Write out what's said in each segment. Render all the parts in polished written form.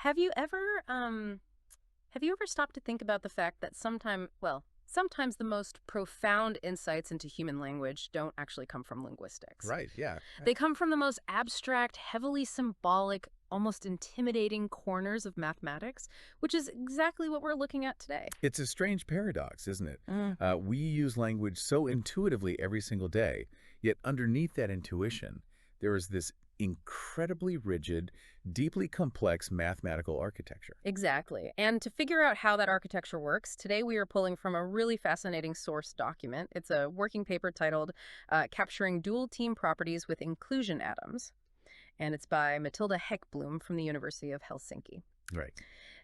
Have you ever stopped to think about the fact that sometimes the most profound insights into human language don't actually come from linguistics. Right, yeah. They come from the most abstract, heavily symbolic, almost intimidating corners of mathematics, which is exactly what we're looking at today. It's a strange paradox, isn't it? Mm. We use language so intuitively every single day, yet underneath that intuition, there is this incredibly rigid, deeply complex mathematical architecture. Exactly. And to figure out how that architecture works, today we are pulling from a really fascinating source document. It's a working paper titled Capturing Dual Team Properties with Inclusion Atoms, and it's by Matilda H from the University of Helsinki. Right.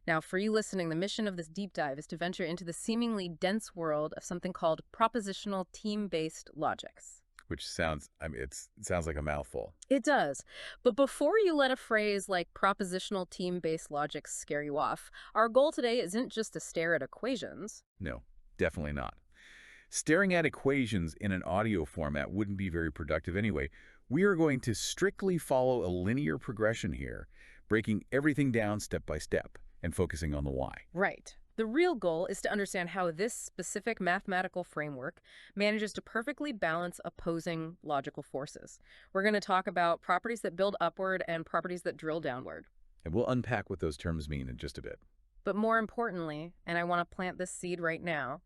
Now, for you listening, the mission of this deep dive is to venture into the seemingly dense world of something called propositional team-based logics. Which sounds, it sounds like a mouthful. It does. But before you let a phrase like propositional team-based logic scare you off, our goal today isn't just to stare at equations. No, definitely not. Staring at equations in an audio format wouldn't be very productive anyway. We are going to strictly follow a linear progression here, breaking everything down step by step and focusing on the why. Right. The real goal is to understand how this specific mathematical framework manages to perfectly balance opposing logical forces. We're going to talk about properties that build upward and properties that drill downward. And we'll unpack what those terms mean in just a bit. But more importantly, and I want to plant this seed right now,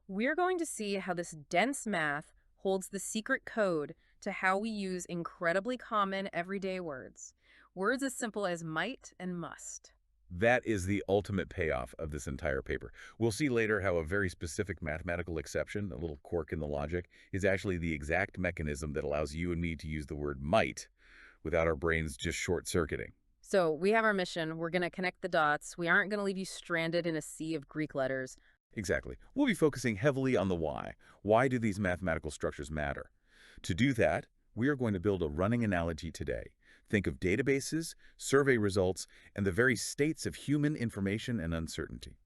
we're going to see how this dense math holds the secret code to how we use incredibly common everyday words. Words as simple as might and must. That is the ultimate payoff of this entire paper. We'll see later how a very specific mathematical exception, a little quirk in the logic, is actually the exact mechanism that allows you and me to use the word might without our brains just short-circuiting. So we have our mission. We're going to connect the dots. We aren't going to leave you stranded in a sea of Greek letters. Exactly. We'll be focusing heavily on the why. Why do these mathematical structures matter? To do that, we are going to build a running analogy today. Think of databases, survey results, and the very states of human information and uncertainty.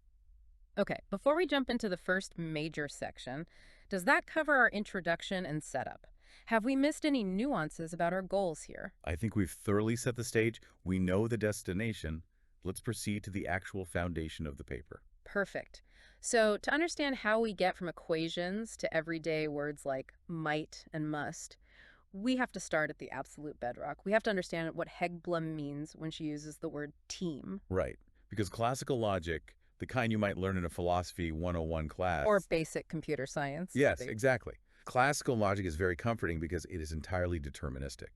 Okay, before we jump into the first major section, does that cover our introduction and setup? Have we missed any nuances about our goals here? I think we've thoroughly set the stage. We know the destination. Let's proceed to the actual foundation of the paper. Perfect. So to understand how we get from equations to everyday words like might and must, we have to start at the absolute bedrock. We have to understand what Hegblom means when she uses the word team. Right. Because classical logic, the kind you might learn in a philosophy 101 class. Or basic computer science. Yes, exactly. Classical logic is very comforting because it is entirely deterministic.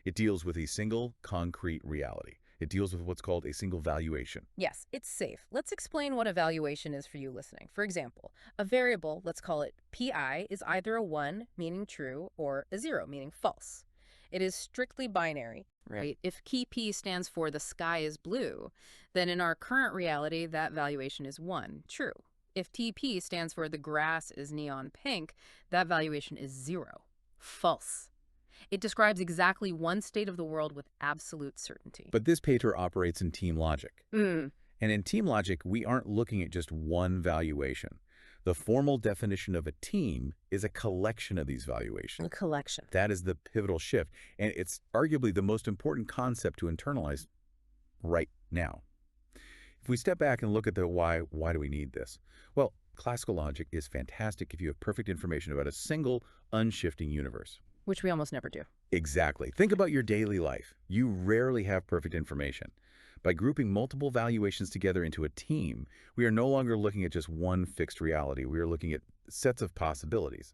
It deals with a single concrete reality. It deals with what's called a single valuation. Yes, it's safe. Let's explain what a valuation is for you listening. For example, a variable, let's call it pi, is either a 1, meaning true, or a 0, meaning false. It is strictly binary, right? If key p stands for the sky is blue, then in our current reality, that valuation is 1, true. If TP stands for the grass is neon pink, that valuation is 0, false. It describes exactly one state of the world with absolute certainty. But this paper operates in team logic. And in team logic, we aren't looking at just one valuation. The formal definition of a team is a collection of these valuations. A collection. That is the pivotal shift. And it's arguably the most important concept to internalize right now. If we step back and look at the why do we need this? Well, classical logic is fantastic if you have perfect information about a single, unshifting universe. Which we almost never do. Exactly. Think about your daily life. You rarely have perfect information. By grouping multiple valuations together into a team, we are no longer looking at just one fixed reality. We are looking at sets of possibilities.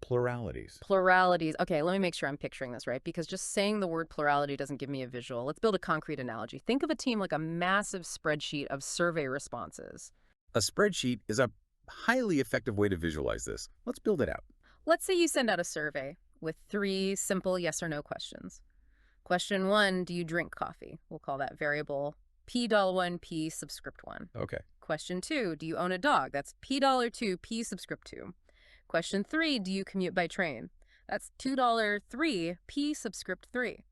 Pluralities. Pluralities. Okay, let me make sure I'm picturing this right, because just saying the word plurality doesn't give me a visual. Let's build a concrete analogy. Think of a team like a massive spreadsheet of survey responses. A spreadsheet is a highly effective way to visualize this. Let's build it out. Let's say you send out a survey with 3 simple yes or no questions. Question 1, do you drink coffee? We'll call that variable $1 P subscript 1. Okay. Question 2, do you own a dog? That's $2 P subscript 2. Question 3, do you commute by train? That's $2 3 P subscript 3.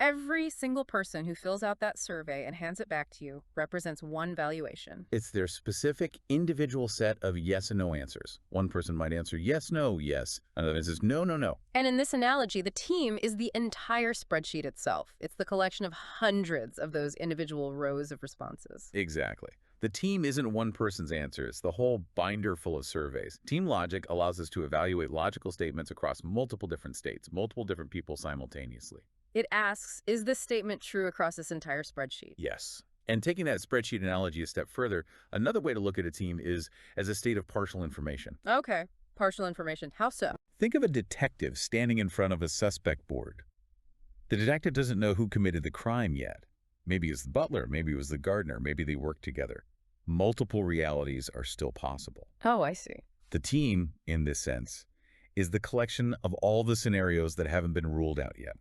Every single person who fills out that survey and hands it back to you represents one valuation. It's their specific individual set of yes and no answers. One person might answer yes, no, yes. Another says no, no, no. And in this analogy, the team is the entire spreadsheet itself. It's the collection of hundreds of those individual rows of responses. Exactly. The team isn't one person's answer. It's the whole binder full of surveys. Team logic allows us to evaluate logical statements across multiple different states, multiple different people simultaneously. It asks, is this statement true across this entire spreadsheet? Yes. And taking that spreadsheet analogy a step further, another way to look at a team is as a state of partial information. Okay, partial information. How so? Think of a detective standing in front of a suspect board. The detective doesn't know who committed the crime yet. Maybe it was the butler, maybe it was the gardener, maybe they worked together. Multiple realities are still possible. Oh, I see. The team, in this sense, is the collection of all the scenarios that haven't been ruled out yet.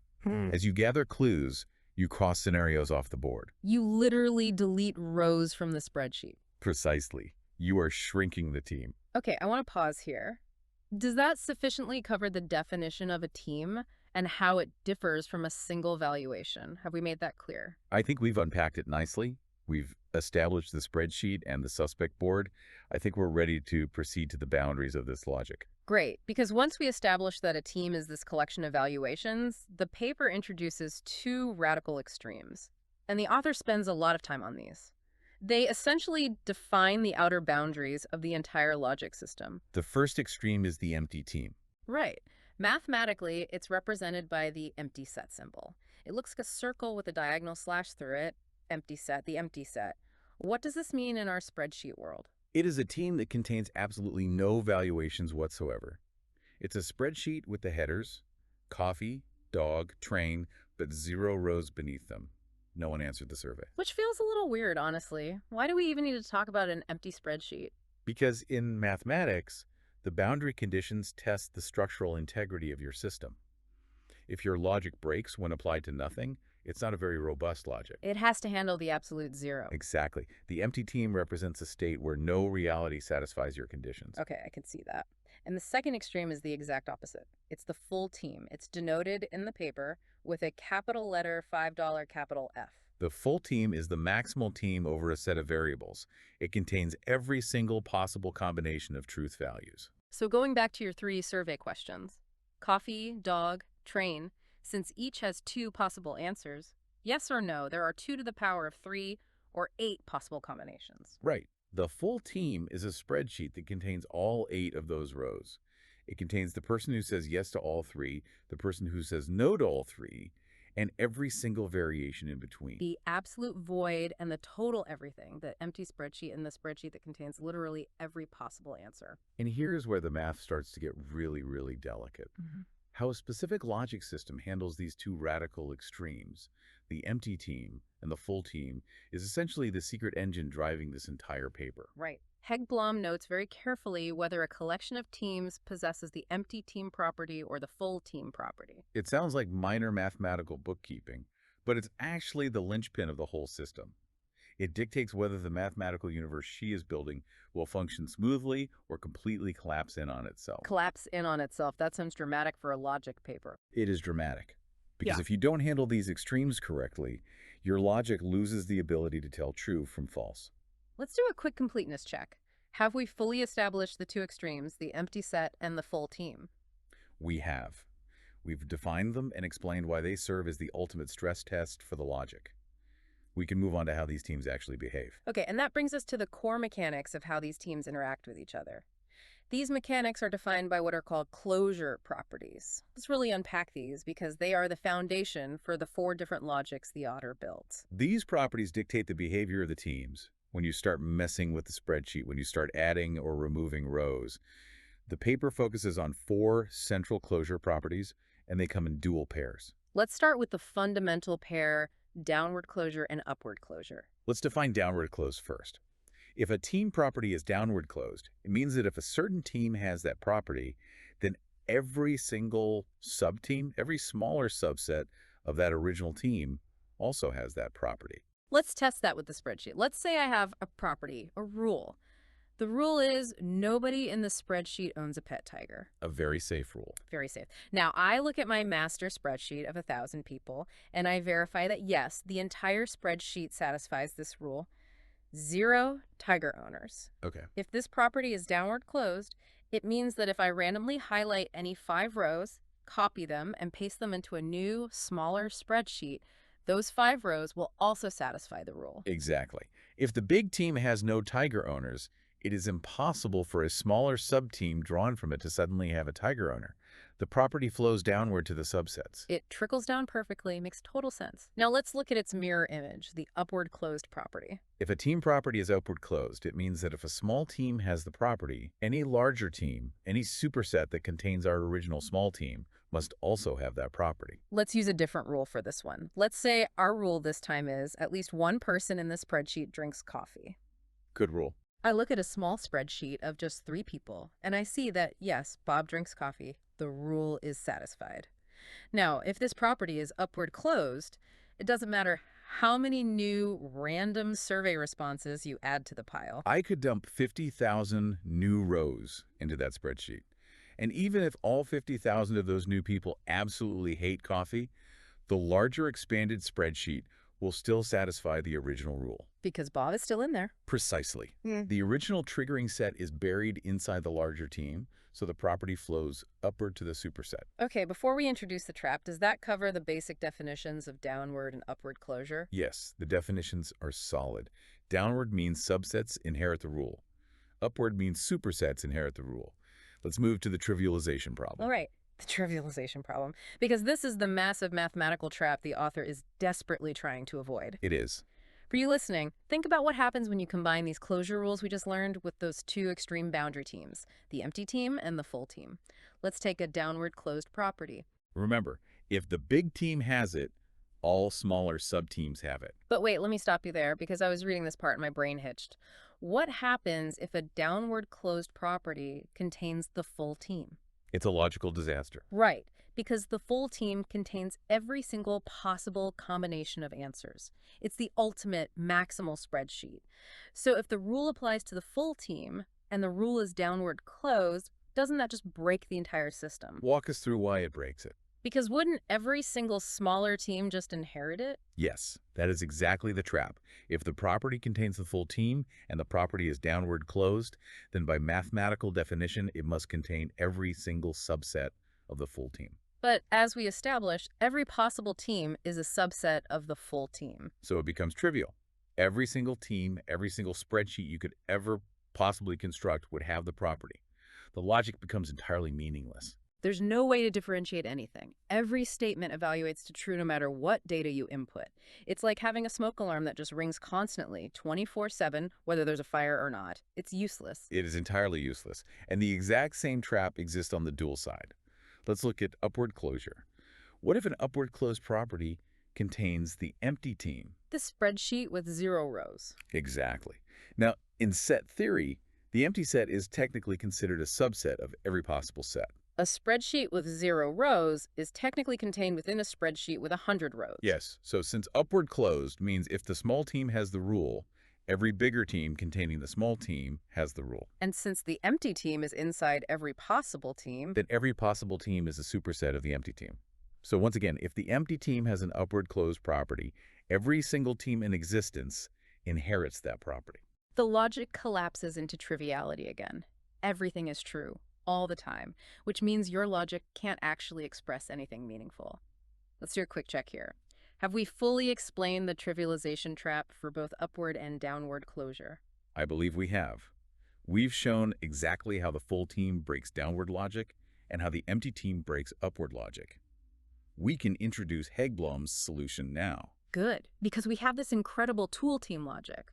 As you gather clues, you cross scenarios off the board. You literally delete rows from the spreadsheet. Precisely. You are shrinking the team. Okay, I want to pause here. Does that sufficiently cover the definition of a team and how it differs from a single valuation? Have we made that clear? I think we've unpacked it nicely. We've established the spreadsheet and the suspect board. I think we're ready to proceed to the boundaries of this logic. Great, because once we establish that a team is this collection of valuations, the paper introduces two radical extremes, and the author spends a lot of time on these. They essentially define the outer boundaries of the entire logic system. The first extreme is the empty team. Right. Mathematically, it's represented by the empty set symbol. It looks like a circle with a diagonal slash through it, empty set, the empty set. What does this mean in our spreadsheet world? It is a team that contains absolutely no valuations whatsoever. It's a spreadsheet with the headers, coffee, dog, train, but 0 rows beneath them. No one answered the survey. Which feels a little weird, honestly. Why do we even need to talk about an empty spreadsheet? Because in mathematics, the boundary conditions test the structural integrity of your system. If your logic breaks when applied to nothing, it's not a very robust logic. It has to handle the absolute zero. Exactly. The empty team represents a state where no reality satisfies your conditions. Okay, I can see that. And the second extreme is the exact opposite. It's the full team. It's denoted in the paper with a capital letter $5 capital F. The full team is the maximal team over a set of variables. It contains every single possible combination of truth values. So going back to your 3 survey questions, coffee, dog, train, since each has 2 possible answers, yes or no, there are 2 to the power of 3 or 8 possible combinations. Right. The full team is a spreadsheet that contains all 8 of those rows. It contains the person who says yes to all 3, the person who says no to all 3, and every single variation in between. The absolute void and the total everything, the empty spreadsheet and the spreadsheet that contains literally every possible answer. And here's where the math starts to get really, really delicate. How a specific logic system handles these 2 radical extremes, the empty team and the full team, is essentially the secret engine driving this entire paper. Right. aggblom notes very carefully whether a collection of teams possesses the empty team property or the full team property. It sounds like minor mathematical bookkeeping, but it's actually the linchpin of the whole system. It dictates whether the mathematical universe she is building will function smoothly or completely collapse in on itself. Collapse in on itself. That sounds dramatic for a logic paper. It is dramatic. Because Yeah. if you don't handle these extremes correctly, your logic loses the ability to tell true from false. Let's do a quick completeness check. Have we fully established the 2 extremes, the empty set and the full team? We have. We've defined them and explained why they serve as the ultimate stress test for the logic. We can move on to how these teams actually behave. Okay, and that brings us to the core mechanics of how these teams interact with each other. These mechanics are defined by what are called closure properties. Let's really unpack these because they are the foundation for the 4 different logics the author built. These properties dictate the behavior of the teams. When you start messing with the spreadsheet, when you start adding or removing rows, the paper focuses on 4 central closure properties, and they come in dual pairs. Let's start with the fundamental pair, downward closure and upward closure. Let's define downward close first. If a team property is downward closed, it means that if a certain team has that property, then every single subteam, every smaller subset of that original team also has that property. Let's test that with the spreadsheet. Let's say I have a property, a rule, The rule is nobody in the spreadsheet owns a pet tiger. A very safe rule. Very safe. Now, I look at my master spreadsheet of 1,000 people, and I verify that, yes, the entire spreadsheet satisfies this rule. 0 tiger owners. Okay. If this property is downward closed, it means that if I randomly highlight any 5 rows, copy them, and paste them into a new, smaller spreadsheet, those 5 rows will also satisfy the rule. Exactly. If the big team has no tiger owners, it is impossible for a smaller sub-team drawn from it to suddenly have a tiger owner. The property flows downward to the subsets. It trickles down perfectly, makes total sense. Now let's look at its mirror image, the upward closed property. If a team property is upward closed, it means that if a small team has the property, any larger team, any superset that contains our original small team, must also have that property. Let's use a different rule for this one. Let's say our rule this time is at least one person in the spreadsheet drinks coffee. Good rule. I look at a small spreadsheet of just 3 people, and I see that, yes, Bob drinks coffee. The rule is satisfied. Now, if this property is upward closed, it doesn't matter how many new random survey responses you add to the pile. I could dump 50,000 new rows into that spreadsheet. And even if all 50,000 of those new people absolutely hate coffee, the larger expanded spreadsheet will still satisfy the original rule. Because Bob is still in there. Precisely. The original triggering set is buried inside the larger team, so the property flows upward to the superset. Okay, before we introduce the trap, does that cover the basic definitions of downward and upward closure? Yes, the definitions are solid. Downward means subsets inherit the rule. Upward means supersets inherit the rule. Let's move to the trivialization problem. All right, the trivialization problem. Because this is the massive mathematical trap the author is desperately trying to avoid. It is. For you listening, think about what happens when you combine these closure rules we just learned with those 2 extreme boundary teams, the empty team and the full team. Let's take a downward closed property. Remember, if the big team has it, all smaller subteams have it. But wait, let me stop you there because I was reading this part and my brain hitched. What happens if a downward closed property contains the full team? It's a logical disaster. Right, because the full team contains every single possible combination of answers. It's the ultimate maximal spreadsheet. So if the rule applies to the full team and the rule is downward closed, doesn't that just break the entire system? Walk us through why it breaks it. Because wouldn't every single smaller team just inherit it? Yes, that is exactly the trap. If the property contains the full team and the property is downward closed, then by mathematical definition, it must contain every single subset of the full team. But as we established, every possible team is a subset of the full team. So it becomes trivial. Every single team, every single spreadsheet you could ever possibly construct would have the property. The logic becomes entirely meaningless. There's no way to differentiate anything. Every statement evaluates to true no matter what data you input. It's like having a smoke alarm that just rings constantly, 24/7, whether there's a fire or not. It's useless. It is entirely useless. And the exact same trap exists on the dual side. Let's look at upward closure. What if an upward closed property contains the empty team? The spreadsheet with 0 rows. Exactly. Now, in set theory, the empty set is technically considered a subset of every possible set. A spreadsheet with 0 rows is technically contained within a spreadsheet with 100 rows. Yes, so since upward closed means if the small team has the rule, every bigger team containing the small team has the rule. And since the empty team is inside every possible team, Then every possible team is a superset of the empty team. So once again, if the empty team has an upward closed property, every single team in existence inherits that property. the logic collapses into triviality again. Everything is true, all the time, which means your logic can't actually express anything meaningful. Let's do a quick check here. Have we fully explained the trivialization trap for both upward and downward closure? I believe we have. We've shown exactly how the full team breaks downward logic and how the empty team breaks upward logic. We can introduce Hallmark's solution now. Good, because we have this incredible tool team logic.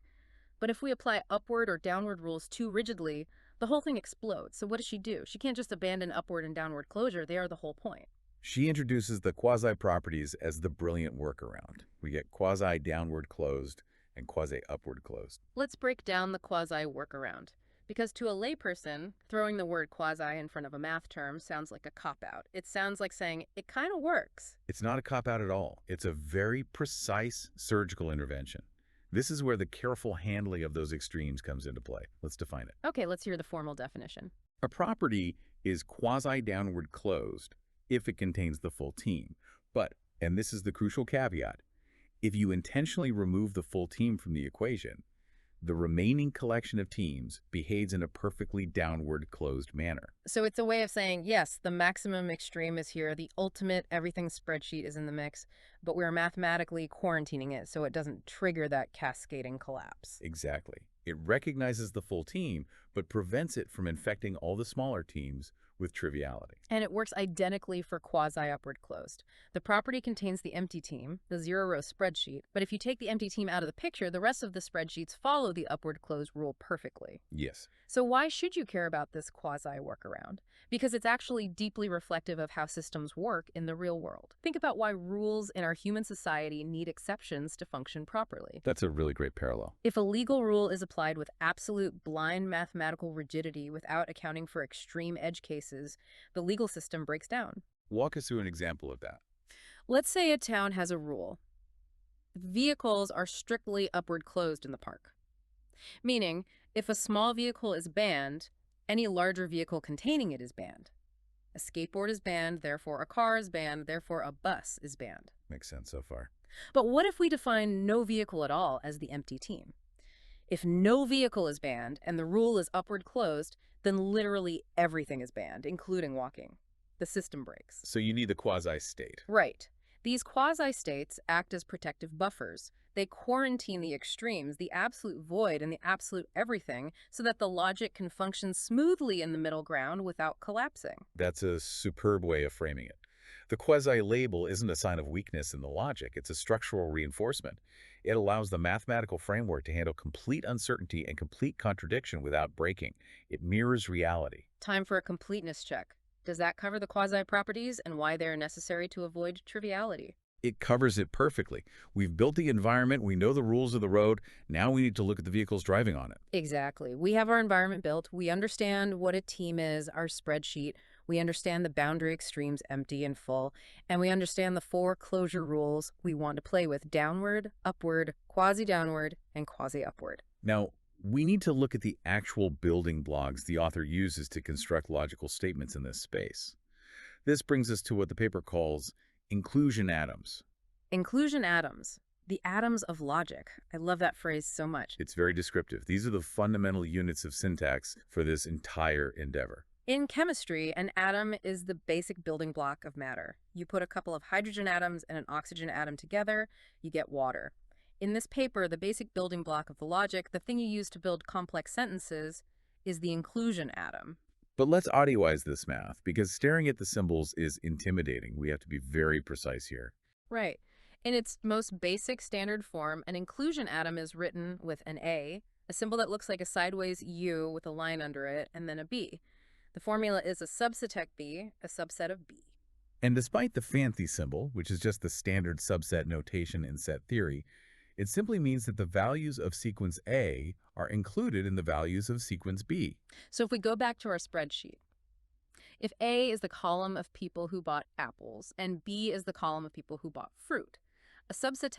But if we apply upward or downward rules too rigidly, the whole thing explodes. So what does she do? She can't just abandon upward and downward closure. They are the whole point. She introduces the quasi-properties as the brilliant workaround. We get quasi-downward closed and quasi-upward closed. Let's break down the quasi-workaround. Because to a layperson, throwing the word quasi in front of a math term sounds like a cop-out. It sounds like saying, it kind of works. It's not a cop-out at all. It's a very precise surgical intervention. This is where the careful handling of those extremes comes into play. Let's define it. Okay, let's hear the formal definition. A property is quasi-downward closed if it contains the full team. But, and this is the crucial caveat, if you intentionally remove the full team from the equation, the remaining collection of teams behaves in a perfectly downward closed manner. So it's a way of saying, yes, the maximum extreme is here, the ultimate everything spreadsheet is in the mix, but we're mathematically quarantining it so it doesn't trigger that cascading collapse. Exactly. It recognizes the full team, but prevents it from infecting all the smaller teams with triviality. And it works identically for quasi-upward closed. The property contains the empty team, the zero-row spreadsheet, but if you take the empty team out of the picture, the rest of the spreadsheets follow the upward closed rule perfectly. Yes. So why should you care about this quasi-workaround? Because it's actually deeply reflective of how systems work in the real world. Think about why rules in our human society need exceptions to function properly. That's a really great parallel. If a legal rule is applied with absolute blind mathematical rigidity without accounting for extreme edge cases, the legal system breaks down. Walk us through an example of that. Let's say a town has a rule. Vehicles are strictly upward closed in the park. Meaning, if a small vehicle is banned, any larger vehicle containing it is banned. A skateboard is banned, therefore a car is banned, therefore a bus is banned. Makes sense so far. But what if we define no vehicle at all as the empty team? If no vehicle is banned and the rule is upward closed, then literally everything is banned, including walking. The system breaks. So you need the quasi-state. Right. These quasi-states act as protective buffers. They quarantine the extremes, the absolute void and the absolute everything, so that the logic can function smoothly in the middle ground without collapsing. That's a superb way of framing it. The quasi-label isn't a sign of weakness in the logic, it's a structural reinforcement. It allows the mathematical framework to handle complete uncertainty and complete contradiction without breaking. It mirrors reality. Time for a completeness check. Does that cover the quasi-properties and why they're necessary to avoid triviality? It covers it perfectly. We've built the environment, we know the rules of the road, now we need to look at the vehicles driving on it. Exactly. We have our environment built. We understand what a team is, our spreadsheet. We understand the boundary extremes, empty and full. And we understand the four closure rules we want to play with: downward, upward, quasi-downward, and quasi-upward. Now, we need to look at the actual building blocks the author uses to construct logical statements in this space. This brings us to what the paper calls inclusion atoms. Inclusion atoms. The atoms of logic. I love that phrase so much. It's very descriptive. These are the fundamental units of syntax for this entire endeavor. In chemistry, an atom is the basic building block of matter. You put a couple of hydrogen atoms and an oxygen atom together, you get water. In this paper, the basic building block of the logic, the thing you use to build complex sentences, is the inclusion atom. But let's audioize this math, because staring at the symbols is intimidating. We have to be very precise here. Right. In its most basic standard form, an inclusion atom is written with an A, a symbol that looks like a sideways U with a line under it, and then a B. The formula is a subset B, a subset of B. And despite the fancy symbol, which is just the standard subset notation in set theory, it simply means that the values of sequence A are included in the values of sequence B. So if we go back to our spreadsheet, if A is the column of people who bought apples and B is the column of people who bought fruit, a subset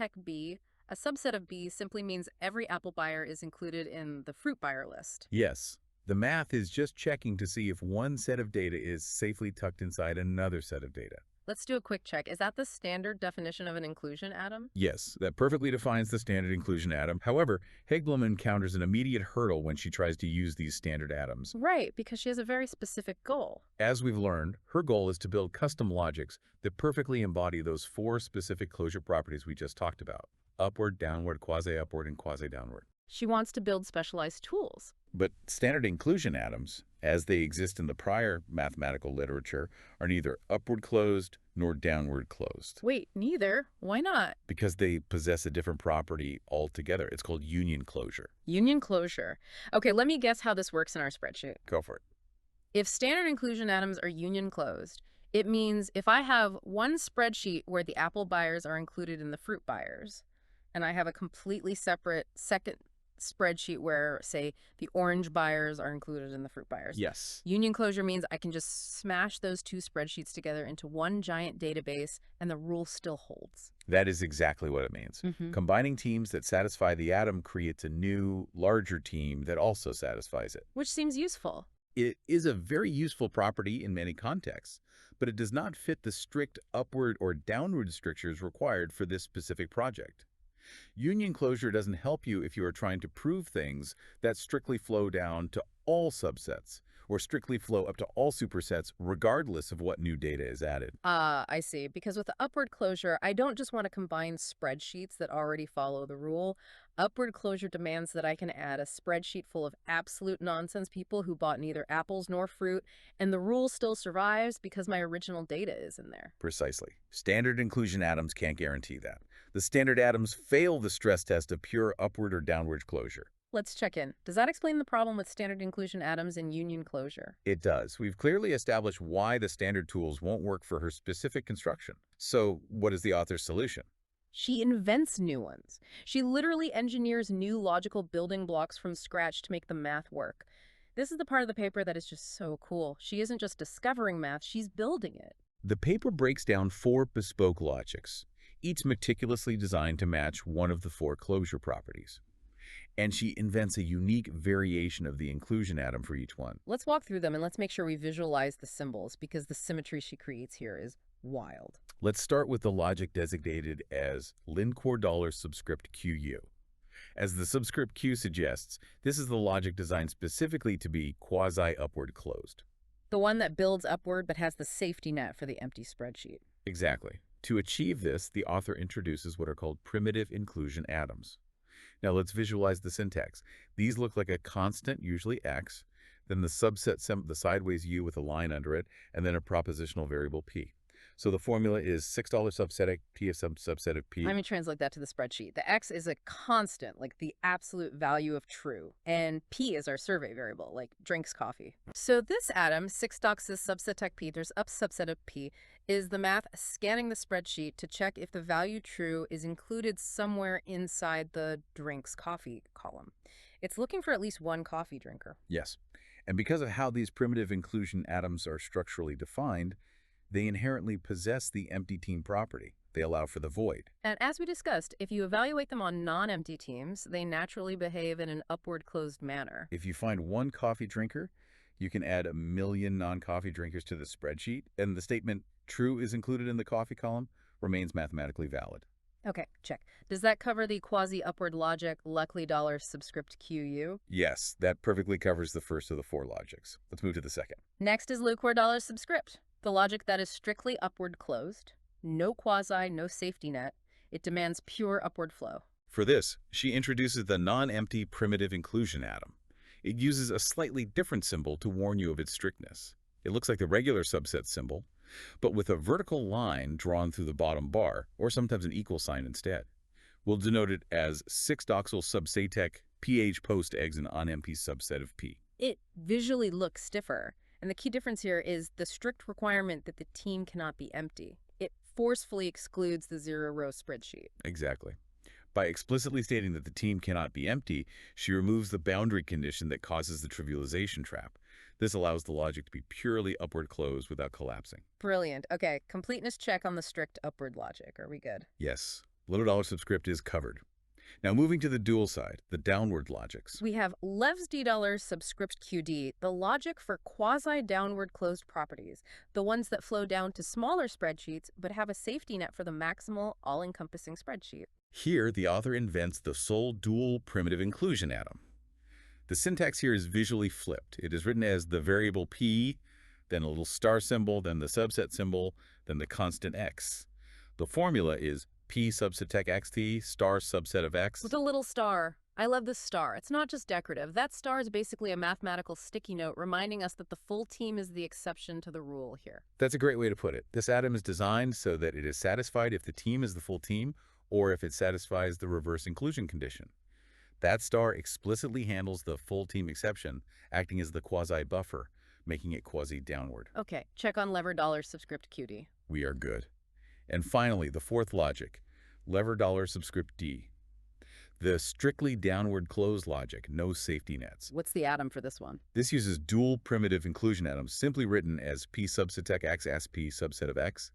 of B simply means every apple buyer is included in the fruit buyer list. Yes, the math is just checking to see if one set of data is safely tucked inside another set of data. Let's do a quick check. Is that the standard definition of an inclusion atom? Yes, that perfectly defines the standard inclusion atom. However, Aggblom encounters an immediate hurdle when she tries to use these standard atoms. Right, because she has a very specific goal. As we've learned, her goal is to build custom logics that perfectly embody those four specific closure properties we just talked about: upward, downward, quasi-upward, and quasi-downward. She wants to build specialized tools. But standard inclusion atoms, as they exist in the prior mathematical literature, are neither upward closed nor downward closed. Wait, neither? Why not? Because they possess a different property altogether. It's called union closure. Union closure. Okay, let me guess how this works in our spreadsheet. Go for it. If standard inclusion atoms are union closed, it means if I have one spreadsheet where the apple buyers are included in the fruit buyers, and I have a completely separate second spreadsheet where, say, the orange buyers are included in the fruit buyers. Yes. Union closure means I can just smash those two spreadsheets together into one giant database, and the rule still holds. That is exactly what it means. Mm-hmm. Combining teams that satisfy the atom creates a new, larger team that also satisfies it. Which seems useful. It is a very useful property in many contexts, but it does not fit the strict upward or downward strictures required for this specific project. Union closure doesn't help you if you are trying to prove things that strictly flow down to all subsets, or strictly flow up to all supersets regardless of what new data is added. I see. Because with the upward closure, I don't just want to combine spreadsheets that already follow the rule. Upward closure demands that I can add a spreadsheet full of absolute nonsense people who bought neither apples nor fruit, and the rule still survives because my original data is in there. Precisely. Standard inclusion atoms can't guarantee that. The standard atoms fail the stress test of pure upward or downward closure. Let's check in. Does that explain the problem with standard inclusion atoms in union closure? It does. We've clearly established why the standard tools won't work for her specific construction. So what is the author's solution? She invents new ones. She literally engineers new logical building blocks from scratch to make the math work. This is the part of the paper that is just so cool. She isn't just discovering math, she's building it. The paper breaks down 4 bespoke logics, each meticulously designed to match one of the 4 closure properties. And she invents a unique variation of the inclusion atom for each one. Let's walk through them and let's make sure we visualize the symbols because the symmetry she creates here is wild. Let's start with the logic designated as $LINCOR subscript QU. As the subscript Q suggests, this is the logic designed specifically to be quasi-upward closed. The one that builds upward but has the safety net for the empty spreadsheet. Exactly. To achieve this, the author introduces what are called primitive inclusion atoms. Now let's visualize the syntax. These look like a constant, usually x, then the subset, the sideways u with a line under it, and then a propositional variable p. So the formula is $6 subset p of subset of p. Let me translate that to the spreadsheet. The x is a constant, like the absolute value of true, and p is our survey variable, like drinks coffee. So this atom, 6docs is subset tech p, there's up subset of p, is the math scanning the spreadsheet to check if the value true is included somewhere inside the drinks coffee column. It's looking for at least one coffee drinker. Yes. And because of how these primitive inclusion atoms are structurally defined, they inherently possess the empty team property. They allow for the void. And as we discussed, if you evaluate them on non-empty teams, they naturally behave in an upward closed manner. If you find one coffee drinker, you can add 1 million non-coffee drinkers to the spreadsheet, and the statement true is included in the coffee column remains mathematically valid. Okay, check. Does that cover the quasi-upward logic, luckily subscript QU? Yes, that perfectly covers the first of the 4 logics. Let's move to the second. Next is lukewarm subscript, the logic that is strictly upward closed, no quasi, no safety net. It demands pure upward flow. For this, she introduces the non-empty primitive inclusion atom. It uses a slightly different symbol to warn you of its strictness. It looks like the regular subset symbol, but with a vertical line drawn through the bottom bar, or sometimes an equal sign instead. We'll denote it as 6-doxyl subsatec pH post eggs an unempty subset of P. It visually looks stiffer, and the key difference here is the strict requirement that the team cannot be empty. It forcefully excludes the 0-row spreadsheet. Exactly. By explicitly stating that the team cannot be empty, she removes the boundary condition that causes the trivialization trap. This allows the logic to be purely upward closed without collapsing. Brilliant. Okay, completeness check on the strict upward logic. Are we good? Yes, $little subscript is covered. Now moving to the dual side, the downward logics. We have levs d subscript qd, the logic for quasi-downward closed properties, the ones that flow down to smaller spreadsheets but have a safety net for the maximal all-encompassing spreadsheet. Here, the author invents the sole dual primitive inclusion atom. The syntax here is visually flipped. It is written as the variable p, then a little star symbol, then the subset symbol, then the constant x. The formula is p subset xt star subset of x. With a little star. I love this star. It's not just decorative. That star is basically a mathematical sticky note reminding us that the full team is the exception to the rule here. That's a great way to put it. This atom is designed so that it is satisfied if the team is the full team or if it satisfies the reverse inclusion condition. That star explicitly handles the full team exception, acting as the quasi-buffer, making it quasi-downward. Okay, check on lever subscript qd. We are good. And finally, the fourth logic, lever subscript d. The strictly downward closed logic, no safety nets. What's the atom for this one? This uses dual primitive inclusion atoms, simply written as p subset x as p subset of x.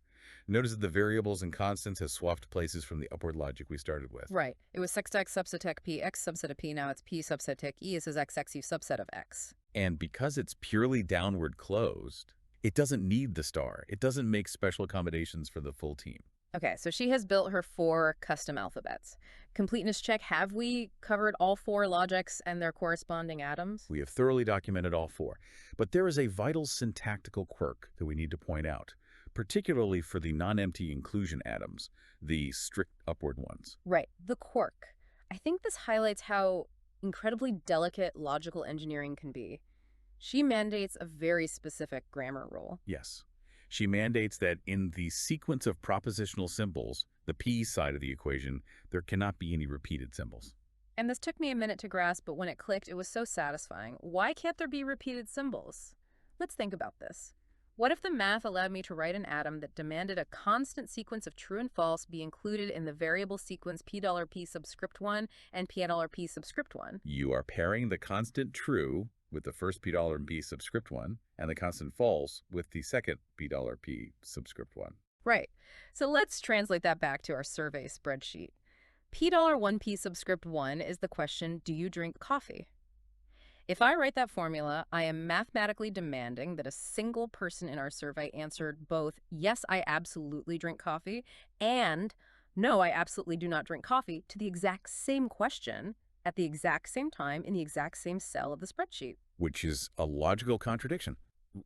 Notice that the variables and constants have swapped places from the upward logic we started with. Right. It was sext x subset p, x subset of p. Now it's p subset e. This is x u subset of x. And because it's purely downward closed, it doesn't need the star. It doesn't make special accommodations for the full team. Okay, so she has built her 4 custom alphabets. Completeness check, have we covered all 4 logics and their corresponding atoms? We have thoroughly documented all 4. But there is a vital syntactical quirk that we need to point out, particularly for the non-empty inclusion atoms, the strict upward ones. Right, the quirk. I think this highlights how incredibly delicate logical engineering can be. She mandates a very specific grammar rule. Yes. She mandates that in the sequence of propositional symbols, the p side of the equation, there cannot be any repeated symbols. And this took me a minute to grasp, but when it clicked, it was so satisfying. Why can't there be repeated symbols? Let's think about this. What if the math allowed me to write an atom that demanded a constant sequence of true and false be included in the variable sequence $p subscript 1 and $p subscript 1? You are pairing the constant true with the first $p subscript 1 and the constant false with the second $p subscript 1. Right. So let's translate that back to our survey spreadsheet. $1p subscript 1 is the question, do you drink coffee? If I write that formula, I am mathematically demanding that a single person in our survey answered both, yes, I absolutely drink coffee, and no, I absolutely do not drink coffee to the exact same question at the exact same time in the exact same cell of the spreadsheet. Which is a logical contradiction.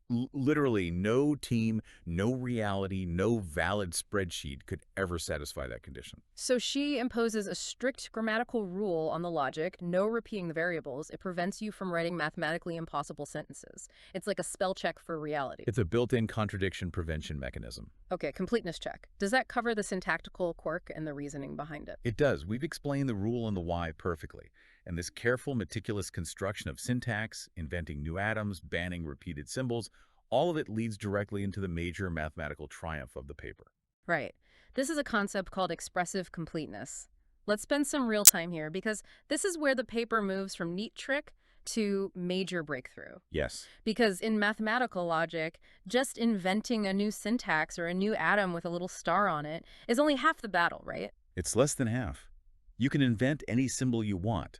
Literally, no team, no reality, no valid spreadsheet could ever satisfy that condition. So she imposes a strict grammatical rule on the logic, no repeating the variables. It prevents you from writing mathematically impossible sentences. It's like a spell check for reality. It's a built-in contradiction prevention mechanism. Okay, completeness check. Does that cover the syntactical quirk and the reasoning behind it? It does. We've explained the rule and the why perfectly. And this careful, meticulous construction of syntax, inventing new atoms, banning repeated symbols, all of it leads directly into the major mathematical triumph of the paper. Right. This is a concept called expressive completeness. Let's spend some real time here because this is where the paper moves from neat trick to major breakthrough. Yes. Because in mathematical logic, just inventing a new syntax or a new atom with a little star on it is only half the battle, right? It's less than half. You can invent any symbol you want.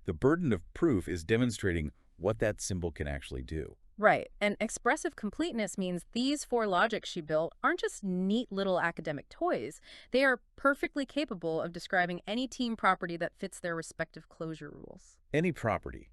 The burden of proof is demonstrating what that symbol can actually do. Right. And expressive completeness means these 4 logics she built aren't just neat little academic toys. They are perfectly capable of describing any team property that fits their respective closure rules. Any property,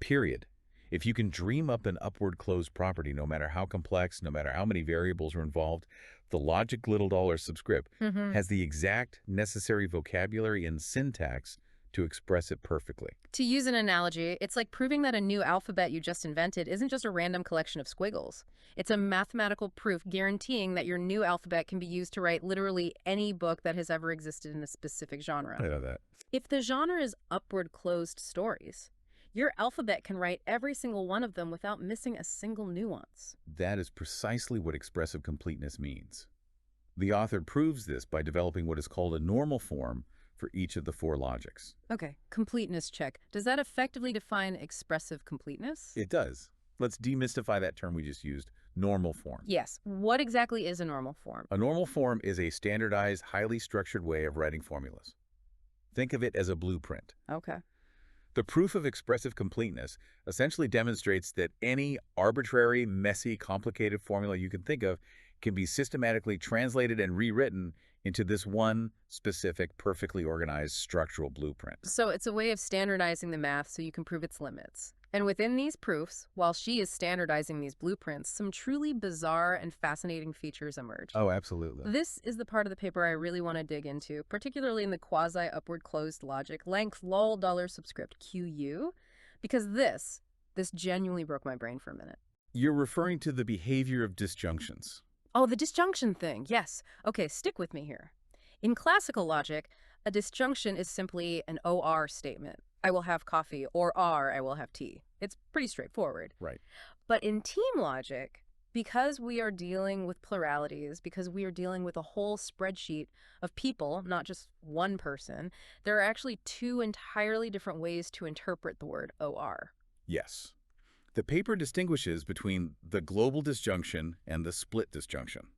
period. If you can dream up an upward closed property, no matter how complex, no matter how many variables are involved, the logic little dollar subscript has the exact necessary vocabulary and syntax to express it perfectly. To use an analogy, it's like proving that a new alphabet you just invented isn't just a random collection of squiggles. It's a mathematical proof guaranteeing that your new alphabet can be used to write literally any book that has ever existed in a specific genre. I know that. If the genre is upward closed stories, your alphabet can write every single one of them without missing a single nuance. That is precisely what expressive completeness means. The author proves this by developing what is called a normal form for each of the 4 logics. Okay, completeness check. Does that effectively define expressive completeness? It does. Let's demystify that term we just used, normal form. Yes. What exactly is a normal form? A normal form is a standardized, highly structured way of writing formulas. Think of it as a blueprint. Okay. The proof of expressive completeness essentially demonstrates that any arbitrary, messy, complicated formula you can think of can be systematically translated and rewritten into this one specific, perfectly organized structural blueprint. So it's a way of standardizing the math so you can prove its limits. And within these proofs, while she is standardizing these blueprints, some truly bizarre and fascinating features emerge. Oh, absolutely. This is the part of the paper I really want to dig into, particularly in the quasi-upward closed logic, length lol dollar subscript QU, because this genuinely broke my brain for a minute. You're referring to the behavior of disjunctions. Oh, the disjunction thing, yes. Okay, stick with me here. In classical logic, a disjunction is simply an OR statement. I will have coffee, or R, I will have tea. It's pretty straightforward. Right. But in team logic, Because we are dealing with pluralities, because we are dealing with a whole spreadsheet of people, not just one person, there are actually two entirely different ways to interpret the word OR. Yes. The paper distinguishes between the global disjunction and the split disjunction.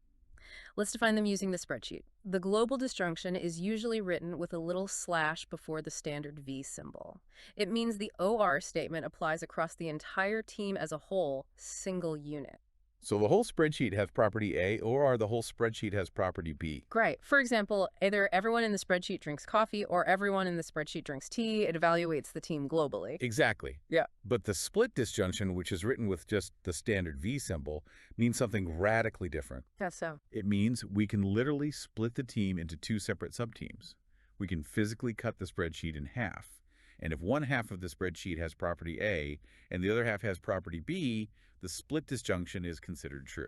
Let's define them using the spreadsheet. The global disjunction is usually written with a little slash before the standard V symbol. It means the OR statement applies across the entire team as a whole, single unit. So the whole spreadsheet has property A, or the whole spreadsheet has property B. Great. For example, either everyone in the spreadsheet drinks coffee or everyone in the spreadsheet drinks tea. It evaluates the team globally. Exactly. Yeah. But the split disjunction, which is written with just the standard V symbol, means something radically different. That's so. It means we can literally split the team into two separate subteams. We can physically cut the spreadsheet in half. And if one half of the spreadsheet has property A and the other half has property B, the split disjunction is considered true.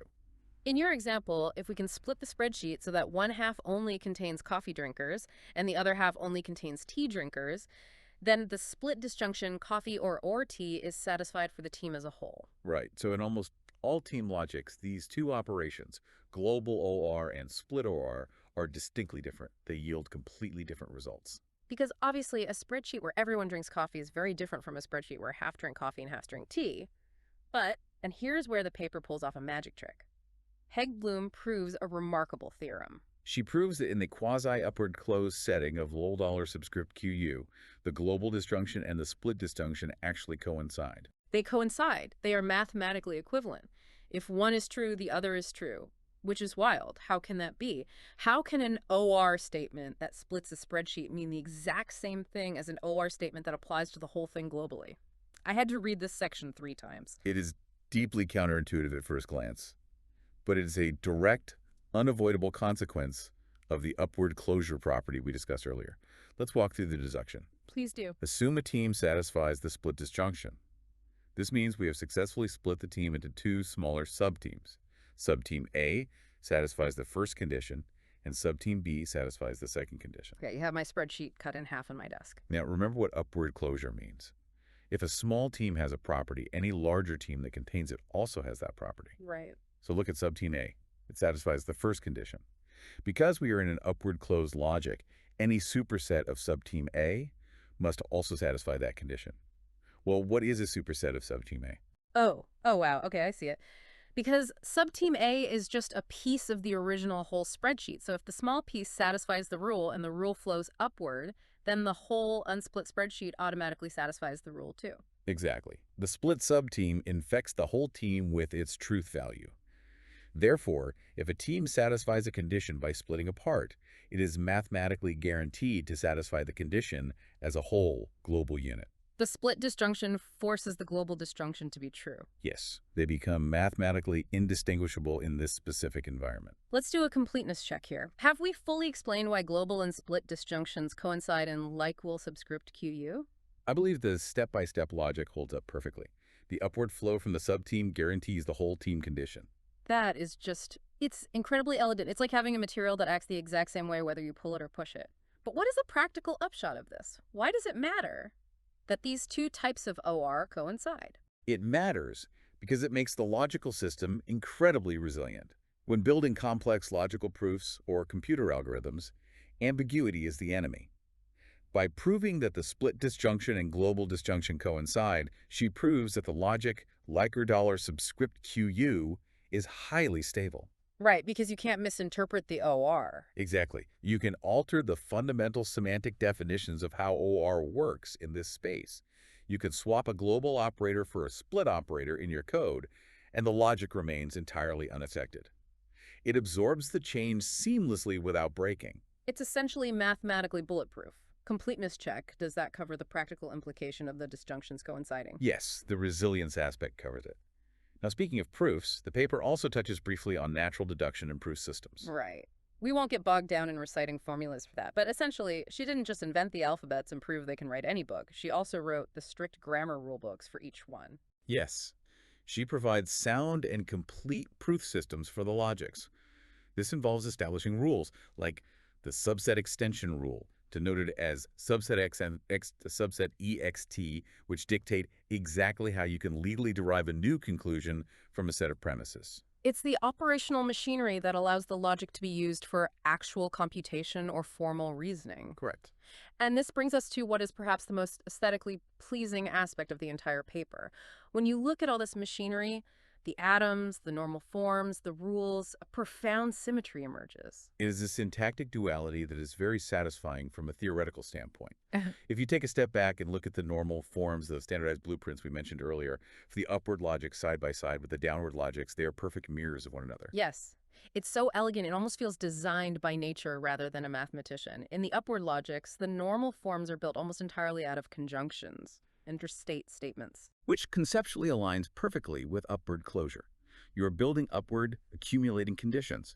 In your example, if we can split the spreadsheet so that one half only contains coffee drinkers and the other half only contains tea drinkers, then the split disjunction coffee or tea is satisfied for the team as a whole. Right. So in almost all team logics, these two operations, global OR and split OR, are distinctly different. They yield completely different results. Because obviously a spreadsheet where everyone drinks coffee is very different from a spreadsheet where half drink coffee and half drink tea. But, and here's where the paper pulls off a magic trick. Aggblom proves a remarkable theorem. She proves that in the quasi-upward closed setting of $$ subscript QU, the global disjunction and the split disjunction actually coincide. They coincide. They are mathematically equivalent. If one is true, the other is true, which is wild. How can that be? How can an OR statement that splits a spreadsheet mean the exact same thing as an OR statement that applies to the whole thing globally? I had to read this section 3 times. It is deeply counterintuitive at first glance, but it is a direct, unavoidable consequence of the upward closure property we discussed earlier. Let's walk through the deduction. Please do. Assume a team satisfies the split disjunction. This means we have successfully split the team into two smaller subteams. Subteam A satisfies the first condition, and subteam B satisfies the second condition. Okay, you have my spreadsheet cut in half on my desk. Now, remember what upward closure means. If a small team has a property, any larger team that contains it also has that property. Right. So look at subteam A. It satisfies the first condition. Because we are in an upward closed logic, any superset of subteam A must also satisfy that condition. Well, what is a superset of subteam A? Oh, wow. Okay, I see it. Because subteam A is just a piece of the original whole spreadsheet. So if the small piece satisfies the rule and the rule flows upward, then the whole unsplit spreadsheet automatically satisfies the rule too. Exactly. The split subteam infects the whole team with its truth value. Therefore, if a team satisfies a condition by splitting apart, it is mathematically guaranteed to satisfy the condition as a whole global unit. The split disjunction forces the global disjunction to be true. Yes, they become mathematically indistinguishable in this specific environment. Let's do a completeness check here. Have we fully explained why global and split disjunctions coincide in like-will subscript QU? I believe the step-by-step logic holds up perfectly. The upward flow from the subteam guarantees the whole team condition. That is just, it's incredibly elegant. It's like having a material that acts the exact same way whether you pull it or push it. But what is the practical upshot of this? Why does it matter that these two types of OR coincide? It matters because it makes the logical system incredibly resilient. When building complex logical proofs or computer algorithms, ambiguity is the enemy. By proving that the split disjunction and global disjunction coincide, she proves that the logic, like or dollar subscript QU, is highly stable. Right, because you can't misinterpret the OR. Exactly. You can alter the fundamental semantic definitions of how OR works in this space. You can swap a global operator for a split operator in your code, and the logic remains entirely unaffected. It absorbs the change seamlessly without breaking. It's essentially mathematically bulletproof. Completeness check, does that cover the practical implication of the disjunctions coinciding? Yes, the resilience aspect covers it. Now, speaking of proofs, the paper also touches briefly on natural deduction and proof systems. Right. We won't get bogged down in reciting formulas for that, but essentially, she didn't just invent the alphabets and prove they can write any book. She also wrote the strict grammar rulebooks for each one. Yes, she provides sound and complete proof systems for the logics. This involves establishing rules, like the subset extension rule, denoted as subset X and subset EXT, which dictate exactly how you can legally derive a new conclusion from a set of premises. It's the operational machinery that allows the logic to be used for actual computation or formal reasoning. Correct. And this brings us to what is perhaps the most aesthetically pleasing aspect of the entire paper. When you look at all this machinery, the atoms, the normal forms, the rules, a profound symmetry emerges. It is a syntactic duality that is very satisfying from a theoretical standpoint. If you take a step back and look at the normal forms, the standardized blueprints we mentioned earlier, for the upward logic side by side with the downward logics, they are perfect mirrors of one another. Yes. It's so elegant, it almost feels designed by nature rather than a mathematician. In the upward logics, the normal forms are built almost entirely out of conjunctions, interstate statements. Which conceptually aligns perfectly with upward closure. You are building upward, accumulating conditions.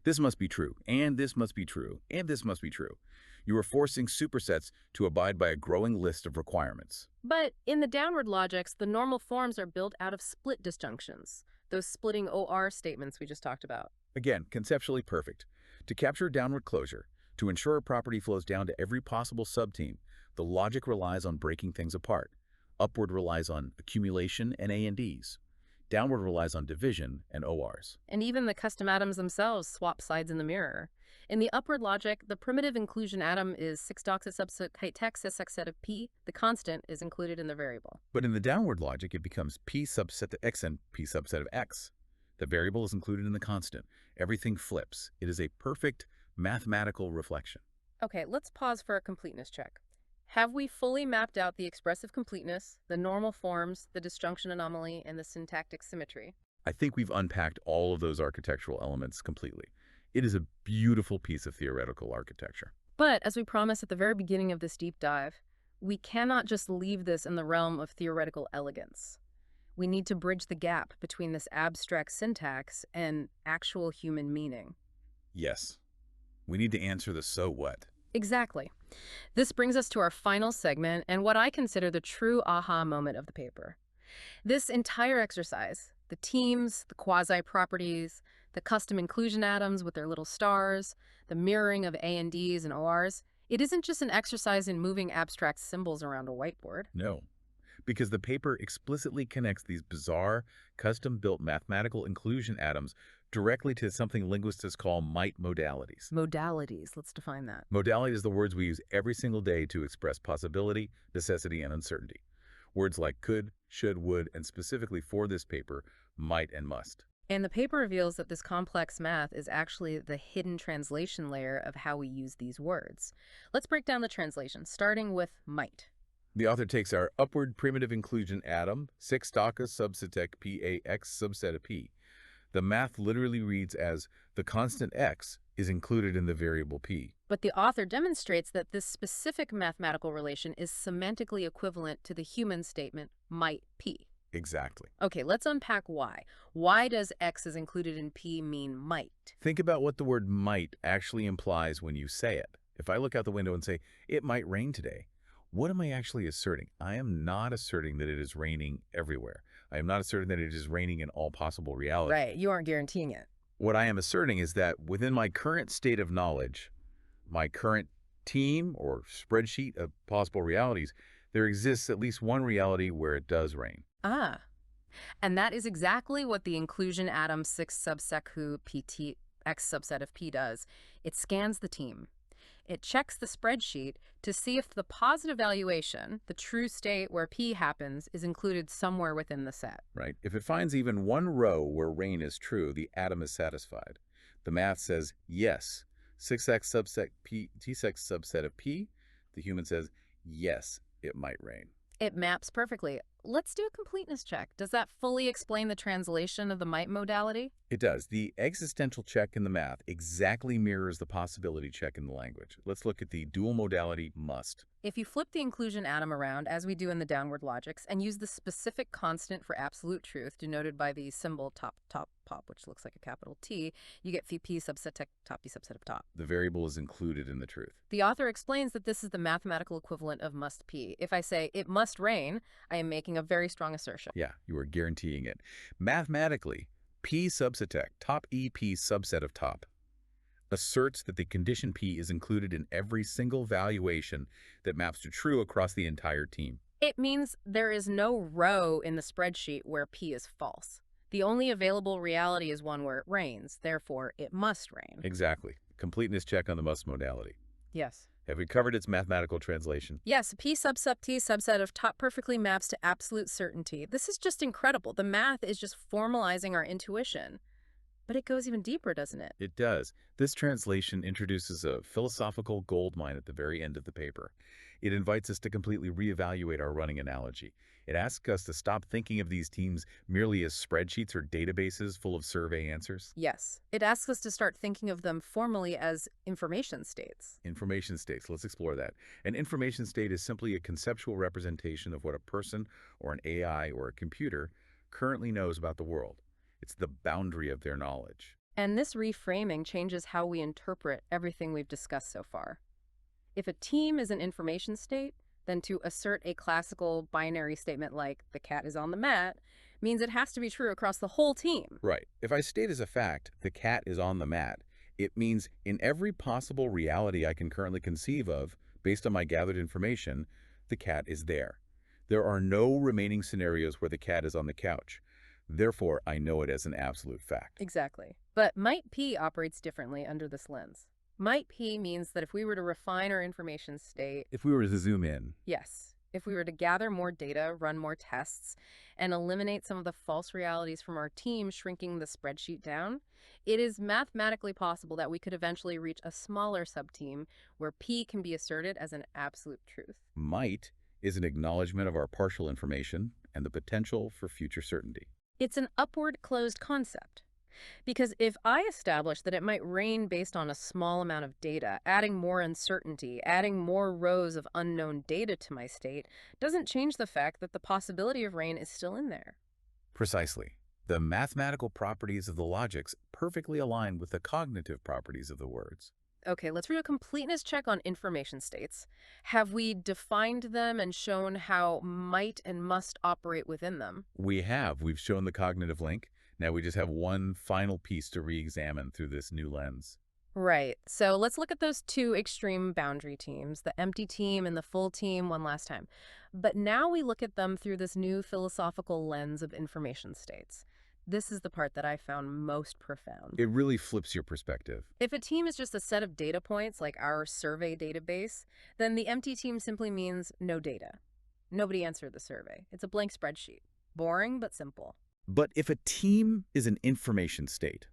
This must be true, and this must be true, and this must be true. You are forcing supersets to abide by a growing list of requirements. But in the downward logics, the normal forms are built out of split disjunctions, those splitting OR statements we just talked about. Again, conceptually perfect. To capture downward closure, to ensure a property flows down to every possible subteam, the logic relies on breaking things apart. Upward relies on accumulation and A&Ds. Downward relies on division and ORs. And even the custom atoms themselves swap sides in the mirror. In the upward logic, the primitive inclusion atom is 6-doxa subset text as subset of P. The constant is included in the variable. But in the downward logic, it becomes P subset of X and P subset of X. The variable is included in the constant. Everything flips. It is a perfect mathematical reflection. Okay, let's pause for a completeness check. Have we fully mapped out the expressive completeness, the normal forms, the disjunction anomaly, and the syntactic symmetry? I think we've unpacked all of those architectural elements completely. It is a beautiful piece of theoretical architecture. But, as we promised at the very beginning of this deep dive, we cannot just leave this in the realm of theoretical elegance. We need to bridge the gap between this abstract syntax and actual human meaning. Yes. We need to answer the so what. Exactly. This brings us to our final segment and what I consider the true aha moment of the paper. This entire exercise, the teams, the quasi-properties, the custom inclusion atoms with their little stars, the mirroring of A and Ds and ORs, it isn't just an exercise in moving abstract symbols around a whiteboard. No, because the paper explicitly connects these bizarre, custom-built mathematical inclusion atoms directly to something linguists call might modalities. Modalities, let's define that. Modality is the words we use every single day to express possibility, necessity, and uncertainty. Words like could, should, would, and specifically for this paper, might and must. And the paper reveals that this complex math is actually the hidden translation layer of how we use these words. Let's break down the translation, starting with might. The author takes our upward primitive inclusion atom, 6-doxa subset PAX subset of P. The math literally reads as the constant X is included in the variable P. But the author demonstrates that this specific mathematical relation is semantically equivalent to the human statement might P. Exactly. Okay, let's unpack why. Why does X is included in P mean might? Think about what the word might actually implies when you say it. If I look out the window and say, it might rain today, what am I actually asserting? I am not asserting that it is raining everywhere. I am not asserting that it is raining in all possible reality. Right, you aren't guaranteeing it. What I am asserting is that within my current state of knowledge, my current team or spreadsheet of possible realities, there exists at least one reality where it does rain. Ah, and that is exactly what the inclusion atom 6 subsecu PT X subset of P does. It scans the team. It checks the spreadsheet to see if the positive valuation, the true state where P happens, is included somewhere within the set. Right? If it finds even one row where rain is true, the atom is satisfied. The math says yes. 6x subset P, T6 subset of P. The human says yes, it might rain. It maps perfectly. Let's do a completeness check. Does that fully explain the translation of the might modality? It does. The existential check in the math exactly mirrors the possibility check in the language. Let's look at the dual modality must. If you flip the inclusion atom around, as we do in the downward logics, and use the specific constant for absolute truth, denoted by the symbol top, which looks like a capital T, you get phi p subset tech top p subset of top. The variable is included in the truth. The author explains that this is the mathematical equivalent of must p. If I say it must rain, I am making a very strong assertion. Yeah, you are guaranteeing it. Mathematically, P subset tech, top EP subset of top, asserts that the condition P is included in every single valuation that maps to true across the entire team. It means there is no row in the spreadsheet where P is false. The only available reality is one where it rains, therefore it must rain. Exactly. Completeness check on the must modality. Yes. Have we covered its mathematical translation? Yes, P sub T subset of top perfectly maps to absolute certainty. This is just incredible. The math is just formalizing our intuition. But it goes even deeper, doesn't it? It does. This translation introduces a philosophical goldmine at the very end of the paper. It invites us to completely reevaluate our running analogy. It asks us to stop thinking of these teams merely as spreadsheets or databases full of survey answers. Yes. It asks us to start thinking of them formally as information states. Information states. Let's explore that. An information state is simply a conceptual representation of what a person or an AI or a computer currently knows about the world. It's the boundary of their knowledge. And this reframing changes how we interpret everything we've discussed so far. If a team is an information state, then to assert a classical binary statement like the cat is on the mat means it has to be true across the whole team. Right. If I state as a fact, the cat is on the mat, it means in every possible reality I can currently conceive of, based on my gathered information, the cat is there. There are no remaining scenarios where the cat is on the couch. Therefore, I know it as an absolute fact. Exactly. But might P operates differently under this lens. Might P means that if we were to refine our information state, If we were to zoom in, yes, if we were to gather more data, run more tests, and eliminate some of the false realities from our team, shrinking the spreadsheet down, it is mathematically possible that we could eventually reach a smaller subteam where P can be asserted as an absolute truth. might is an acknowledgement of our partial information and the potential for future certainty. It's an upward closed concept. Because if I establish that it might rain based on a small amount of data, adding more uncertainty, adding more rows of unknown data to my state, doesn't change the fact that the possibility of rain is still in there. Precisely. The mathematical properties of the logics perfectly align with the cognitive properties of the words. Okay, let's read a completeness check on information states. Have we defined them and shown how might and must operate within them? We've shown the cognitive link. Now we just have one final piece to re-examine through this new lens. Right. So let's look at those two extreme boundary teams, the empty team and the full team, one last time. But now we look at them through this new philosophical lens of information states. This is the part that I found most profound. It really flips your perspective. If a team is just a set of data points, like our survey database, then the empty team simply means no data. Nobody answered the survey. It's a blank spreadsheet. Boring, but simple. But if a team is an information state,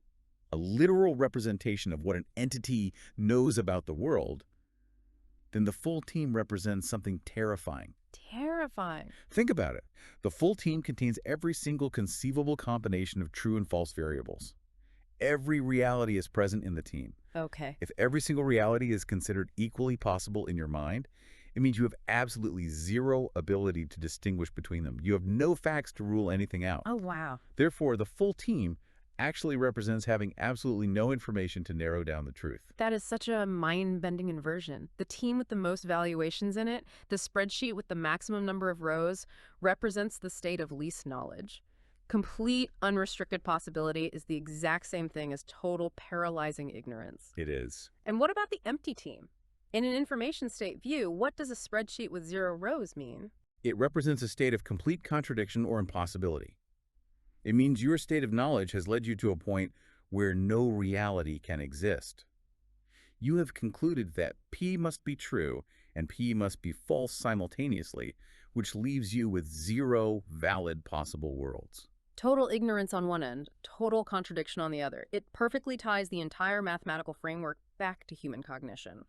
a literal representation of what an entity knows about the world, then the full team represents something terrifying. Terrifying. Think about it. The full team contains every single conceivable combination of true and false variables. Every reality is present in the team. Okay. If every single reality is considered equally possible in your mind, it means you have absolutely zero ability to distinguish between them. You have no facts to rule anything out. Oh, wow. Therefore, the full team actually represents having absolutely no information to narrow down the truth. That is such a mind-bending inversion. The team with the most valuations in it, the spreadsheet with the maximum number of rows, represents the state of least knowledge. Complete, unrestricted possibility is the exact same thing as total, paralyzing ignorance. It is. And what about the empty team? In an information state view, what does a spreadsheet with 0 rows mean? It represents a state of complete contradiction or impossibility. It means your state of knowledge has led you to a point where no reality can exist. You have concluded that P must be true and P must be false simultaneously, which leaves you with 0 valid possible worlds. Total ignorance on one end, total contradiction on the other. It perfectly ties the entire mathematical framework back to human cognition.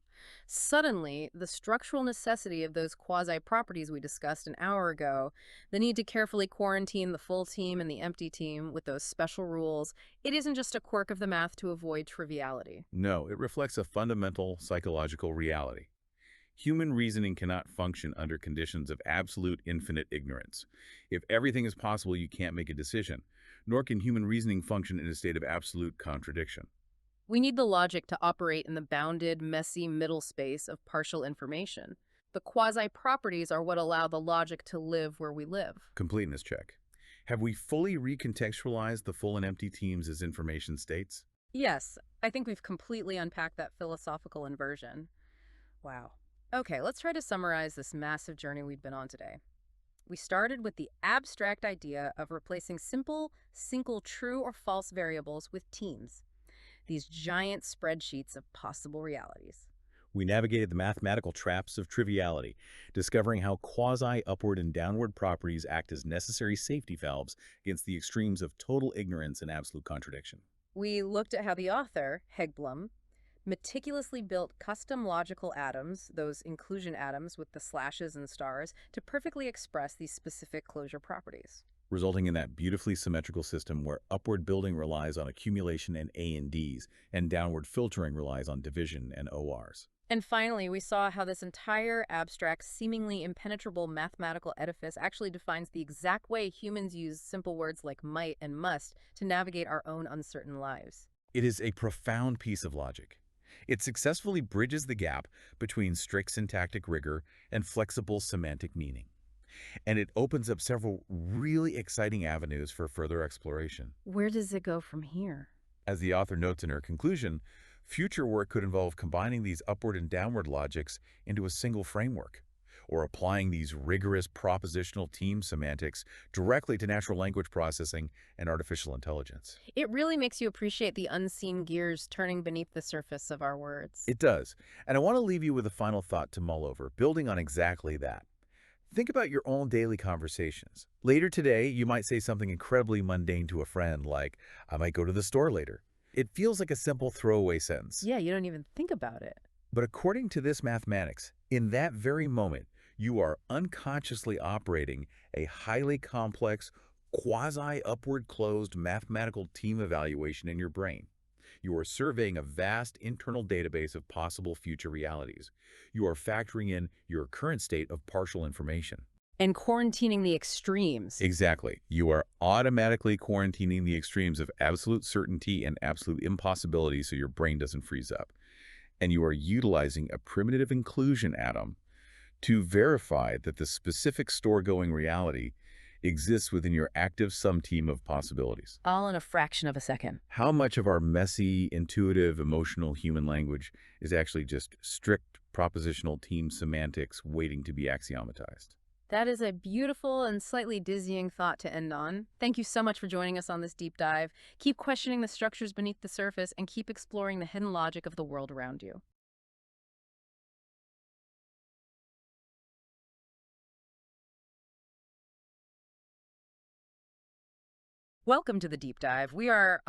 Suddenly, the structural necessity of those quasi-properties we discussed an hour ago, the need to carefully quarantine the full team and the empty team with those special rules, it isn't just a quirk of the math to avoid triviality. No, it reflects a fundamental psychological reality. Human reasoning cannot function under conditions of absolute infinite ignorance. If everything is possible, you can't make a decision, nor can human reasoning function in a state of absolute contradiction. We need the logic to operate in the bounded, messy middle space of partial information. The quasi-properties are what allow the logic to live where we live. Completeness check. Have we fully recontextualized the full and empty teams as information states? Yes, I think we've completely unpacked that philosophical inversion. Wow. Okay, let's try to summarize this massive journey we've been on today. We started with the abstract idea of replacing simple, single true or false variables with teams, these giant spreadsheets of possible realities. We navigated the mathematical traps of triviality, discovering how quasi-upward and downward properties act as necessary safety valves against the extremes of total ignorance and absolute contradiction. We looked at how the author, Hegblom, meticulously built custom logical atoms, those inclusion atoms with the slashes and stars, to perfectly express these specific closure properties. Resulting in that beautifully symmetrical system where upward building relies on accumulation and A and Ds, and downward filtering relies on division and ORs. And finally, we saw how this entire abstract, seemingly impenetrable mathematical edifice actually defines the exact way humans use simple words like might and must to navigate our own uncertain lives. It is a profound piece of logic. It successfully bridges the gap between strict syntactic rigor and flexible semantic meaning. And it opens up several really exciting avenues for further exploration. Where does it go from here? As the author notes in her conclusion, future work could involve combining these upward and downward logics into a single framework, or applying these rigorous propositional team semantics directly to natural language processing and artificial intelligence. It really makes you appreciate the unseen gears turning beneath the surface of our words. It does. And I want to leave you with a final thought to mull over, building on exactly that. Think about your own daily conversations. Later today, you might say something incredibly mundane to a friend like, I might go to the store later. It feels like a simple throwaway sentence. Yeah, you don't even think about it. But according to this mathematics, in that very moment, you are unconsciously operating a highly complex, quasi-upward closed mathematical team evaluation in your brain. You are surveying a vast internal database of possible future realities. You are factoring in your current state of partial information. And quarantining the extremes. Exactly. You are automatically quarantining the extremes of absolute certainty and absolute impossibility so your brain doesn't freeze up. And you are utilizing a primitive inclusion atom to verify that the specific store-going reality exists within your active sum team of possibilities. All in a fraction of a second. How much of our messy, intuitive, emotional human language is actually just strict propositional team semantics waiting to be axiomatized? That is a beautiful and slightly dizzying thought to end on. Thank you so much for joining us on this deep dive. Keep questioning the structures beneath the surface and keep exploring the hidden logic of the world around you. Welcome to the deep dive. We are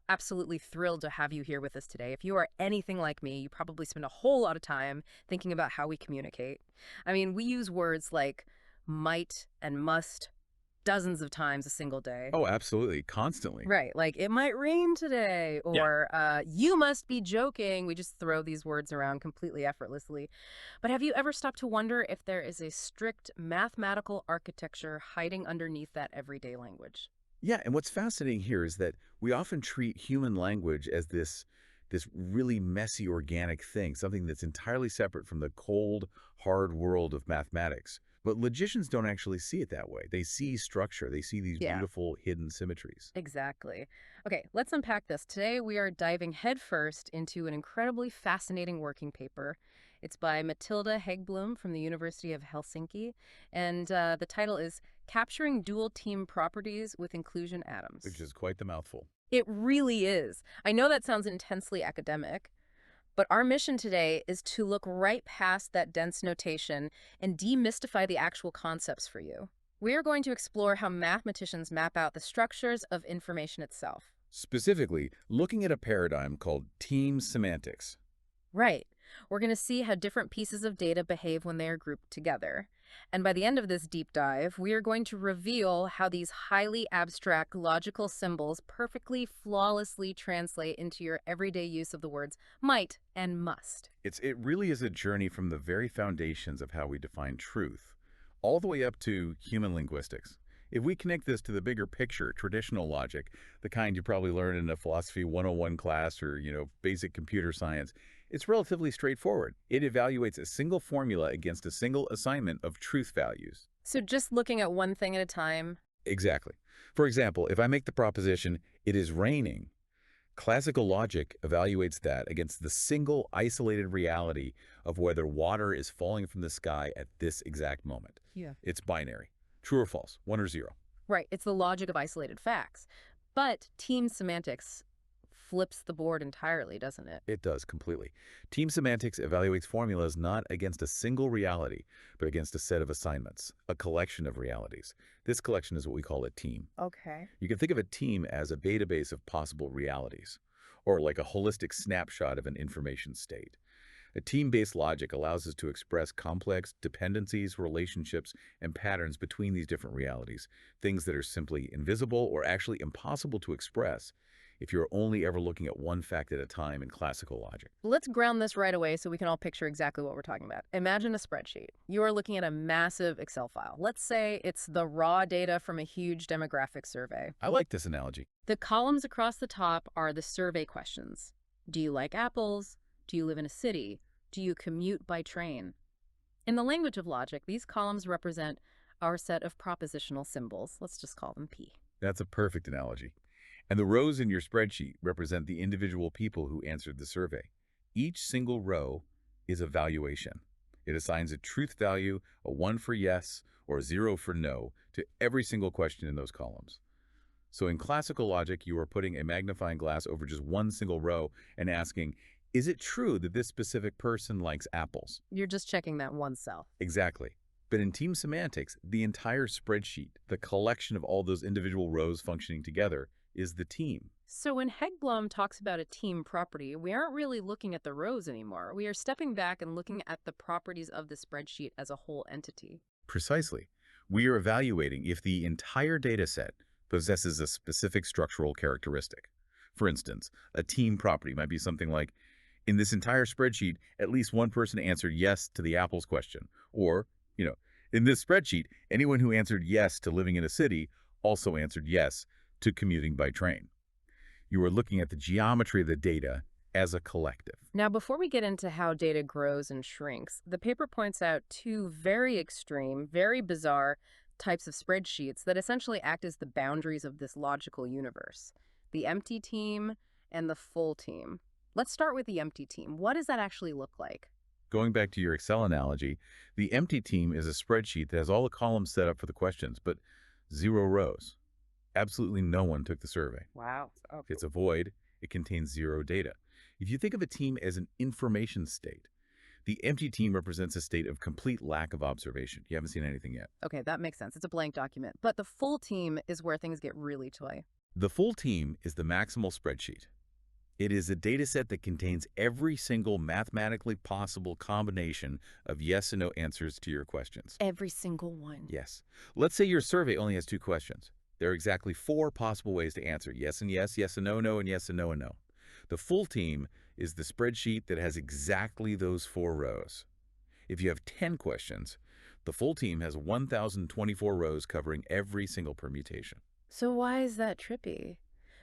absolutely thrilled to have you here with us today. If you are anything like me, you probably spend a whole lot of time thinking about how we communicate. I mean, we use words like might and must dozens of times a single day. Oh, absolutely. Constantly. Right, like it might rain today, or you must be joking. We just throw these words around completely effortlessly. But have you ever stopped to wonder if there is a strict mathematical architecture hiding underneath that everyday language? Yeah, and what's fascinating here is that we often treat human language as this really messy organic thing, something that's entirely separate from the cold, hard world of mathematics. But logicians don't actually see it that way. They see structure. They see these Yeah. beautiful hidden symmetries. Exactly. Okay, let's unpack this. Today we are diving headfirst into an incredibly fascinating working paper. It's by Matilda H from the University of Helsinki, and the title is Capturing Dual Team Properties with Inclusion Atoms. Which is quite the mouthful. It really is. I know that sounds intensely academic, but our mission today is to look right past that dense notation and demystify the actual concepts for you. We are going to explore how mathematicians map out the structures of information itself. Specifically, looking at a paradigm called team semantics. Right. We're going to see how different pieces of data behave when they are grouped together. And by the end of this deep dive, we are going to reveal how these highly abstract logical symbols perfectly, flawlessly translate into your everyday use of the words might and must. It really is a journey from the very foundations of how we define truth, all the way up to human linguistics. If we connect this to the bigger picture, traditional logic, the kind you probably learn in a philosophy 101 class or, basic computer science, it's relatively straightforward. It evaluates a single formula against a single assignment of truth values. So just looking at one thing at a time. Exactly. For example, if I make the proposition, it is raining, classical logic evaluates that against the single isolated reality of whether water is falling from the sky at this exact moment. Yeah. It's binary. True or false, 1 or 0. Right, it's the logic of isolated facts. But team semantics flips the board entirely, doesn't it? It does, completely. Team semantics evaluates formulas not against a single reality, but against a set of assignments, a collection of realities. This collection is what we call a team. Okay. You can think of a team as a database of possible realities, or like a holistic snapshot of an information state. A team-based logic allows us to express complex dependencies, relationships, and patterns between these different realities, things that are simply invisible or actually impossible to express if you're only ever looking at one fact at a time in classical logic. Let's ground this right away so we can all picture exactly what we're talking about. Imagine a spreadsheet. You are looking at a massive Excel file. Let's say it's the raw data from a huge demographic survey. I like this analogy. The columns across the top are the survey questions. Do you like apples? Do you live in a city? Do you commute by train? In the language of logic, these columns represent our set of propositional symbols. Let's just call them P. That's a perfect analogy. And the rows in your spreadsheet represent the individual people who answered the survey. Each single row is a valuation. It assigns a truth value, a 1 for yes or a 0 for no, to every single question in those columns. So in classical logic, you are putting a magnifying glass over just one single row and asking, is it true that this specific person likes apples? You're just checking that one cell. Exactly. But in team semantics, the entire spreadsheet, the collection of all those individual rows functioning together, is the team. So when Hegblom talks about a team property, we aren't really looking at the rows anymore. We are stepping back and looking at the properties of the spreadsheet as a whole entity. Precisely. We are evaluating if the entire data set possesses a specific structural characteristic. For instance, a team property might be something like, in this entire spreadsheet, at least one person answered yes to the apples question. Or, in this spreadsheet, anyone who answered yes to living in a city also answered yes to commuting by train. You are looking at the geometry of the data as a collective. Now, before we get into how data grows and shrinks, the paper points out two very extreme, very bizarre types of spreadsheets that essentially act as the boundaries of this logical universe: the empty team and the full team. Let's start with the empty team. What does that actually look like? Going back to your Excel analogy, the empty team is a spreadsheet that has all the columns set up for the questions, but 0 rows. Absolutely no one took the survey. Wow. Oh. If it's a void, it contains 0 data. If you think of a team as an information state, the empty team represents a state of complete lack of observation. You haven't seen anything yet. Okay, that makes sense. It's a blank document. But the full team is where things get really toy. The full team is the maximal spreadsheet. It is a data set that contains every single mathematically possible combination of yes and no answers to your questions. Every single one. Yes. Let's say your survey only has 2 questions. There are exactly 4 possible ways to answer: yes and yes, yes and no, no, and yes and no and no. The full team is the spreadsheet that has exactly those 4 rows. If you have 10 questions, the full team has 1,024 rows covering every single permutation. So why is that trippy?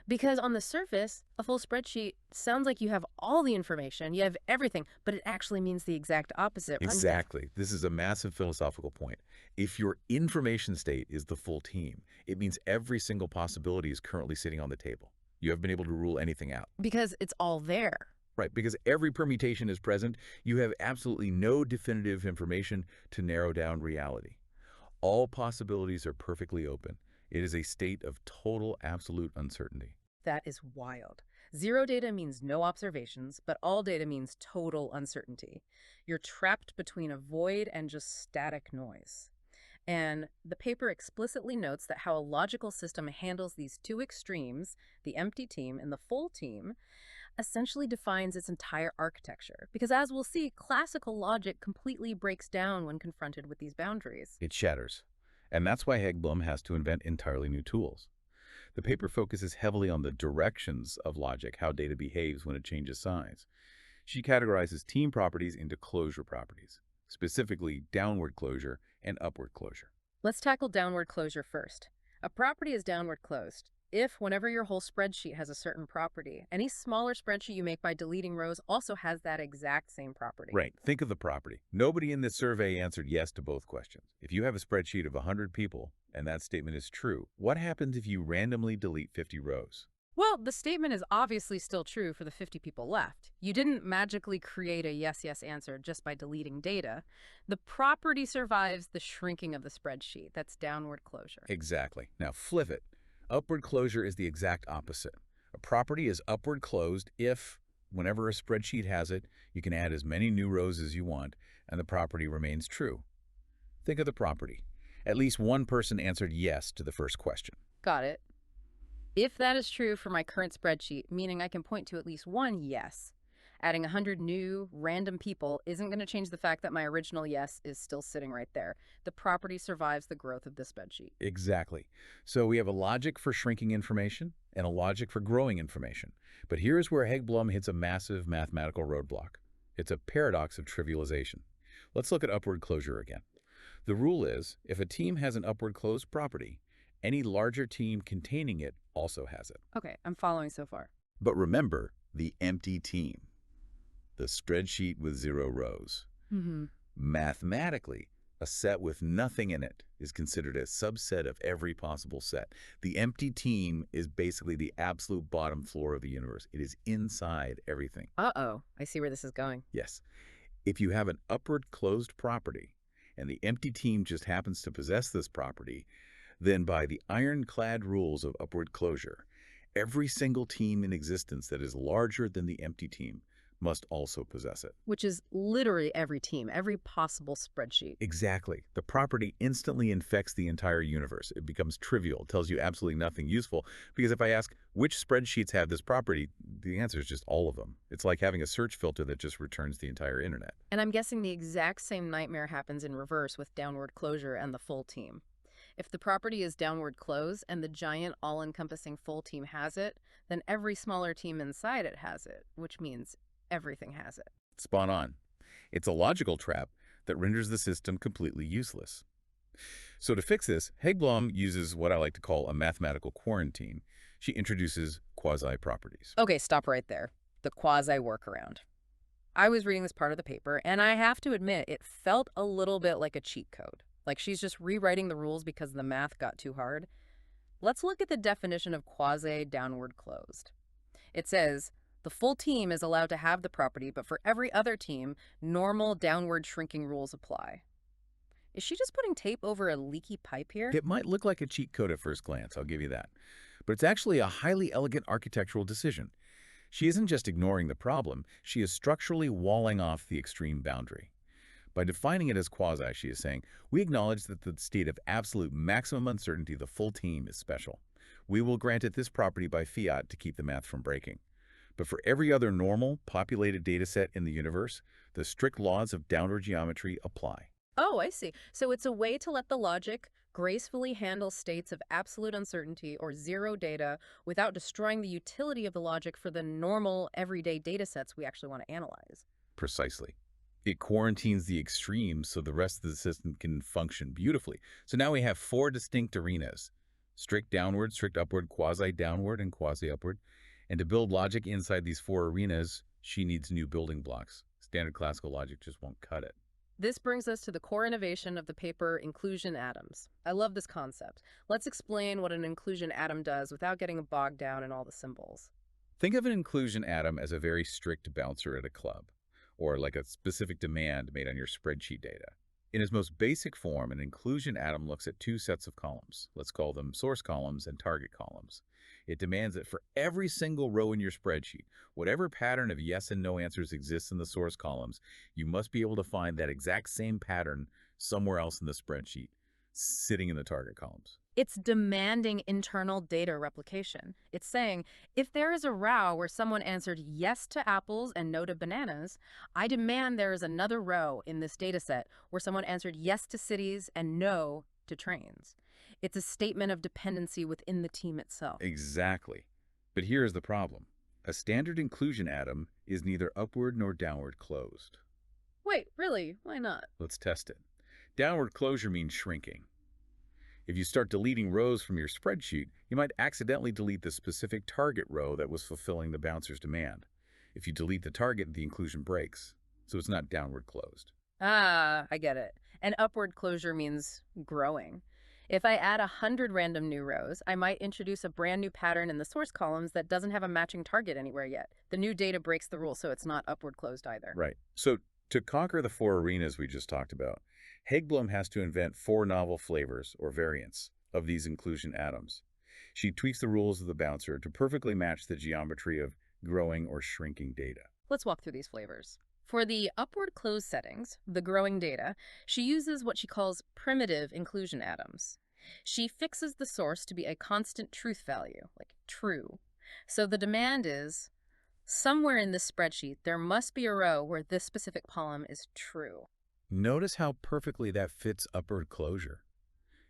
Because on the surface, a full spreadsheet sounds like you have all the information, you have everything, but it actually means the exact opposite. Exactly. This is a massive philosophical point. If your information state is the full team, it means every single possibility is currently sitting on the table. You haven't been able to rule anything out. Because it's all there. Right, because every permutation is present, you have absolutely no definitive information to narrow down reality. All possibilities are perfectly open. It is a state of total, absolute uncertainty. That is wild. 0 data means no observations, but all data means total uncertainty. You're trapped between a void and just static noise. And the paper explicitly notes that how a logical system handles these two extremes, the empty team and the full team, essentially defines its entire architecture. Because as we'll see, classical logic completely breaks down when confronted with these boundaries. It shatters. And that's why Hegblom has to invent entirely new tools. The paper focuses heavily on the directions of logic, how data behaves when it changes size. She categorizes team properties into closure properties, specifically downward closure and upward closure. Let's tackle downward closure first. A property is downward closed if, whenever your whole spreadsheet has a certain property, any smaller spreadsheet you make by deleting rows also has that exact same property. Right. Think of the property. Nobody in this survey answered yes to both questions. If you have a spreadsheet of 100 people and that statement is true, what happens if you randomly delete 50 rows? Well, the statement is obviously still true for the 50 people left. You didn't magically create a yes, yes answer just by deleting data. The property survives the shrinking of the spreadsheet. That's downward closure. Exactly. Now flip it. Upward closure is the exact opposite. A property is upward closed if, whenever a spreadsheet has it, you can add as many new rows as you want, and the property remains true. Think of the property. At least one person answered yes to the first question. Got it. If that is true for my current spreadsheet, meaning I can point to at least one yes, adding 100 new random people isn't going to change the fact that my original yes is still sitting right there. The property survives the growth of the spreadsheet. Exactly. So we have a logic for shrinking information and a logic for growing information. But here's where Hegblom hits a massive mathematical roadblock. It's a paradox of trivialization. Let's look at upward closure again. The rule is, if a team has an upward closed property, any larger team containing it also has it. Okay, I'm following so far. But remember the empty team, the spreadsheet with 0 rows. Mm-hmm. Mathematically, a set with nothing in it is considered a subset of every possible set. The empty team is basically the absolute bottom floor of the universe. It is inside everything. Uh-oh, I see where this is going. Yes. If you have an upward closed property, and the empty team just happens to possess this property, then by the ironclad rules of upward closure, every single team in existence that is larger than the empty team must also possess it. Which is literally every team, every possible spreadsheet. Exactly. The property instantly infects the entire universe. It becomes trivial, tells you absolutely nothing useful, because if I ask which spreadsheets have this property, the answer is just all of them. It's like having a search filter that just returns the entire internet. And I'm guessing the exact same nightmare happens in reverse with downward closure and the full team. If the property is downward close and the giant all-encompassing full team has it, then every smaller team inside it has it, which means everything has it. Spot on. It's a logical trap that renders the system completely useless. So to fix this, Hegblom uses what I like to call a mathematical quarantine. She introduces quasi-properties. Okay, stop right there. The quasi-workaround. I was reading this part of the paper, and I have to admit, it felt a little bit like a cheat code. Like she's just rewriting the rules because the math got too hard. Let's look at the definition of quasi-downward closed. It says, the full team is allowed to have the property, but for every other team, normal downward shrinking rules apply. Is she just putting tape over a leaky pipe here? It might look like a cheat code at first glance, I'll give you that. But it's actually a highly elegant architectural decision. She isn't just ignoring the problem, she is structurally walling off the extreme boundary. By defining it as quasi, she is saying, we acknowledge that the state of absolute maximum uncertainty, the full team, is special. We will grant it this property by fiat to keep the math from breaking. But for every other normal, populated data set in the universe, the strict laws of downward geometry apply. Oh, I see. So it's a way to let the logic gracefully handle states of absolute uncertainty or zero data without destroying the utility of the logic for the normal, everyday data sets we actually want to analyze. Precisely. It quarantines the extremes so the rest of the system can function beautifully. So now we have 4 distinct arenas: strict downward, strict upward, quasi-downward, and quasi-upward. And to build logic inside these 4 arenas, she needs new building blocks. Standard classical logic just won't cut it. This brings us to the core innovation of the paper, inclusion atoms. I love this concept. Let's explain what an inclusion atom does without getting bogged down in all the symbols. Think of an inclusion atom as a very strict bouncer at a club, or like a specific demand made on your spreadsheet data. In its most basic form, an inclusion atom looks at 2 sets of columns. Let's call them source columns and target columns. It demands that for every single row in your spreadsheet, whatever pattern of yes and no answers exists in the source columns, you must be able to find that exact same pattern somewhere else in the spreadsheet, sitting in the target columns. It's demanding internal data replication. It's saying, if there is a row where someone answered yes to apples and no to bananas, I demand there is another row in this data set where someone answered yes to cities and no to trains. It's a statement of dependency within the team itself. Exactly. But here is the problem. A standard inclusion atom is neither upward nor downward closed. Wait, really? Why not? Let's test it. Downward closure means shrinking. If you start deleting rows from your spreadsheet, you might accidentally delete the specific target row that was fulfilling the bouncer's demand. If you delete the target, the inclusion breaks, so it's not downward closed. Ah, I get it. And upward closure means growing. If I add 100 random new rows, I might introduce a brand new pattern in the source columns that doesn't have a matching target anywhere yet. The new data breaks the rule, so it's not upward closed either. Right. So to conquer the four arenas we just talked about, Hegblom has to invent four novel flavors or variants of these inclusion atoms. She tweaks the rules of the bouncer to perfectly match the geometry of growing or shrinking data. Let's walk through these flavors. For the upward close settings, the growing data, she uses what she calls primitive inclusion atoms. She fixes the source to be a constant truth value, like true. So the demand is, somewhere in this spreadsheet, there must be a row where this specific column is true. Notice how perfectly that fits upward closure.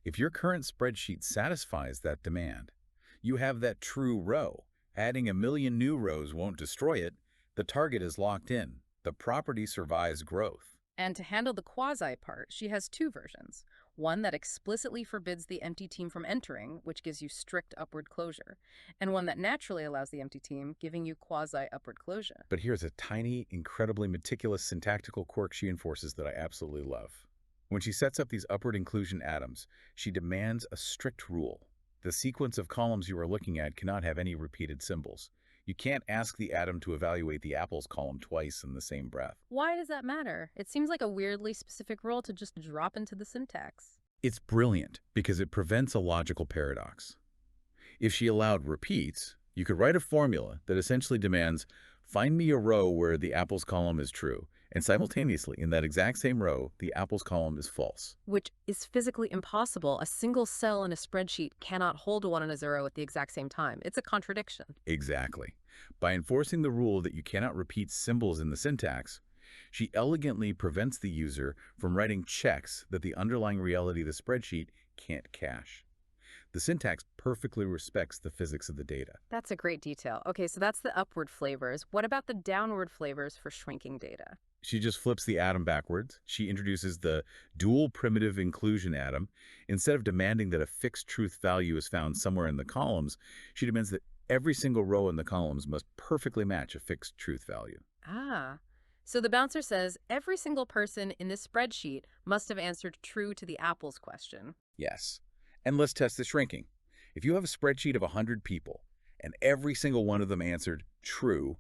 If your current spreadsheet satisfies that demand, you have that true row. Adding a million new rows won't destroy it. The target is locked in. The property survives growth. And to handle the quasi part, she has two versions. One that explicitly forbids the empty team from entering, which gives you strict upward closure, and one that naturally allows the empty team, giving you quasi-upward closure. But here's a tiny, incredibly meticulous syntactical quirk she enforces that I absolutely love. When she sets up these upward inclusion atoms, she demands a strict rule. The sequence of columns you are looking at cannot have any repeated symbols. You can't ask the atom to evaluate the apples column twice in the same breath. Why does that matter? It seems like a weirdly specific rule to just drop into the syntax. It's brilliant because it prevents a logical paradox. If she allowed repeats, you could write a formula that essentially demands, find me a row where the apples column is true, and simultaneously, in that exact same row, the apples column is false. Which is physically impossible. A single cell in a spreadsheet cannot hold a 1 and a 0 at the exact same time. It's a contradiction. Exactly. By enforcing the rule that you cannot repeat symbols in the syntax, she elegantly prevents the user from writing checks that the underlying reality of the spreadsheet can't cache. The syntax perfectly respects the physics of the data. That's a great detail. Okay, so that's the upward flavors. What about the downward flavors for shrinking data? She just flips the atom backwards. She introduces the dual primitive inclusion atom. Instead of demanding that a fixed truth value is found somewhere in the columns, she demands that every single row in the columns must perfectly match a fixed truth value. Ah, so the bouncer says every single person in this spreadsheet must have answered true to the apples question. Yes. And let's test the shrinking. If you have a spreadsheet of 100 people and every single one of them answered true,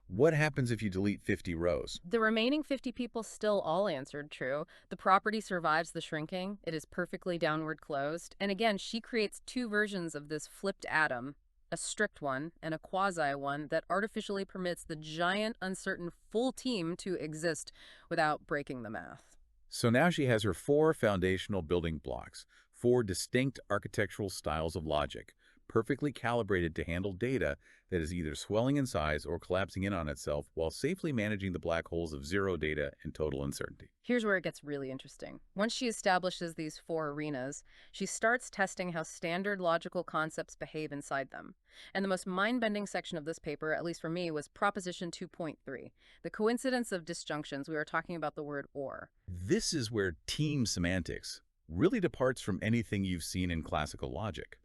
what happens if you delete 50 rows? The remaining 50 people still all answered true. The property survives the shrinking. It is perfectly downward closed. And again, she creates two versions of this flipped atom, a strict one and a quasi one that artificially permits the giant, uncertain full team to exist without breaking the math. So now she has her four foundational building blocks, four distinct architectural styles of logic, perfectly calibrated to handle data that is either swelling in size or collapsing in on itself while safely managing the black holes of zero data and total uncertainty. Here's where it gets really interesting. Once she establishes these four arenas, she starts testing how standard logical concepts behave inside them. And the most mind-bending section of this paper, at least for me, was Proposition 2.3, the coincidence of disjunctions. We were talking about the word or. This is where team semantics really departs from anything you've seen in classical logic.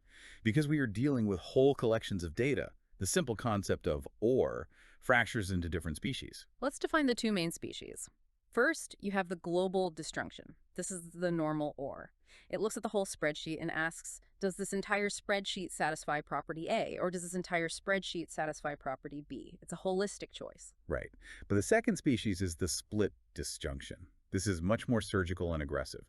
Because we are dealing with whole collections of data, the simple concept of or fractures into different species. Let's define the two main species. First, you have the global disjunction. This is the normal or. It looks at the whole spreadsheet and asks, does this entire spreadsheet satisfy property A, or does this entire spreadsheet satisfy property B? It's a holistic choice. Right. But the second species is the split disjunction. This is much more surgical and aggressive.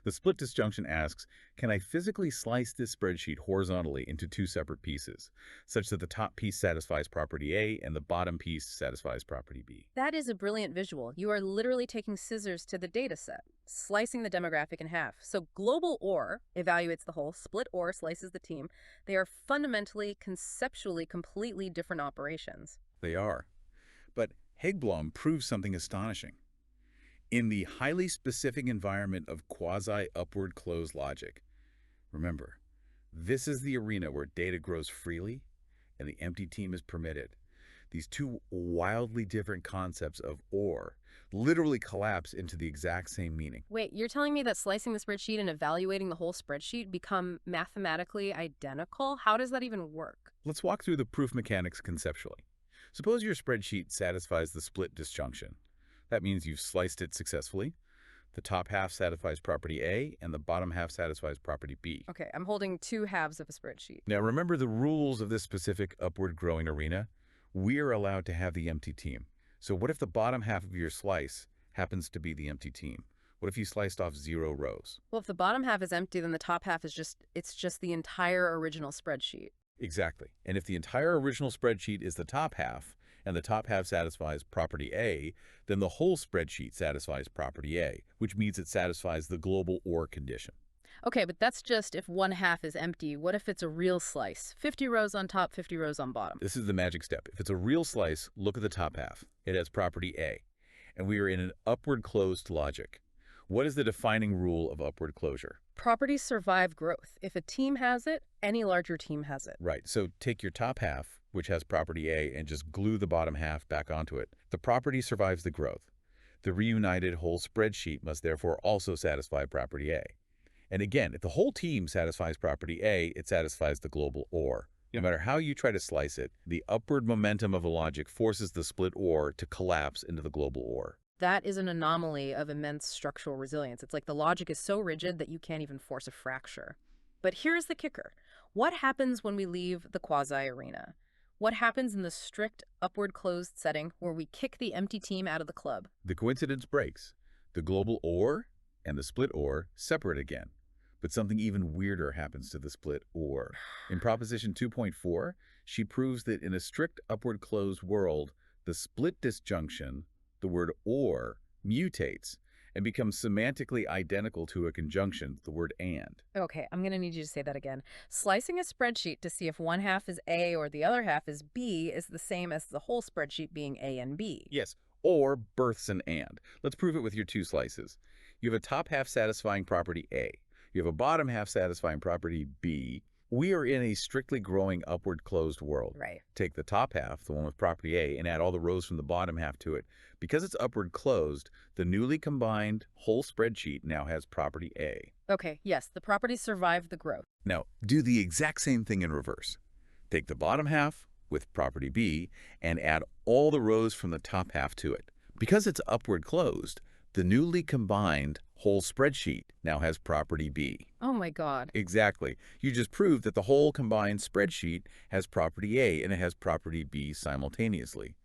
The split disjunction asks, can I physically slice this spreadsheet horizontally into two separate pieces, such that the top piece satisfies property A and the bottom piece satisfies property B? That is a brilliant visual. You are literally taking scissors to the data set, slicing the demographic in half. So global OR evaluates the whole, split OR slices the team. They are fundamentally, conceptually, completely different operations. They are. But Hegblom proves something astonishing. In the highly specific environment of quasi-upward closed logic, remember, this is the arena where data grows freely and the empty team is permitted. These two wildly different concepts of OR literally collapse into the exact same meaning. Wait, you're telling me that slicing the spreadsheet and evaluating the whole spreadsheet become mathematically identical? How does that even work? Let's walk through the proof mechanics conceptually. Suppose your spreadsheet satisfies the split disjunction. That means you've sliced it successfully. The top half satisfies property A, and the bottom half satisfies property B. Okay, I'm holding two halves of a spreadsheet. Now, remember the rules of this specific upward growing arena? We're allowed to have the empty team. So what if the bottom half of your slice happens to be the empty team? What if you sliced off 0 rows? Well, if the bottom half is empty, then the top half is just the entire original spreadsheet. Exactly. And if the entire original spreadsheet is the top half, and the top half satisfies property A, then the whole spreadsheet satisfies property A, which means it satisfies the global OR condition. Okay, but that's just if one half is empty. What if it's a real slice? 50 rows on top, 50 rows on bottom. This is the magic step. If it's a real slice, look at the top half. It has property A, and we are in an upward closed logic. What is the defining rule of upward closure? Properties survive growth. If a team has it, any larger team has it. Right, so take your top half, which has property A, and just glue the bottom half back onto it. The property survives the growth. The reunited whole spreadsheet must therefore also satisfy property A. And again, if the whole team satisfies property A, it satisfies the global OR. No matter how you try to slice it, the upward momentum of the logic forces the split OR to collapse into the global OR. That is an anomaly of immense structural resilience. It's like the logic is so rigid that you can't even force a fracture. But here's the kicker. What happens when we leave the quasi-arena? What happens in the strict upward closed setting where we kick the empty team out of the club? The coincidence breaks. The global OR and the split OR separate again. But something even weirder happens to the split OR. In Proposition 2.4, she proves that in a strict upward closed world, the split disjunction, the word OR, mutates and becomes semantically identical to a conjunction, the word and. Okay, I'm going to need you to say that again. Slicing a spreadsheet to see if one half is A or the other half is B is the same as the whole spreadsheet being A and B. Yes, or births an and. Let's prove it with your two slices. You have a top half satisfying property A. You have a bottom half satisfying property B. We are in a strictly growing upward closed world. Right. Take the top half, the one with property A, and add all the rows from the bottom half to it. Because it's upward closed, the newly combined whole spreadsheet now has property A. Okay, yes, the properties survive the growth. Now, do the exact same thing in reverse. Take the bottom half with property B and add all the rows from the top half to it. Because it's upward closed, the newly combined whole spreadsheet now has property B. Oh my God. Exactly. You just proved that the whole combined spreadsheet has property A and it has property B simultaneously.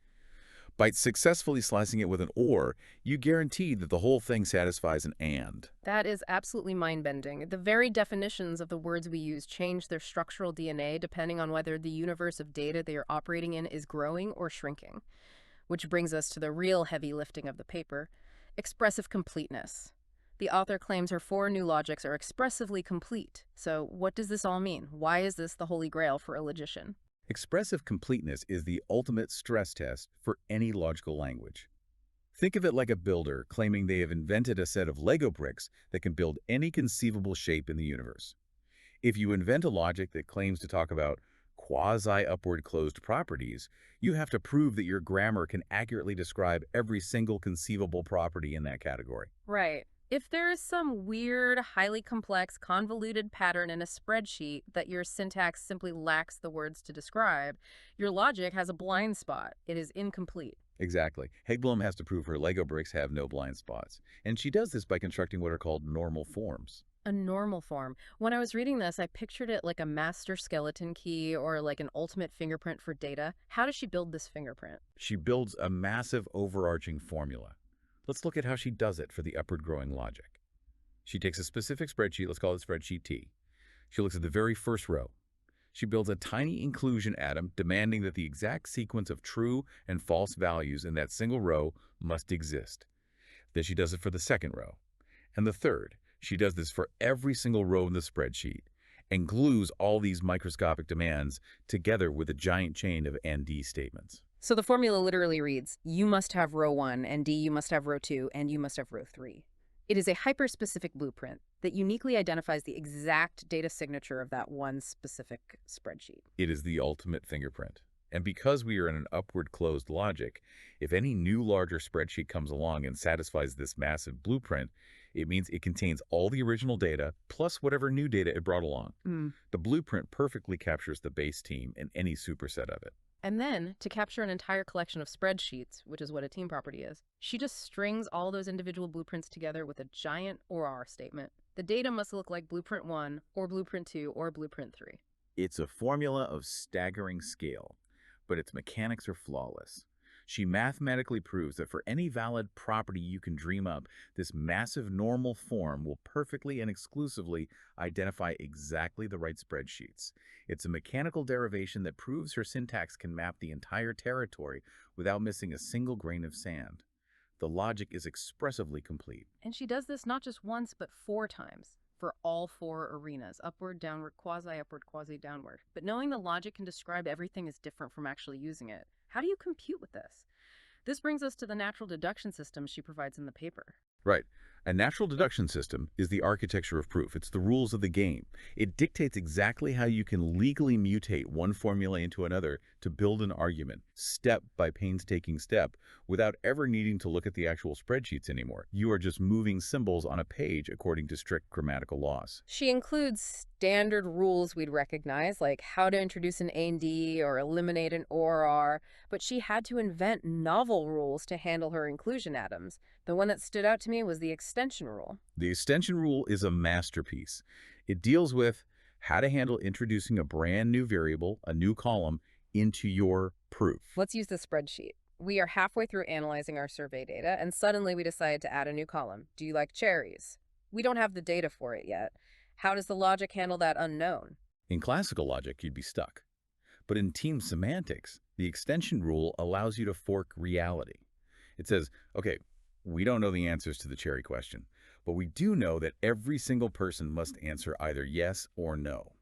By successfully slicing it with an OR, you guaranteed that the whole thing satisfies an AND. That is absolutely mind-bending. The very definitions of the words we use change their structural DNA depending on whether the universe of data they are operating in is growing or shrinking. Which brings us to the real heavy lifting of the paper, expressive completeness. The author claims her 4 new logics are expressively complete. So what does this all mean? Why is this the holy grail for a logician? Expressive completeness is the ultimate stress test for any logical language. Think of it like a builder claiming they have invented a set of Lego bricks that can build any conceivable shape in the universe. If you invent a logic that claims to talk about quasi-upward closed properties, you have to prove that your grammar can accurately describe every single conceivable property in that category. Right. If there is some weird, highly complex, convoluted pattern in a spreadsheet that your syntax simply lacks the words to describe, your logic has a blind spot. It is incomplete. Exactly. Aggblom has to prove her Lego bricks have no blind spots. And she does this by constructing what are called normal forms. A normal form. When I was reading this, I pictured it like a master skeleton key or like an ultimate fingerprint for data. How does she build this fingerprint? She builds a massive overarching formula. Let's look at how she does it for the upward growing logic. She takes a specific spreadsheet, let's call it spreadsheet T. She looks at the very first row. She builds a tiny inclusion atom demanding that the exact sequence of true and false values in that single row must exist. Then she does it for the second row. And the third. She does this for every single row in the spreadsheet and glues all these microscopic demands together with a giant chain of and statements. So the formula literally reads, you must have row 1, and D, you must have row 2, and you must have row 3. It is a hyper-specific blueprint that uniquely identifies the exact data signature of that one specific spreadsheet. It is the ultimate fingerprint. And because we are in an upward closed logic, if any new larger spreadsheet comes along and satisfies this massive blueprint, It means it contains all the original data plus whatever new data it brought along. Mm. The blueprint perfectly captures the base team and any superset of it. And then, to capture an entire collection of spreadsheets, which is what a team property is, she just strings all those individual blueprints together with a giant OR statement. The data must look like Blueprint 1, or Blueprint 2, or Blueprint 3. It's a formula of staggering scale, but its mechanics are flawless. She mathematically proves that for any valid property you can dream up, this massive normal form will perfectly and exclusively identify exactly the right spreadsheets. It's a mechanical derivation that proves her syntax can map the entire territory without missing a single grain of sand. The logic is expressively complete. And she does this not just once, but 4 times for all 4 arenas: upward, downward, quasi-upward, quasi-downward. But knowing the logic can describe everything is different from actually using it. How do you compute with this? This brings us to the natural deduction system she provides in the paper. Right. A natural deduction system is the architecture of proof. It's the rules of the game. It dictates exactly how you can legally mutate one formula into another to build an argument, step by painstaking step, without ever needing to look at the actual spreadsheets anymore. You are just moving symbols on a page according to strict grammatical laws. She includes standard rules we'd recognize, like how to introduce an A and D or eliminate an OR, but she had to invent novel rules to handle her inclusion atoms. The one that stood out to me was the extension rule. The extension rule is a masterpiece. It deals with how to handle introducing a brand new variable, a new column, into your proof. Let's use the spreadsheet. We are halfway through analyzing our survey data, and suddenly we decide to add a new column. Do you like cherries? We don't have the data for it yet. How does the logic handle that unknown? In classical logic, you'd be stuck. But in team semantics, the extension rule allows you to fork reality. It says, okay, we don't know the answers to the cherry question, but we do know that every single person must answer either yes or no.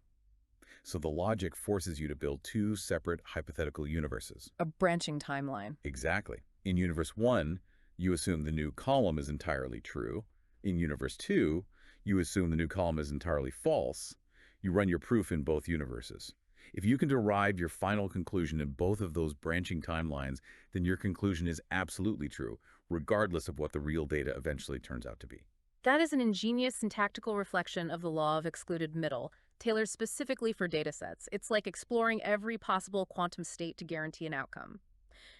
So the logic forces you to build 2 separate hypothetical universes. A branching timeline. Exactly. In universe 1, you assume the new column is entirely true. In universe 2, you assume the new column is entirely false. You run your proof in both universes. If you can derive your final conclusion in both of those branching timelines, then your conclusion is absolutely true, regardless of what the real data eventually turns out to be. That is an ingenious syntactical reflection of the law of excluded middle, tailored specifically for datasets. It's like exploring every possible quantum state to guarantee an outcome.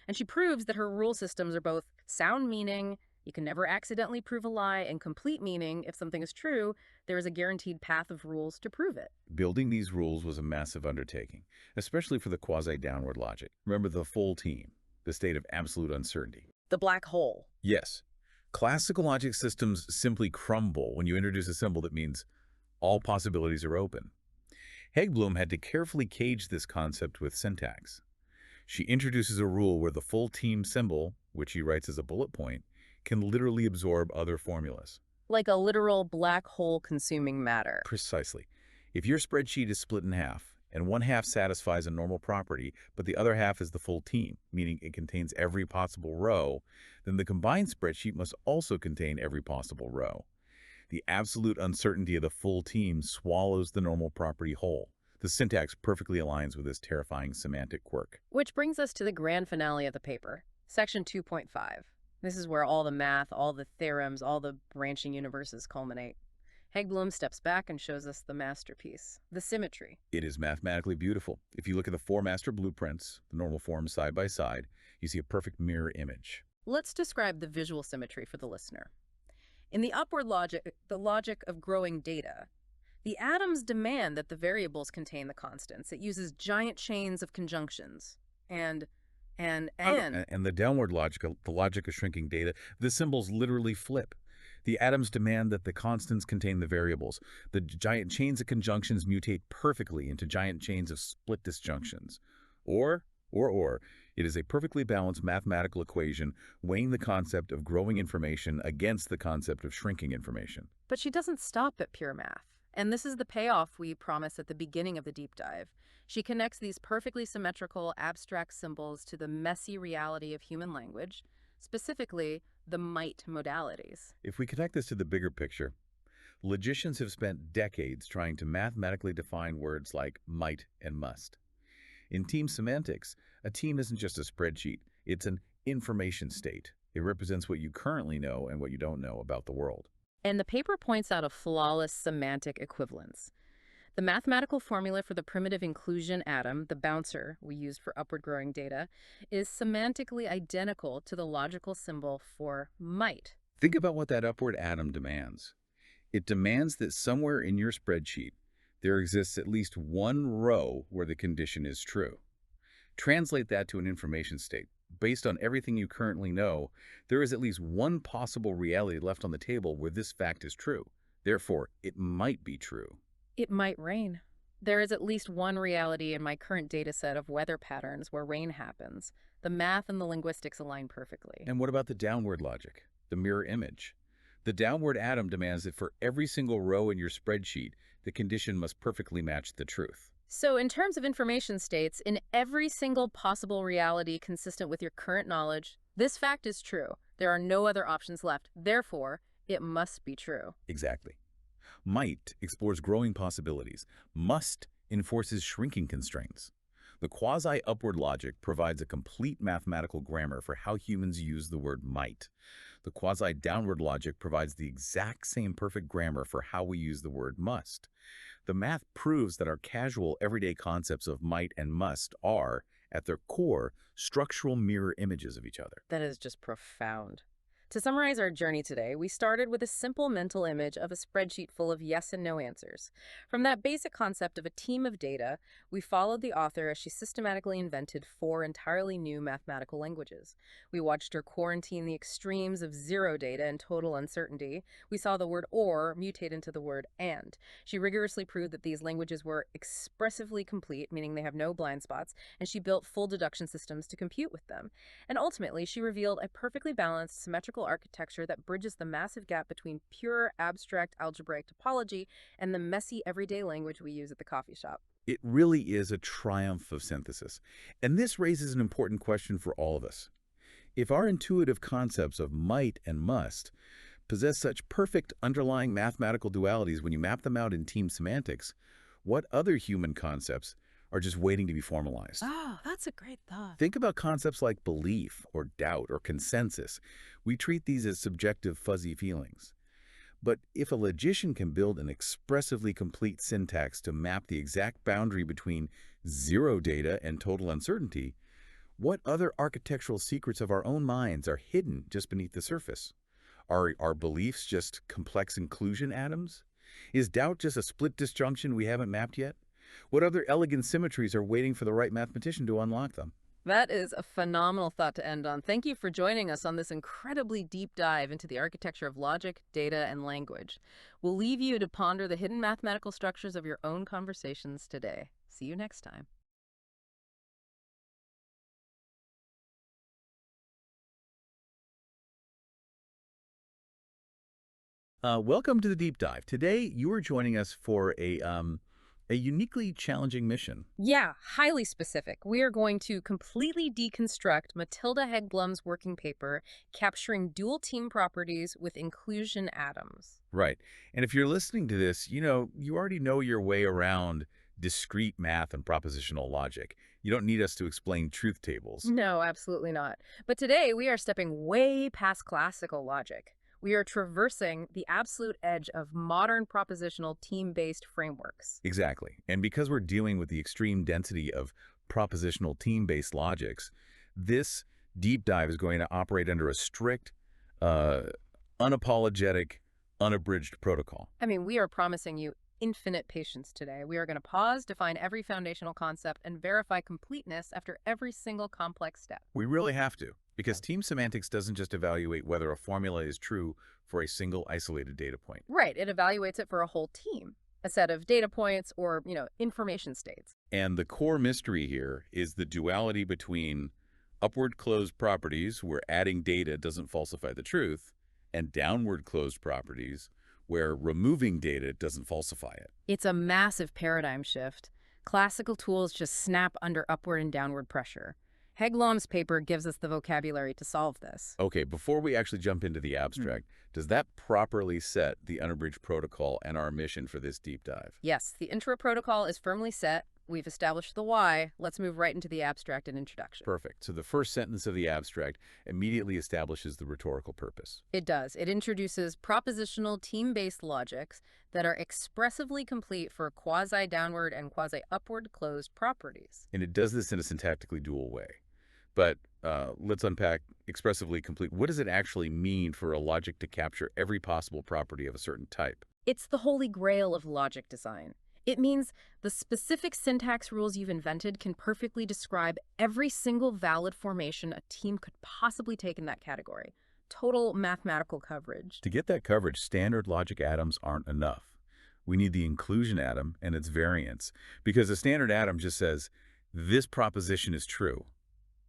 And she proves that her rule systems are both sound meaning, you can never accidentally prove a lie, and complete meaning, if something is true, there is a guaranteed path of rules to prove it. Building these rules was a massive undertaking, especially for the quasi-downward logic. Remember the full team, the state of absolute uncertainty. The black hole. Yes, classical logic systems simply crumble when you introduce a symbol that means all possibilities are open. Aggblom had to carefully cage this concept with syntax. She introduces a rule where the full team symbol, which she writes as a bullet point, can literally absorb other formulas. Like a literal black hole consuming matter. Precisely. If your spreadsheet is split in half, and one half satisfies a normal property, but the other half is the full team, meaning it contains every possible row, then the combined spreadsheet must also contain every possible row. The absolute uncertainty of the full team swallows the normal property whole. The syntax perfectly aligns with this terrifying semantic quirk. Which brings us to the grand finale of the paper, section 2.5. This is where all the math, all the theorems, all the branching universes culminate. Aggblom steps back and shows us the masterpiece, the symmetry. It is mathematically beautiful. If you look at the 4 master blueprints, the normal forms side by side, you see a perfect mirror image. Let's describe the visual symmetry for the listener. In the upward logic, the logic of growing data, the atoms demand that the variables contain the constants. It uses giant chains of conjunctions. And the downward logic, the logic of shrinking data, the symbols literally flip. The atoms demand that the constants contain the variables. The giant chains of conjunctions mutate perfectly into giant chains of split disjunctions. Or, it is a perfectly balanced mathematical equation weighing the concept of growing information against the concept of shrinking information. But she doesn't stop at pure math. And this is the payoff we promise at the beginning of the deep dive. She connects these perfectly symmetrical, abstract symbols to the messy reality of human language, specifically the might modalities. If we connect this to the bigger picture, logicians have spent decades trying to mathematically define words like might and must. In team semantics, a team isn't just a spreadsheet, it's an information state. It represents what you currently know and what you don't know about the world. And the paper points out a flawless semantic equivalence. The mathematical formula for the primitive inclusion atom, the bouncer we used for upward growing data, is semantically identical to the logical symbol for might. Think about what that upward atom demands. It demands that somewhere in your spreadsheet, there exists at least one row where the condition is true. Translate that to an information state. Based on everything you currently know, there is at least one possible reality left on the table where this fact is true. Therefore, it might be true. It might rain. There is at least one reality in my current data set of weather patterns where rain happens. The math and the linguistics align perfectly. And what about the downward logic, the mirror image? The downward atom demands that for every single row in your spreadsheet, the condition must perfectly match the truth. So in terms of information states, in every single possible reality consistent with your current knowledge, this fact is true. There are no other options left. Therefore, it must be true. Exactly. Might explores growing possibilities. Must enforces shrinking constraints. The quasi-upward logic provides a complete mathematical grammar for how humans use the word might. The quasi-downward logic provides the exact same perfect grammar for how we use the word must. The math proves that our casual, everyday concepts of might and must are, at their core, structural mirror images of each other. That is just profound. To summarize our journey today, we started with a simple mental image of a spreadsheet full of yes and no answers. From that basic concept of a team of data, we followed the author as she systematically invented 4 entirely new mathematical languages. We watched her quarantine the extremes of zero data and total uncertainty. We saw the word or mutate into the word and. She rigorously proved that these languages were expressively complete, meaning they have no blind spots, and she built full deduction systems to compute with them. And ultimately, she revealed a perfectly balanced, symmetrical architecture that bridges the massive gap between pure abstract algebraic topology and the messy everyday language we use at the coffee shop. It really is a triumph of synthesis. And this raises an important question for all of us. If our intuitive concepts of might and must possess such perfect underlying mathematical dualities when you map them out in team semantics, what other human concepts are just waiting to be formalized? Oh, that's a great thought. Think about concepts like belief or doubt or consensus. We treat these as subjective, fuzzy feelings. But if a logician can build an expressively complete syntax to map the exact boundary between zero data and total uncertainty, what other architectural secrets of our own minds are hidden just beneath the surface? Are our beliefs just complex inclusion atoms? Is doubt just a split disjunction we haven't mapped yet? What other elegant symmetries are waiting for the right mathematician to unlock them? That is a phenomenal thought to end on. Thank you for joining us on this incredibly deep dive into the architecture of logic, data, and language. We'll leave you to ponder the hidden mathematical structures of your own conversations today. See you next time. Welcome to the deep dive. Today, you are joining us for a uniquely challenging mission. Yeah, highly specific. We are going to completely deconstruct Matilda H.'s working paper, capturing dual team properties with inclusion atoms. Right. And if you're listening to this, you already know your way around discrete math and propositional logic. You don't need us to explain truth tables. No, absolutely not. But today we are stepping way past classical logic. We are traversing the absolute edge of modern propositional team-based frameworks. Exactly. And because we're dealing with the extreme density of propositional team-based logics, this deep dive is going to operate under a strict, unapologetic, unabridged protocol. I mean, we are promising you infinite patience today. We are going to pause, define every foundational concept, and verify completeness after every single complex step. We really have to, because team semantics doesn't just evaluate whether a formula is true for a single isolated data point. Right. It evaluates it for a whole team, a set of data points or, information states. And the core mystery here is the duality between upward closed properties, where adding data doesn't falsify the truth, and downward closed properties, where removing data doesn't falsify it. It's a massive paradigm shift. Classical tools just snap under upward and downward pressure. H.'s paper gives us the vocabulary to solve this. Okay, before we actually jump into the abstract, does that properly set the unabridged protocol and our mission for this deep dive? Yes, the intro protocol is firmly set. We've established the why. Let's move right into the abstract and introduction. Perfect. So the first sentence of the abstract immediately establishes the rhetorical purpose. It does. It introduces propositional team-based logics that are expressively complete for quasi-downward and quasi-upward closed properties. And it does this in a syntactically dual way. But let's unpack expressively complete. What does it actually mean for a logic to capture every possible property of a certain type? It's the holy grail of logic design. It means the specific syntax rules you've invented can perfectly describe every single valid formation a team could possibly take in that category. Total mathematical coverage. To get that coverage, standard logic atoms aren't enough. We need the inclusion atom and its variants, because a standard atom just says, this proposition is true,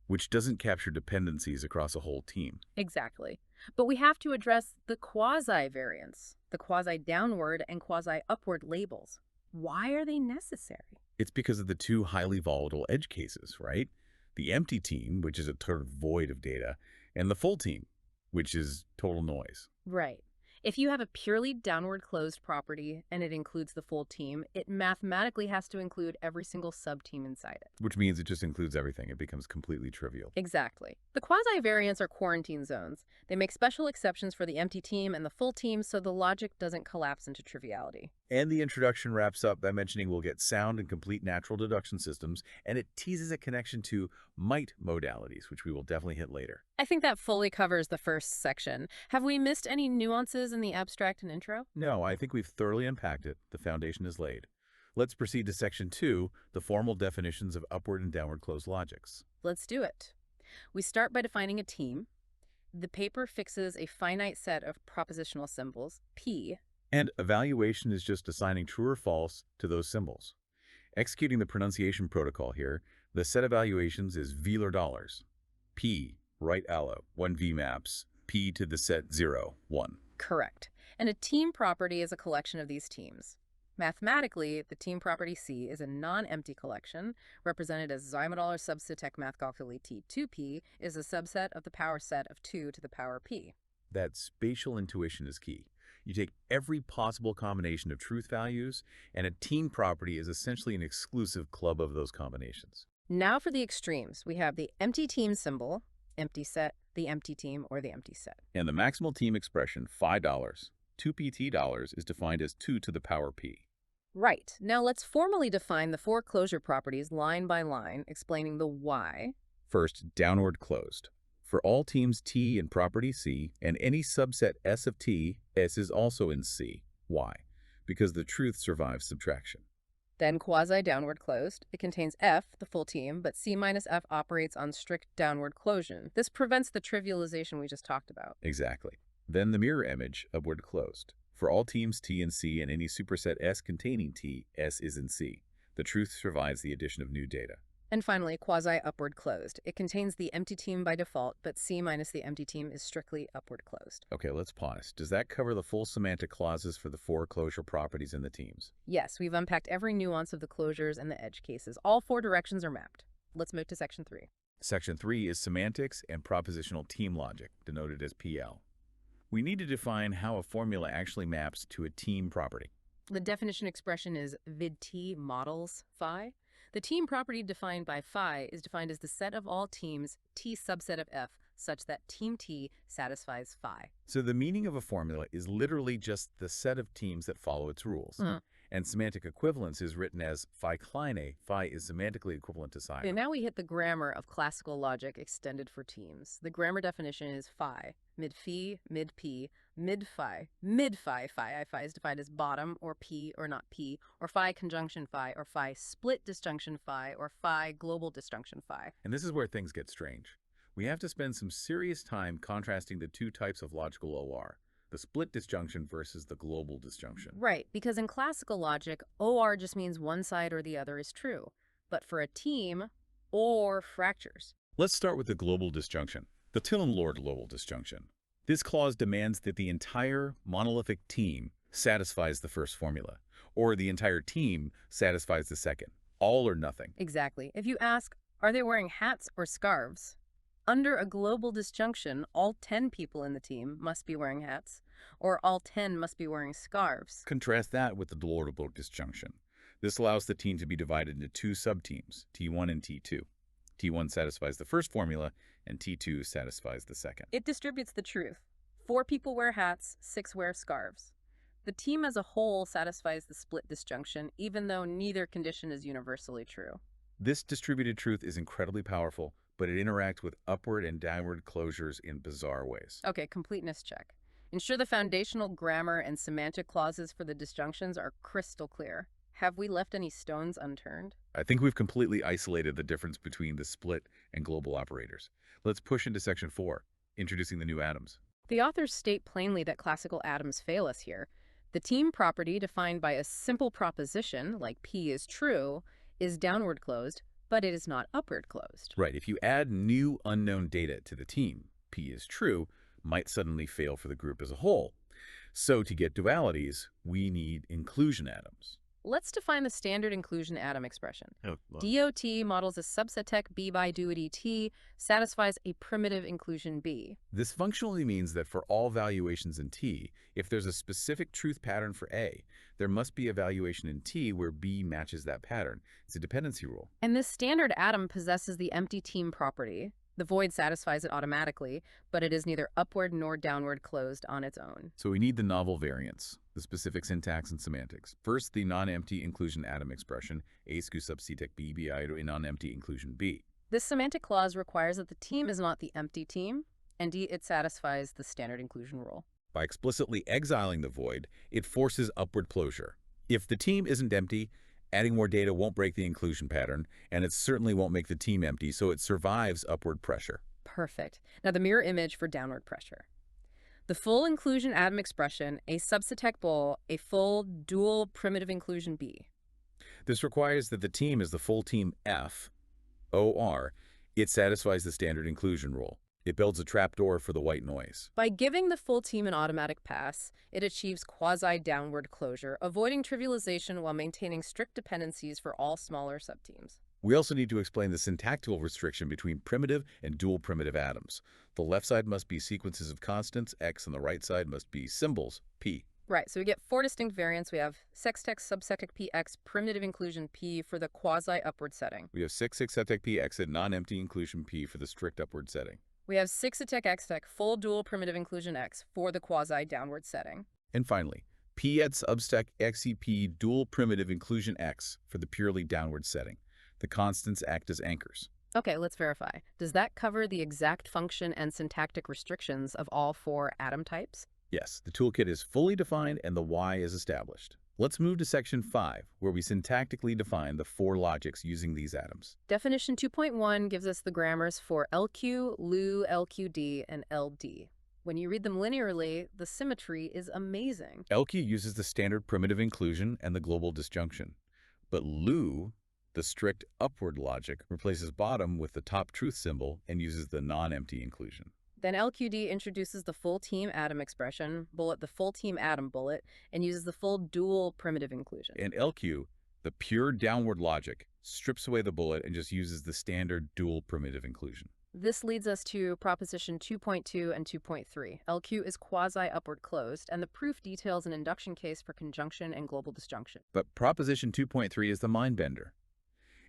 which doesn't capture dependencies across a whole team. Exactly. But we have to address the quasi-variants, the quasi-downward and quasi-upward labels. Why are they necessary? It's because of the two highly volatile edge cases, right? The empty team, which is a total void of data, and the full team, which is total noise. Right. If you have a purely downward closed property and it includes the full team, it mathematically has to include every single subteam inside it. Which means it just includes everything. It becomes completely trivial. Exactly. The quasi-variants are quarantine zones. They make special exceptions for the empty team and the full team so the logic doesn't collapse into triviality. And the introduction wraps up by mentioning we'll get sound and complete natural deduction systems, and it teases a connection to might modalities, which we will definitely hit later. I think that fully covers the first section. Have we missed any nuances in the abstract and intro? No, I think we've thoroughly unpacked it. The foundation is laid. Let's proceed to Section 2, the formal definitions of upward and downward closed logics. Let's do it. We start by defining a team. The paper fixes a finite set of propositional symbols, P. And evaluation is just assigning true or false to those symbols. Executing the pronunciation protocol here, the set of valuations is velar dollars. P, right allo, 1 V maps, P to the set 0, 1. Correct. And a team property is a collection of these teams. Mathematically, the team property C is a non-empty collection, represented as $$ subsetec math calculi T2P is a subset of the power set of 2 to the power P. That spatial intuition is key. You take every possible combination of truth values, and a team property is essentially an exclusive club of those combinations. Now for the extremes. We have the empty team symbol, empty set, the empty team, or the empty set. And the maximal team expression, $5, 2pt dollars, is defined as 2 to the power p. Right. Now let's formally define the four closure properties line by line, explaining the why. First, downward closed. For all teams T in property C and any subset S of T, S is also in C. Why? Because the truth survives subtraction. Then quasi-downward closed. It contains F, the full team, but C minus F operates on strict downward closure. This prevents the trivialization we just talked about. Exactly. Then the mirror image, upward closed. For all teams T and C and any superset S containing T, S is in C. The truth survives the addition of new data. And finally, quasi-upward closed. It contains the empty team by default, but C minus the empty team is strictly upward closed. Okay, let's pause. Does that cover the full semantic clauses for the four closure properties in the teams? Yes, we've unpacked every nuance of the closures and the edge cases. All four directions are mapped. Let's move to Section 3. Section 3 is semantics and propositional team logic, denoted as PL. We need to define how a formula actually maps to a team property. The definition expression is vid T models phi. The team property defined by phi is defined as the set of all teams T subset of F such that team T satisfies phi. So the meaning of a formula is literally just the set of teams that follow its rules. And semantic equivalence is written as phi kleine. Phi is semantically equivalent to psi. And now we hit the grammar of classical logic extended for teams. The grammar definition is phi, mid-phi, mid-p, mid-phi, mid-phi. Phi is defined as bottom or p or not p, or phi conjunction phi, or phi split disjunction phi, or phi global disjunction phi. And this is where things get strange. We have to spend some serious time contrasting the two types of logical OR. The split disjunction versus the global disjunction. Right, because in classical logic, OR just means one side or the other is true. But for a team, OR fractures. Let's start with the global disjunction, the Tillen-Lord global disjunction. This clause demands that the entire monolithic team satisfies the first formula, or the entire team satisfies the second. All or nothing. Exactly. If you ask, are they wearing hats or scarves? Under a global disjunction, all 10 people in the team must be wearing hats, or all 10 must be wearing scarves. Contrast that with the Lordable disjunction. This allows the team to be divided into two subteams, T1 and T2. T1 satisfies the first formula, and T2 satisfies the second. It distributes the truth. 4 people wear hats, 6 wear scarves. The team as a whole satisfies the split disjunction, even though neither condition is universally true. This distributed truth is incredibly powerful, but it interacts with upward and downward closures in bizarre ways. Okay, completeness check. Ensure the foundational grammar and semantic clauses for the disjunctions are crystal clear. Have we left any stones unturned? I think we've completely isolated the difference between the split and global operators. Let's push into section 4, introducing the new atoms. The authors state plainly that classical atoms fail us here. The team property, defined by a simple proposition, like P is true, is downward closed, but it is not upward closed. Right, if you add new unknown data to the team, P is true, might suddenly fail for the group as a whole. So to get dualities, we need inclusion atoms. Let's define the standard inclusion atom expression. Oh, well. DOT models a subset tech B by duity T, satisfies a primitive inclusion B. This functionally means that for all valuations in T, if there's a specific truth pattern for A, there must be a valuation in T where B matches that pattern. It's a dependency rule. And this standard atom possesses the empty team property. The void satisfies it automatically, but it is neither upward nor downward closed on its own. So we need the novel variants, the specific syntax and semantics. First, the non-empty inclusion atom expression, A scu sub C tech B bi a non-empty inclusion B. This semantic clause requires that the team is not the empty team, and it satisfies the standard inclusion rule. By explicitly exiling the void, it forces upward closure. If the team isn't empty, adding more data won't break the inclusion pattern, and it certainly won't make the team empty, so it survives upward pressure. Perfect. Now the mirror image for downward pressure. The full inclusion atom expression, a subset bool, a full dual primitive inclusion B. This requires that the team is the full team F, OR. It satisfies the standard inclusion rule. It builds a trapdoor for the white noise. By giving the full team an automatic pass, it achieves quasi-downward closure, avoiding trivialization while maintaining strict dependencies for all smaller subteams. We also need to explain the syntactical restriction between primitive and dual primitive atoms. The left side must be sequences of constants, x, and the right side must be symbols, p. Right, so we get 4 distinct variants. We have sextech subsectec px, primitive inclusion p for the quasi-upward setting. We have 6 septec p exit, non-empty inclusion p for the strict upward setting. We have 6tech xtech, full dual primitive inclusion x for the quasi-downward setting. And finally, p at subsec xep dual primitive inclusion x for the purely downward setting. The constants act as anchors. Okay, let's verify. Does that cover the exact function and syntactic restrictions of all 4 atom types? Yes, the toolkit is fully defined and the why is established. Let's move to section 5, where we syntactically define the 4 logics using these atoms. Definition 2.1 gives us the grammars for LQ, LU, LQD, and LD. When you read them linearly, the symmetry is amazing. LQ uses the standard primitive inclusion and the global disjunction. But LU, the strict upward logic, replaces bottom with the top truth symbol and uses the non-empty inclusion. Then LQD introduces the full team atom expression, bullet the full team atom bullet, and uses the full dual primitive inclusion. And LQ, the pure downward logic, strips away the bullet and just uses the standard dual primitive inclusion. This leads us to proposition 2.2 and 2.3. LQ is quasi-upward closed, and the proof details an induction case for conjunction and global disjunction. But proposition 2.3 is the mind bender.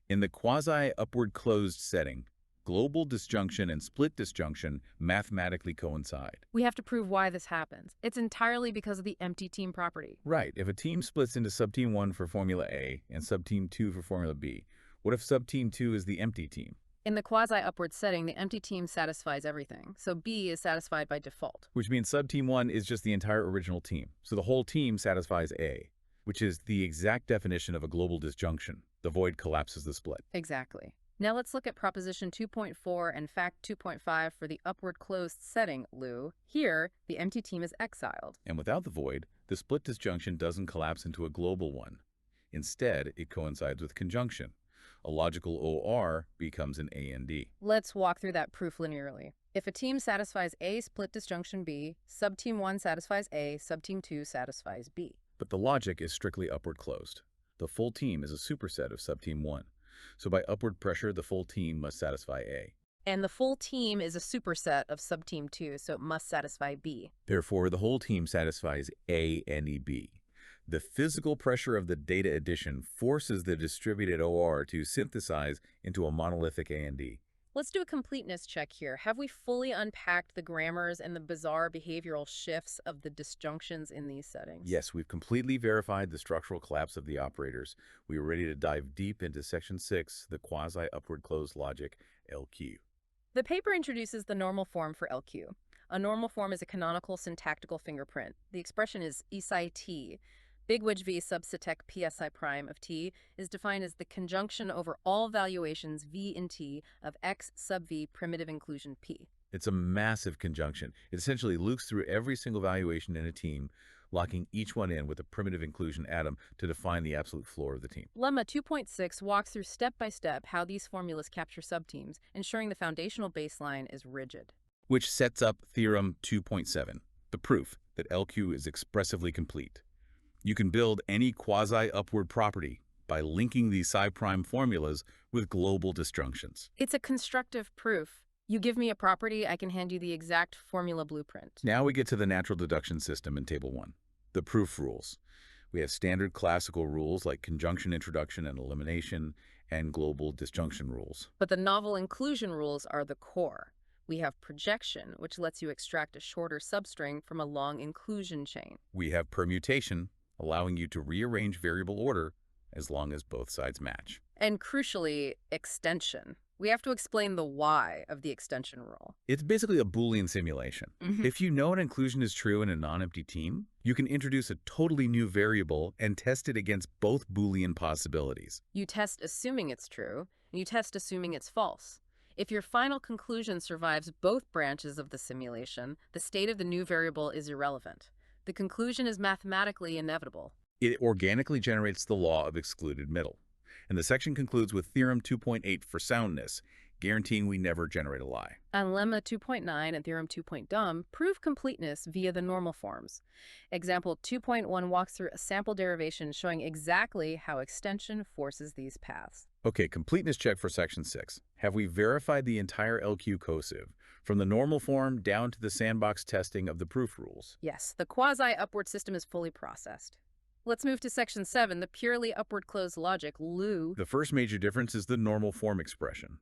In the quasi-upward closed setting, global disjunction and split disjunction mathematically coincide. We have to prove why this happens. It's entirely because of the empty team property. Right. If a team splits into subteam 1 for formula A and subteam 2 for formula B, what if subteam 2 is the empty team? In the quasi-upward setting, the empty team satisfies everything, so B is satisfied by default. Which means subteam 1 is just the entire original team. So the whole team satisfies A, which is the exact definition of a global disjunction. The void collapses the split. Exactly. Now let's look at proposition 2.4 and fact 2.5 for the upward closed setting, LU. Here, the empty team is exiled. And without the void, the split disjunction doesn't collapse into a global one. Instead, it coincides with conjunction. A logical OR becomes an A and D. Let's walk through that proof linearly. If a team satisfies A split disjunction B, subteam 1 satisfies A, subteam 2 satisfies B. But the logic is strictly upward closed. The full team is a superset of subteam 1. So by upward pressure, the full team must satisfy A. And the full team is a superset of subteam 2, so it must satisfy B. Therefore, the whole team satisfies A and B. The physical pressure of the data addition forces the distributed OR to synthesize into a monolithic AND. Let's do a completeness check here. Have we fully unpacked the grammars and the bizarre behavioral shifts of the disjunctions in these settings? Yes, we've completely verified the structural collapse of the operators. We are ready to dive deep into Section 6, the quasi-upward closed logic, LQ. The paper introduces the normal form for LQ. A normal form is a canonical syntactical fingerprint. The expression is psi t. Big wedge v subsatec psi prime of t is defined as the conjunction over all valuations v in t of x sub v primitive inclusion p. It's a massive conjunction. It essentially loops through every single valuation in a team, locking each one in with a primitive inclusion atom to define the absolute floor of the team. Lemma 2.6 walks through step by step how these formulas capture subteams, ensuring the foundational baseline is rigid. Which sets up Theorem 2.7, the proof that LQ is expressively complete. You can build any quasi-upward property by linking these psi-prime formulas with global disjunctions. It's a constructive proof. You give me a property, I can hand you the exact formula blueprint. Now we get to the natural deduction system in Table 1, the proof rules. We have standard classical rules like conjunction introduction and elimination, and global disjunction rules. But the novel inclusion rules are the core. We have projection, which lets you extract a shorter substring from a long inclusion chain. We have permutation, allowing you to rearrange variable order as long as both sides match. And crucially, extension. We have to explain the why of the extension rule. It's basically a Boolean simulation. If you know an inclusion is true in a non-empty team, you can introduce a totally new variable and test it against both Boolean possibilities. You test assuming it's true, and you test assuming it's false. If your final conclusion survives both branches of the simulation, the state of the new variable is irrelevant. The conclusion is mathematically inevitable. It organically generates the law of excluded middle. And the section concludes with Theorem 2.8 for soundness, guaranteeing we never generate a lie. And Lemma 2.9 and Theorem 2.dum prove completeness via the normal forms. Example 2.1 walks through a sample derivation showing exactly how extension forces these paths. Okay, completeness check for Section 6. Have we verified the entire LQ cosive, from the normal form down to the sandbox testing of the proof rules? Yes, the quasi-upward system is fully processed. Let's move to Section 7, the purely upward closed logic, LU. The first major difference is the normal form expression.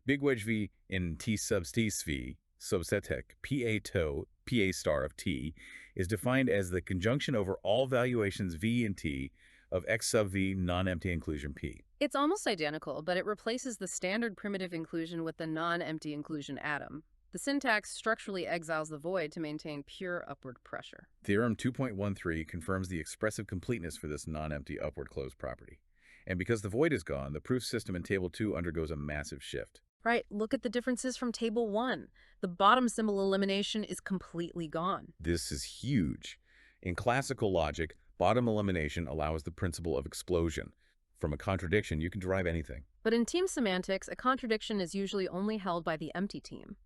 Big wedge v in t sub t v subsetec pa star of t is defined as the conjunction over all valuations v and t of x sub v non-empty inclusion p. It's almost identical, but it replaces the standard primitive inclusion with the non-empty inclusion atom. The syntax structurally exiles the void to maintain pure upward pressure. Theorem 2.13 confirms the expressive completeness for this non-empty upward closed property. And because the void is gone, the proof system in Table 2 undergoes a massive shift. Right, look at the differences from Table 1. The bottom symbol elimination is completely gone. This is huge. In classical logic, bottom elimination allows the principle of explosion. From a contradiction, you can derive anything. But in team semantics, a contradiction is usually only held by the empty team.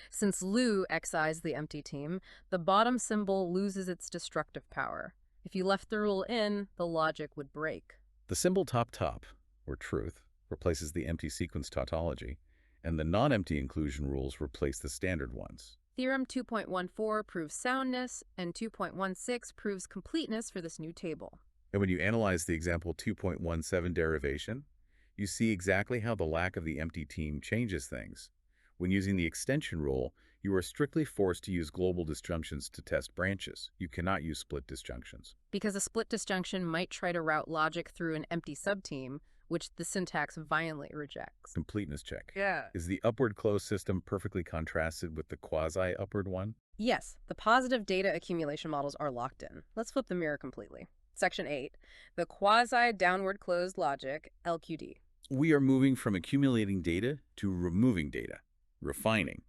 Since LU excises the empty team, the bottom symbol loses its destructive power. If you left the rule in, the logic would break. The symbol top, or truth, replaces the empty sequence tautology, and the non-empty inclusion rules replace the standard ones. Theorem 2.14 proves soundness, and 2.16 proves completeness for this new table. And when you analyze the example 2.17 derivation, you see exactly how the lack of the empty team changes things. When using the extension rule, you are strictly forced to use global disjunctions to test branches. You cannot use split disjunctions. Because a split disjunction might try to route logic through an empty subteam, which the syntax violently rejects. Completeness check. Yeah. Is the upward closed system perfectly contrasted with the quasi-upward one? Yes, the positive data accumulation models are locked in. Let's flip the mirror completely. Section 8, the quasi-downward closed logic, LQD. We are moving from accumulating data to removing data, refining.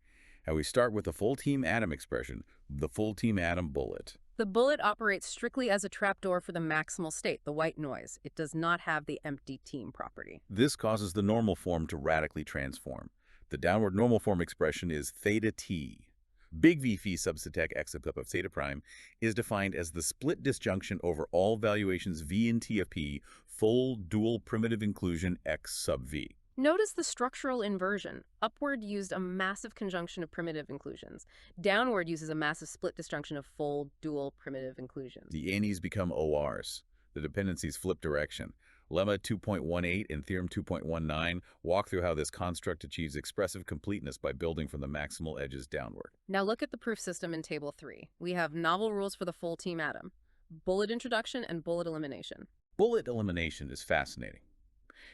And we start with the full team atom expression, the full team atom bullet. The bullet operates strictly as a trapdoor for the maximal state, the white noise. It does not have the empty team property. This causes the normal form to radically transform. The downward normal form expression is theta t. Big V phi subsatec x sub of theta prime is defined as the split disjunction over all valuations v and t of p, full dual primitive inclusion x sub v. Notice the structural inversion. Upward used a massive conjunction of primitive inclusions. Downward uses a massive split disjunction of full dual primitive inclusions. The ANIs become ORs. The dependencies flip direction. Lemma 2.18 and Theorem 2.19 walk through how this construct achieves expressive completeness by building from the maximal edges downward. Now look at the proof system in Table 3. We have novel rules for the full team atom, bullet introduction and bullet elimination. Bullet elimination is fascinating.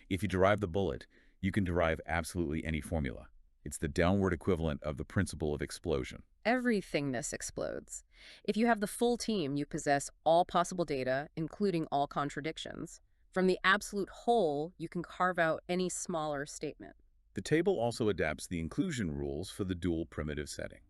If you derive the bullet, you can derive absolutely any formula. It's the downward equivalent of the principle of explosion. Everythingness explodes. If you have the full team, you possess all possible data, including all contradictions. From the absolute whole, you can carve out any smaller statement. The table also adapts the inclusion rules for the dual primitive setting.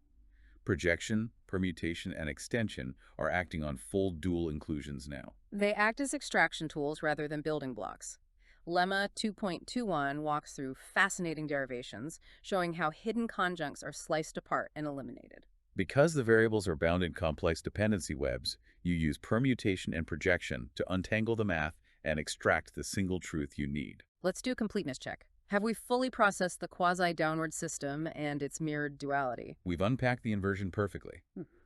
Projection, permutation, and extension are acting on full dual inclusions now. They act as extraction tools rather than building blocks. Lemma 2.21 walks through fascinating derivations, showing how hidden conjuncts are sliced apart and eliminated. Because the variables are bound in complex dependency webs, you use permutation and projection to untangle the math and extract the single truth you need. Let's do a completeness check. Have we fully processed the quasi-downward system and its mirrored duality? We've unpacked the inversion perfectly,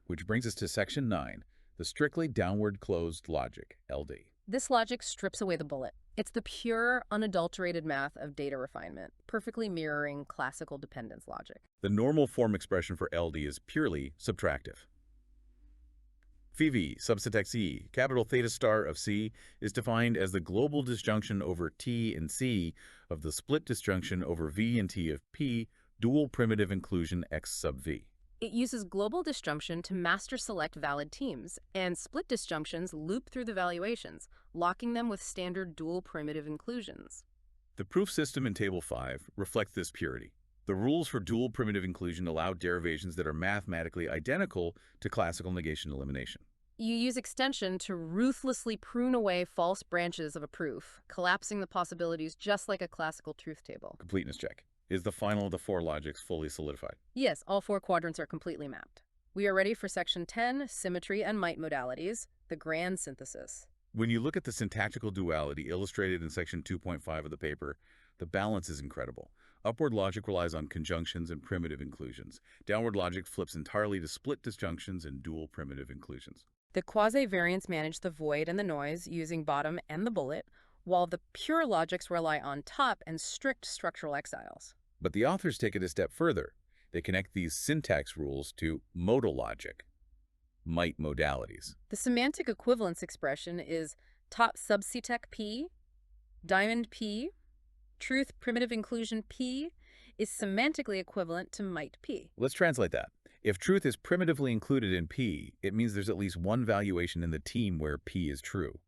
which brings us to Section 9, the strictly downward closed logic, LD. This logic strips away the bullet. It's the pure, unadulterated math of data refinement, perfectly mirroring classical dependence logic. The normal form expression for LD is purely subtractive. Phi v sub syntax E, capital theta star of C, is defined as the global disjunction over T and C of the split disjunction over V and T of P, dual primitive inclusion X sub V. It uses global disjunction to master select valid teams, and split disjunctions loop through the valuations, locking them with standard dual primitive inclusions. The proof system in Table 5 reflects this purity. The rules for dual primitive inclusion allow derivations that are mathematically identical to classical negation elimination. You use extension to ruthlessly prune away false branches of a proof, collapsing the possibilities just like a classical truth table. Completeness check. Is the final of the four logics fully solidified? Yes, all four quadrants are completely mapped. We are ready for Section 10, Symmetry and Might modalities, the grand synthesis. When you look at the syntactical duality illustrated in Section 2.5 of the paper, the balance is incredible. Upward logic relies on conjunctions and primitive inclusions. Downward logic flips entirely to split disjunctions and dual primitive inclusions. The quasi-variants manage the void and the noise using bottom and the bullet, while the pure logics rely on top and strict structural exiles. But the authors take it a step further. They connect these syntax rules to modal logic, might modalities. The semantic equivalence expression is top subctec P, diamond P, truth primitive inclusion P is semantically equivalent to might P. Let's translate that. If truth is primitively included in P, it means there's at least one valuation in the team where P is true,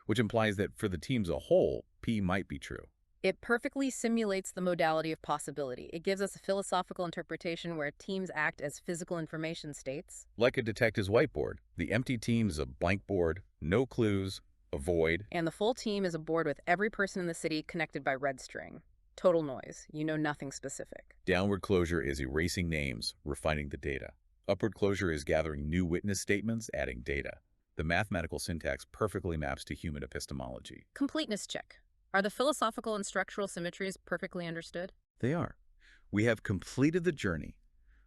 which implies that for the team as a whole, P might be true. It perfectly simulates the modality of possibility. It gives us a philosophical interpretation where teams act as physical information states. Like a detective's whiteboard, the empty team is a blank board, no clues, a void. And the full team is a board with every person in the city connected by red string. Total noise. You know nothing specific. Downward closure is erasing names, refining the data. Upward closure is gathering new witness statements, adding data. The mathematical syntax perfectly maps to human epistemology. Completeness check. Are the philosophical and structural symmetries perfectly understood? They are. We have completed the journey.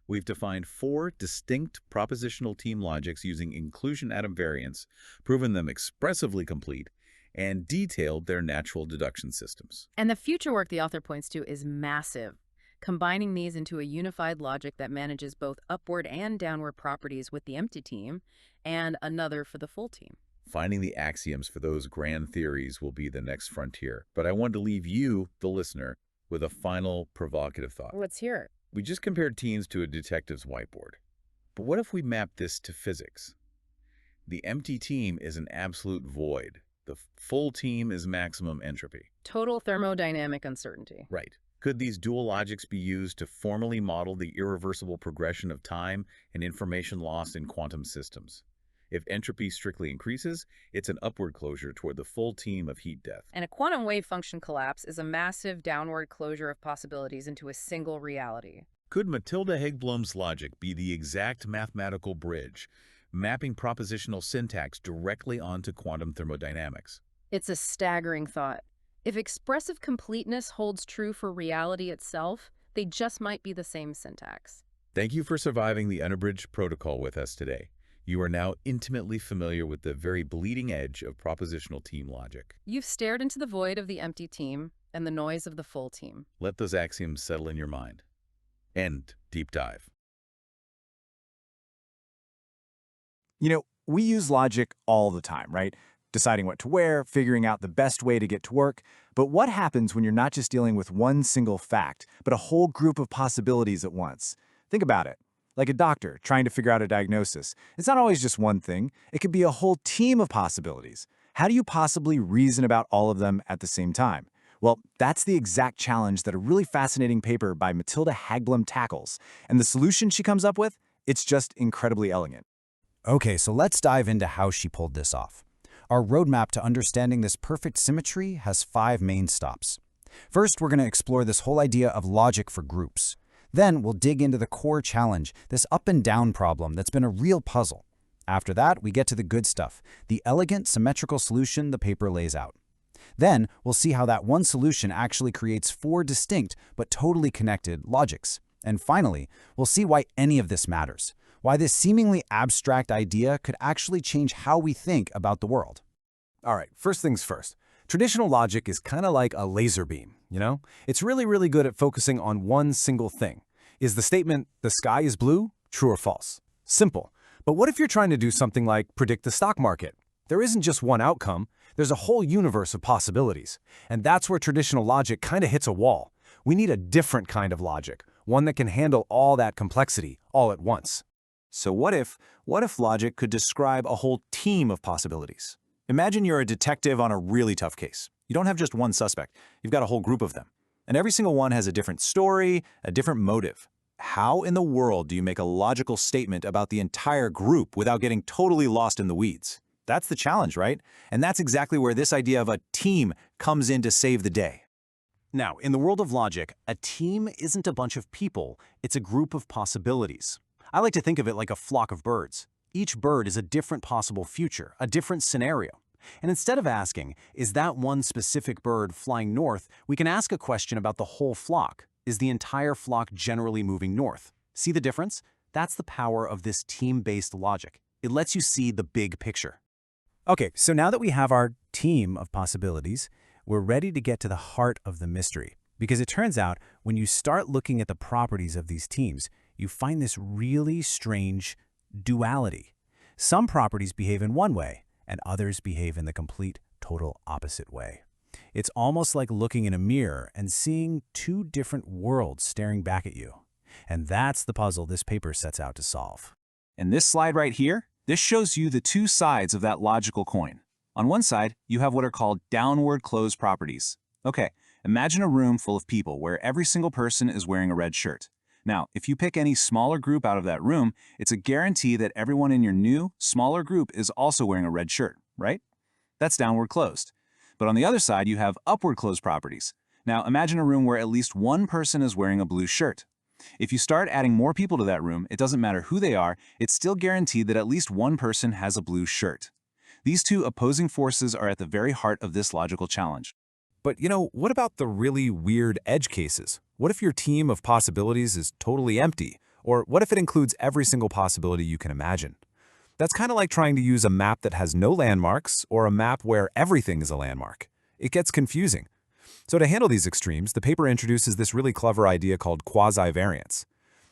We've defined 4 distinct propositional team logics using inclusion atom variants, proven them expressively complete, and detailed their natural deduction systems. And the future work the author points to is massive, combining these into a unified logic that manages both upward and downward properties with the empty team, and another for the full team. Finding the axioms for those grand theories will be the next frontier. But I want to leave you, the listener, with a final provocative thought. Let's hear it. We just compared teams to a detective's whiteboard. But what if we map this to physics? The empty team is an absolute void. The full team is maximum entropy. Total thermodynamic uncertainty. Right. Could these dual logics be used to formally model the irreversible progression of time and information loss in quantum systems? If entropy strictly increases, it's an upward closure toward the full team of heat death. And a quantum wave function collapse is a massive downward closure of possibilities into a single reality. Could Matilda H.'s logic be the exact mathematical bridge, mapping propositional syntax directly onto quantum thermodynamics? It's a staggering thought. If expressive completeness holds true for reality itself, they just might be the same syntax. Thank you for surviving the unabridged protocol with us today. You are now intimately familiar with the very bleeding edge of propositional team logic. You've stared into the void of the empty team and the noise of the full team. Let those axioms settle in your mind. End deep dive. We use logic all the time, right? Deciding what to wear, figuring out the best way to get to work. But what happens when you're not just dealing with one single fact, but a whole group of possibilities at once? Think about it. Like a doctor trying to figure out a diagnosis. It's not always just one thing. It could be a whole team of possibilities. How do you possibly reason about all of them at the same time? Well, that's the exact challenge that a really fascinating paper by Matilda H tackles. And the solution she comes up with? It's just incredibly elegant. Okay, so let's dive into how she pulled this off. Our roadmap to understanding this perfect symmetry has 5 main stops. First, we're going to explore this whole idea of logic for groups. Then we'll dig into the core challenge, this up and down problem that's been a real puzzle. After that, we get to the good stuff, the elegant symmetrical solution the paper lays out. Then we'll see how that one solution actually creates 4 distinct but totally connected logics. And finally, we'll see why any of this matters. Why this seemingly abstract idea could actually change how we think about the world. All right, first things first. Traditional logic is kind of like a laser beam, It's really good at focusing on one single thing. Is the statement, the sky is blue, true or false? Simple. But what if you're trying to do something like predict the stock market? There isn't just one outcome. There's a whole universe of possibilities. And that's where traditional logic kind of hits a wall. We need a different kind of logic, one that can handle all that complexity all at once. So what if logic could describe a whole team of possibilities? Imagine you're a detective on a really tough case. You don't have just one suspect. You've got a whole group of them. And every single one has a different story, a different motive. How in the world do you make a logical statement about the entire group without getting totally lost in the weeds? That's the challenge, right? And that's exactly where this idea of a team comes in to save the day. Now, in the world of logic, a team isn't a bunch of people. It's a group of possibilities. I like to think of it like a flock of birds. Each bird is a different possible future, a different scenario. And instead of asking, is that one specific bird flying north, we can ask a question about the whole flock. Is the entire flock generally moving north? See the difference? That's the power of this team-based logic. It lets you see the big picture. Okay, so now that we have our team of possibilities, we're ready to get to the heart of the mystery. Because it turns out, when you start looking at the properties of these teams, you find this really strange duality. Some properties behave in one way, and others behave in the complete, total opposite way. It's almost like looking in a mirror and seeing 2 different worlds staring back at you. And that's the puzzle this paper sets out to solve. And this slide right here, this shows you the 2 sides of that logical coin. On one side, you have what are called downward closed properties. Okay, imagine a room full of people where every single person is wearing a red shirt. Now, if you pick any smaller group out of that room, it's a guarantee that everyone in your new, smaller group is also wearing a red shirt, right? That's downward closed. But on the other side, you have upward closed properties. Now, imagine a room where at least one person is wearing a blue shirt. If you start adding more people to that room, it doesn't matter who they are, it's still guaranteed that at least one person has a blue shirt. These 2 opposing forces are at the very heart of this logical challenge. But what about the really weird edge cases? What if your team of possibilities is totally empty? Or what if it includes every single possibility you can imagine? That's kind of like trying to use a map that has no landmarks or a map where everything is a landmark. It gets confusing. So to handle these extremes, the paper introduces this really clever idea called quasi-variance.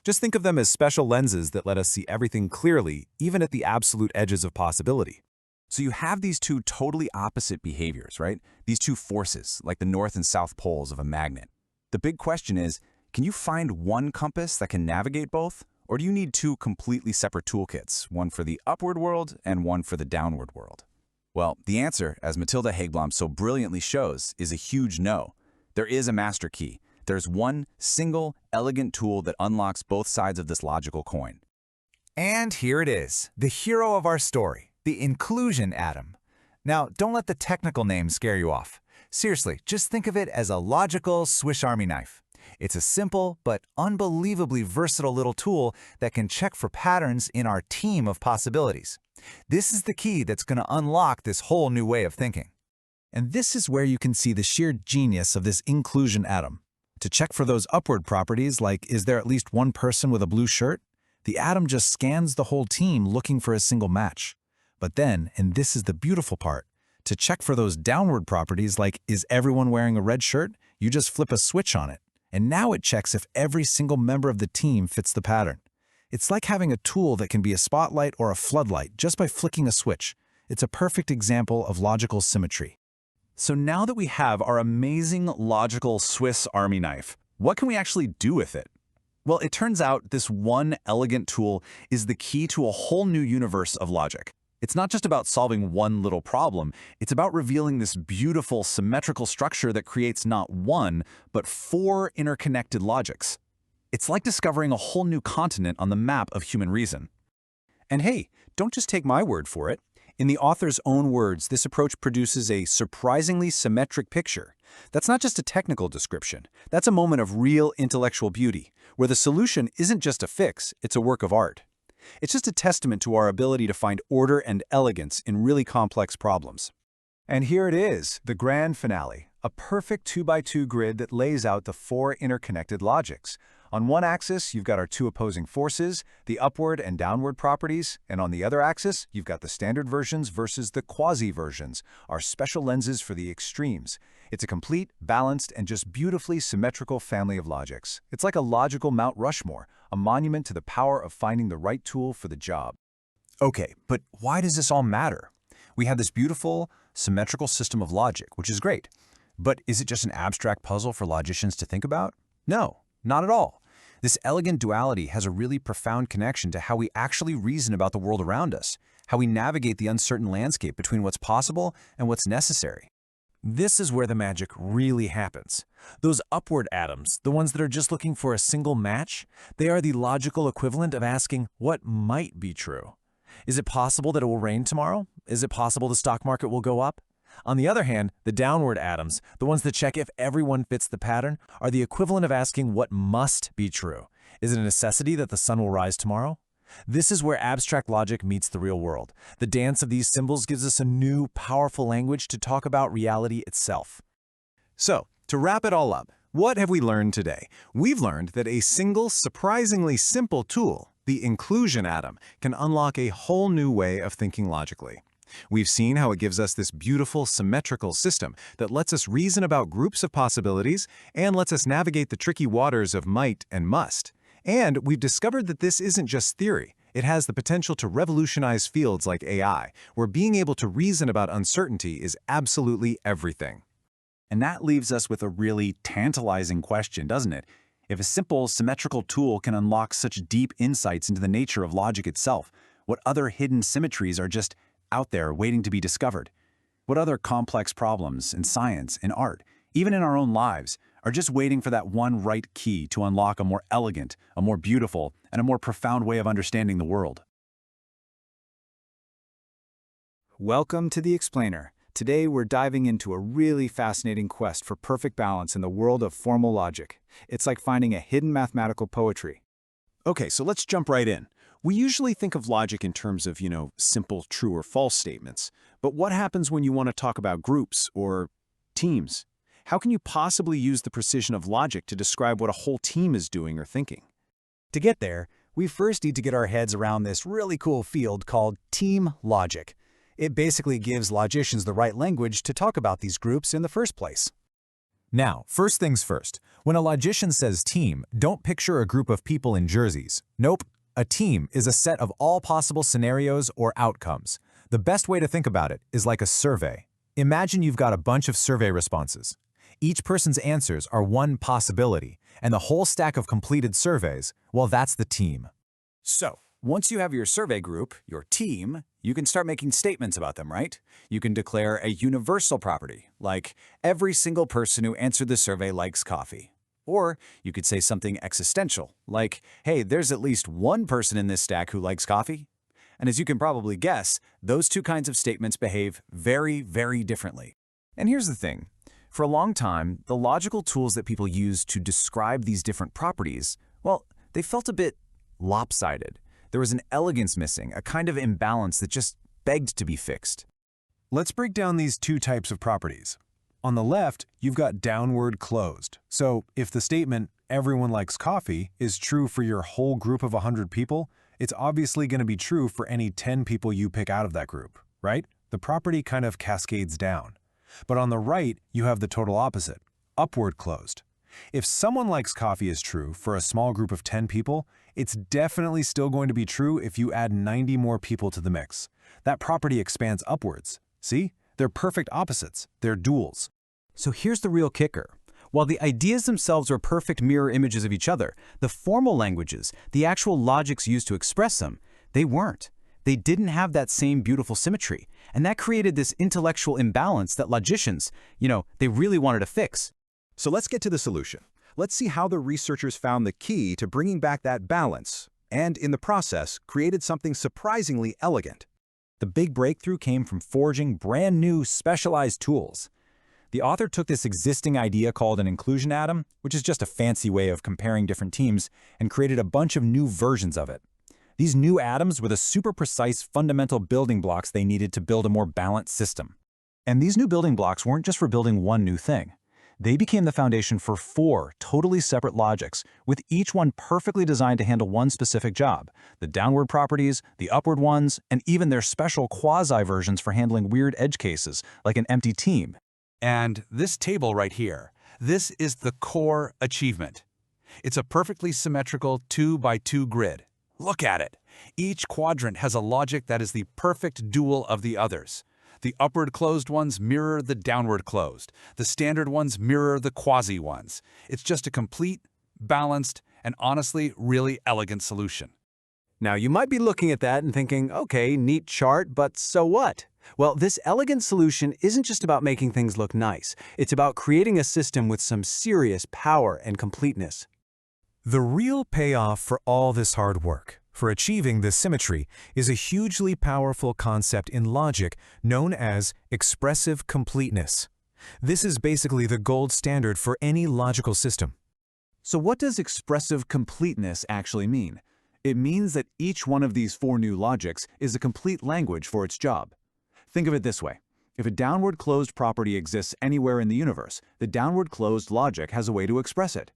Just think of them as special lenses that let us see everything clearly, even at the absolute edges of possibility. So you have these 2 totally opposite behaviors, right? These 2 forces, like the north and south poles of a magnet. The big question is, can you find one compass that can navigate both? Or do you need 2 completely separate toolkits, one for the upward world and one for the downward world? Well, the answer, as Matilda H so brilliantly shows, is a huge no. There is a master key. There's one single, elegant tool that unlocks both sides of this logical coin. And here it is, the hero of our story, the inclusion atom. Now, don't let the technical name scare you off. Seriously, just think of it as a logical Swiss Army knife. It's a simple but unbelievably versatile little tool that can check for patterns in our team of possibilities. This is the key that's going to unlock this whole new way of thinking. And this is where you can see the sheer genius of this inclusion atom. To check for those upward properties, like is there at least one person with a blue shirt? The atom just scans the whole team looking for a single match. But then, and this is the beautiful part, to check for those downward properties like is everyone wearing a red shirt, you just flip a switch on it. And now it checks if every single member of the team fits the pattern. It's like having a tool that can be a spotlight or a floodlight just by flicking a switch. It's a perfect example of logical symmetry. So now that we have our amazing logical Swiss Army knife, what can we actually do with it? Well, it turns out this one elegant tool is the key to a whole new universe of logic. It's not just about solving one little problem, it's about revealing this beautiful symmetrical structure that creates not one, but 4 interconnected logics. It's like discovering a whole new continent on the map of human reason. And hey, don't just take my word for it. In the author's own words, this approach produces a surprisingly symmetric picture. That's not just a technical description. That's a moment of real intellectual beauty, where the solution isn't just a fix, it's a work of art. It's just a testament to our ability to find order and elegance in really complex problems. And here it is, the grand finale, a perfect 2x2 grid that lays out the 4 interconnected logics. On one axis, you've got our 2 opposing forces, the upward and downward properties, and on the other axis, you've got the standard versions versus the quasi-versions, our special lenses for the extremes. It's a complete, balanced, and just beautifully symmetrical family of logics. It's like a logical Mount Rushmore, a monument to the power of finding the right tool for the job. Okay, but why does this all matter? We have this beautiful, symmetrical system of logic, which is great. But is it just an abstract puzzle for logicians to think about? No, not at all. This elegant duality has a really profound connection to how we actually reason about the world around us, how we navigate the uncertain landscape between what's possible and what's necessary. This is where the magic really happens. Those upward atoms, the ones that are just looking for a single match, they are the logical equivalent of asking what might be true. Is it possible that it will rain tomorrow? Is it possible the stock market will go up? On the other hand, the downward atoms, the ones that check if everyone fits the pattern, are the equivalent of asking what must be true. Is it a necessity that the sun will rise tomorrow? This is where abstract logic meets the real world. The dance of these symbols gives us a new, powerful language to talk about reality itself. So, to wrap it all up, what have we learned today? We've learned that a single, surprisingly simple tool, the inclusion atom, can unlock a whole new way of thinking logically. We've seen how it gives us this beautiful, symmetrical system that lets us reason about groups of possibilities and lets us navigate the tricky waters of might and must. And we've discovered that this isn't just theory. It has the potential to revolutionize fields like AI, where being able to reason about uncertainty is absolutely everything. And that leaves us with a really tantalizing question, doesn't it? If a simple, symmetrical tool can unlock such deep insights into the nature of logic itself, what other hidden symmetries are just out there waiting to be discovered? What other complex problems in science, in art, even in our own lives, are just waiting for that one right key to unlock a more elegant, a more beautiful, and a more profound way of understanding the world? Welcome to The Explainer. Today we're diving into a really fascinating quest for perfect balance in the world of formal logic. It's like finding a hidden mathematical poetry. Okay, so let's jump right in. We usually think of logic in terms of, simple true or false statements. But what happens when you want to talk about groups or teams? How can you possibly use the precision of logic to describe what a whole team is doing or thinking? To get there, we first need to get our heads around this really cool field called team logic. It basically gives logicians the right language to talk about these groups in the first place. Now, first things first. When a logician says team, don't picture a group of people in jerseys. Nope. A team is a set of all possible scenarios or outcomes. The best way to think about it is like a survey. Imagine you've got a bunch of survey responses. Each person's answers are one possibility, and the whole stack of completed surveys, well, that's the team. So, once you have your survey group, your team, you can start making statements about them, right? You can declare a universal property, like every single person who answered the survey likes coffee. Or you could say something existential, like, hey, there's at least one person in this stack who likes coffee. And as you can probably guess, those two kinds of statements behave very, very differently. And here's the thing. For a long time, the logical tools that people used to describe these different properties, well, they felt a bit lopsided. There was an elegance missing, a kind of imbalance that just begged to be fixed. Let's break down these two types of properties. On the left, you've got downward closed. So if the statement, everyone likes coffee, is true for your whole group of 100 people, it's obviously going to be true for any 10 people you pick out of that group, right? The property kind of cascades down. But on the right, you have the total opposite, upward closed. If someone likes coffee is true for a small group of 10 people, it's definitely still going to be true if you add 90 more people to the mix. That property expands upwards. See? They're perfect opposites. They're duals. So here's the real kicker. While the ideas themselves are perfect mirror images of each other, the formal languages, the actual logics used to express them, they weren't. They didn't have that same beautiful symmetry. And that created this intellectual imbalance that logicians, they really wanted to fix. So let's get to the solution. Let's see how the researchers found the key to bringing back that balance, and in the process, created something surprisingly elegant. The big breakthrough came from forging brand new specialized tools. The author took this existing idea called an inclusion atom, which is just a fancy way of comparing different teams, and created a bunch of new versions of it. These new atoms were the super precise fundamental building blocks they needed to build a more balanced system. And these new building blocks weren't just for building one new thing. They became the foundation for 4 totally separate logics, with each one perfectly designed to handle one specific job: the downward properties, the upward ones, and even their special quasi-versions for handling weird edge cases, like an empty team. And this table right here, this is the core achievement. It's a perfectly symmetrical 2x2 grid. Look at it. Each quadrant has a logic that is the perfect dual of the others. The upward closed ones mirror the downward closed. The standard ones mirror the quasi ones. It's just a complete, balanced, and honestly really elegant solution. Now, you might be looking at that and thinking, okay, neat chart, but so what? Well, this elegant solution isn't just about making things look nice. It's about creating a system with some serious power and completeness. The real payoff for all this hard work, for achieving this symmetry, is a hugely powerful concept in logic known as expressive completeness. This is basically the gold standard for any logical system. So what does expressive completeness actually mean? It means that each one of these 4 new logics is a complete language for its job. Think of it this way. If a downward closed property exists anywhere in the universe, the downward closed logic has a way to express it.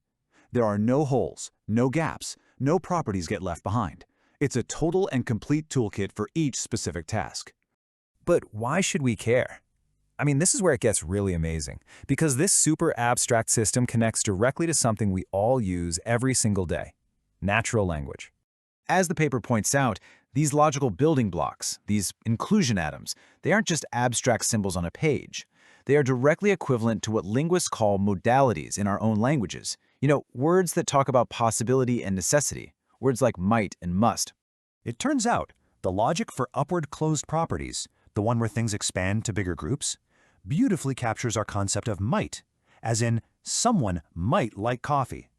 There are no holes, no gaps, no properties get left behind. It's a total and complete toolkit for each specific task. But why should we care? I mean, this is where it gets really amazing, because this super abstract system connects directly to something we all use every single day: natural language. As the paper points out, these logical building blocks, these inclusion atoms, they aren't just abstract symbols on a page. They are directly equivalent to what linguists call modalities in our own languages. Words that talk about possibility and necessity, words like might and must. It turns out the logic for upward closed properties, the one where things expand to bigger groups, beautifully captures our concept of might, as in someone might like coffee.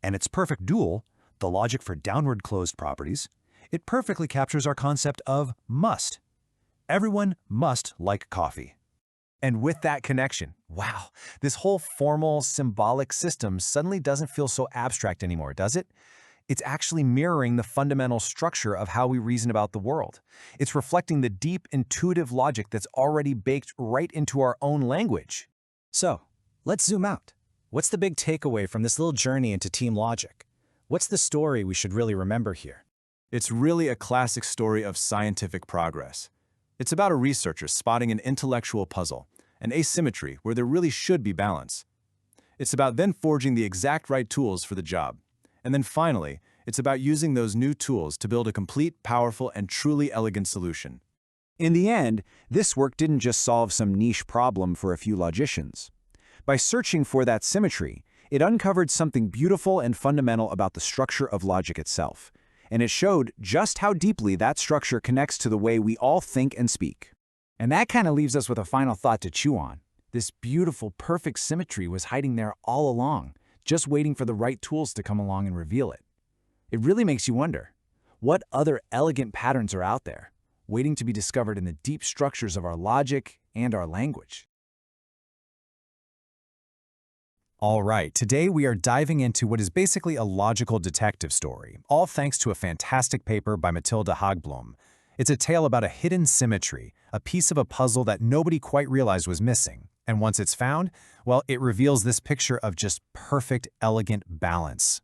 And its perfect dual, the logic for downward closed properties, it perfectly captures our concept of must. Everyone must like coffee. And with that connection, wow, this whole formal, symbolic system suddenly doesn't feel so abstract anymore, does it? It's actually mirroring the fundamental structure of how we reason about the world. It's reflecting the deep, intuitive logic that's already baked right into our own language. So, let's zoom out. What's the big takeaway from this little journey into team logic? What's the story we should really remember here? It's really a classic story of scientific progress. It's about a researcher spotting an intellectual puzzle, an asymmetry where there really should be balance. It's about then forging the exact right tools for the job. And then finally, it's about using those new tools to build a complete, powerful, and truly elegant solution. In the end, this work didn't just solve some niche problem for a few logicians. By searching for that symmetry, it uncovered something beautiful and fundamental about the structure of logic itself. And it showed just how deeply that structure connects to the way we all think and speak. And that kind of leaves us with a final thought to chew on. This beautiful, perfect symmetry was hiding there all along, just waiting for the right tools to come along and reveal it. It really makes you wonder, what other elegant patterns are out there, waiting to be discovered in the deep structures of our logic and our language? All right, today we are diving into what is basically a logical detective story, all thanks to a fantastic paper by Matilda H. It's a tale about a hidden symmetry, a piece of a puzzle that nobody quite realized was missing. And once it's found, well, it reveals this picture of just perfect, elegant balance.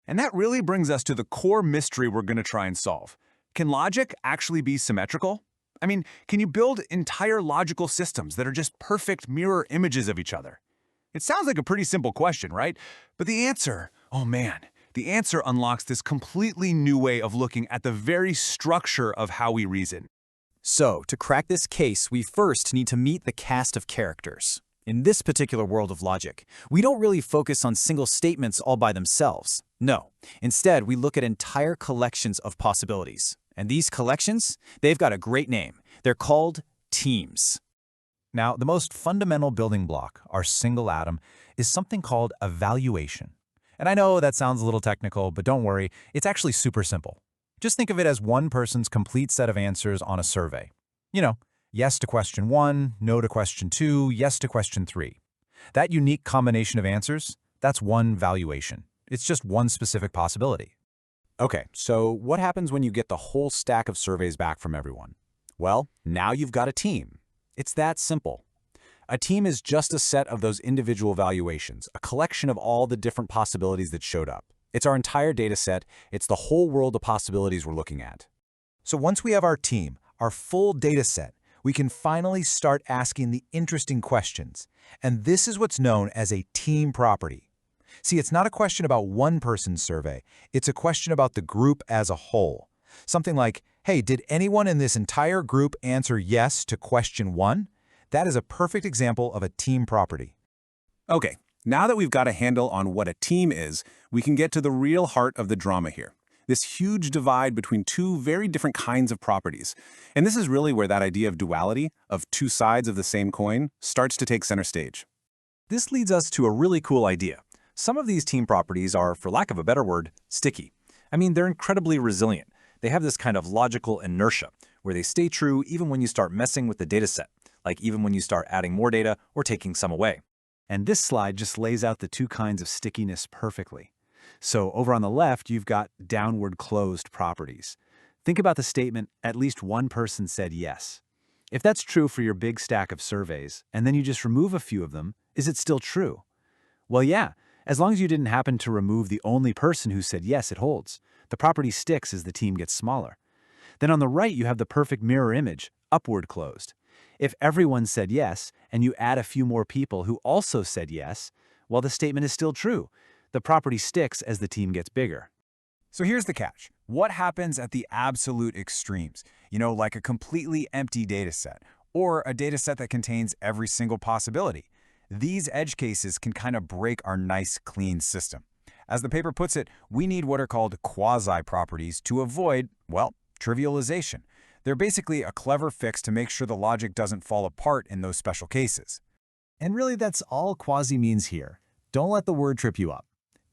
And that really brings us to the core mystery we're going to try and solve. Can logic actually be symmetrical? I mean, can you build entire logical systems that are just perfect mirror images of each other? It sounds like a pretty simple question, right? But the answer, oh man, the answer unlocks this completely new way of looking at the very structure of how we reason. So, to crack this case, we first need to meet the cast of characters. In this particular world of logic, we don't really focus on single statements all by themselves. No. Instead, we look at entire collections of possibilities. And these collections, they've got a great name. They're called teams. Now, the most fundamental building block, our single atom, is something called a valuation. And I know that sounds a little technical, but don't worry, it's actually super simple. Just think of it as one person's complete set of answers on a survey. You know, yes to question 1, no to question 2, yes to question 3. That unique combination of answers, that's one valuation. It's just one specific possibility. Okay, so what happens when you get the whole stack of surveys back from everyone? Well, now you've got a team. It's that simple. A team is just a set of those individual valuations, a collection of all the different possibilities that showed up. It's our entire data set. It's the whole world of possibilities we're looking at. So once we have our team, our full data set, we can finally start asking the interesting questions. And this is what's known as a team property. See, it's not a question about one person's survey. It's a question about the group as a whole. Something like, hey, did anyone in this entire group answer yes to question 1? That is a perfect example of a team property. Okay, now that we've got a handle on what a team is, we can get to the real heart of the drama here. This huge divide between two very different kinds of properties. And this is really where that idea of duality, of two sides of the same coin, starts to take center stage. This leads us to a really cool idea. Some of these team properties are, for lack of a better word, sticky. I mean, they're incredibly resilient. They have this kind of logical inertia, where they stay true even when you start messing with the data set, like even when you start adding more data or taking some away. And this slide just lays out the two kinds of stickiness perfectly. So over on the left, you've got downward closed properties. Think about the statement, at least one person said yes. If that's true for your big stack of surveys, and then you just remove a few of them, is it still true? Well, yeah, as long as you didn't happen to remove the only person who said yes, it holds. The property sticks as the team gets smaller. Then on the right, you have the perfect mirror image, upward closed. If everyone said yes, and you add a few more people who also said yes, well, the statement is still true. The property sticks as the team gets bigger. So here's the catch. What happens at the absolute extremes? You know, like a completely empty data set, or a data set that contains every single possibility. These edge cases can kind of break our nice, clean system. As the paper puts it, we need what are called quasi-properties to avoid, well, trivialization. They're basically a clever fix to make sure the logic doesn't fall apart in those special cases. And really, that's all quasi means here. Don't let the word trip you up.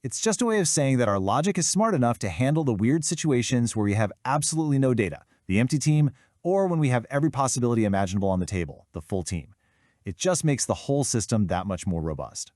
It's just a way of saying that our logic is smart enough to handle the weird situations where we have absolutely no data, the empty team, or when we have every possibility imaginable on the table, the full team. It just makes the whole system that much more robust.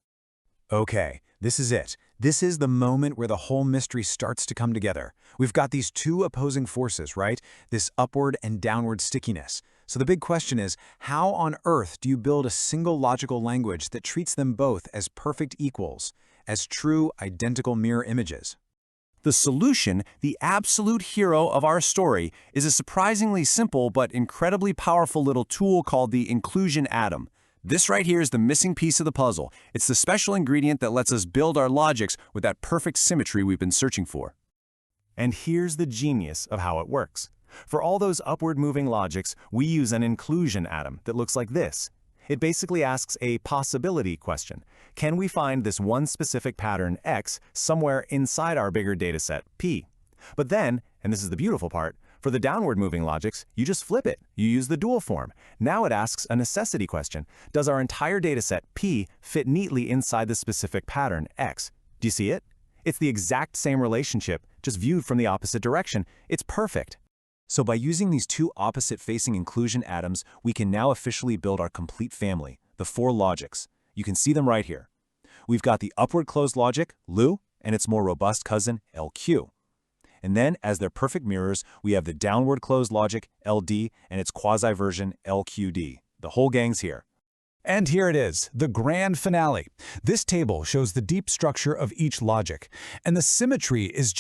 Okay, this is it. This is the moment where the whole mystery starts to come together. We've got these two opposing forces, right? This upward and downward stickiness. So the big question is, how on earth do you build a single logical language that treats them both as perfect equals, as true identical mirror images? The solution, the absolute hero of our story, is a surprisingly simple but incredibly powerful little tool called the inclusion atom. This right here is the missing piece of the puzzle. It's the special ingredient that lets us build our logics with that perfect symmetry we've been searching for. And here's the genius of how it works. For all those upward-moving logics, we use an inclusion atom that looks like this. It basically asks a possibility question. Can we find this one specific pattern, X, somewhere inside our bigger dataset, P? But then, and this is the beautiful part, for the downward-moving logics, you just flip it. You use the dual form. Now it asks a necessity question. Does our entire dataset, P, fit neatly inside the specific pattern, X? Do you see it? It's the exact same relationship, just viewed from the opposite direction. It's perfect. So by using these two opposite-facing inclusion atoms, we can now officially build our complete family, the four logics. You can see them right here. We've got the upward closed logic, LU, and its more robust cousin, LQ. And then, as their perfect mirrors, we have the downward closed logic, LD, and its quasi-version, LQD. The whole gang's here. And here it is, the grand finale. This table shows the deep structure of each logic, and the symmetry is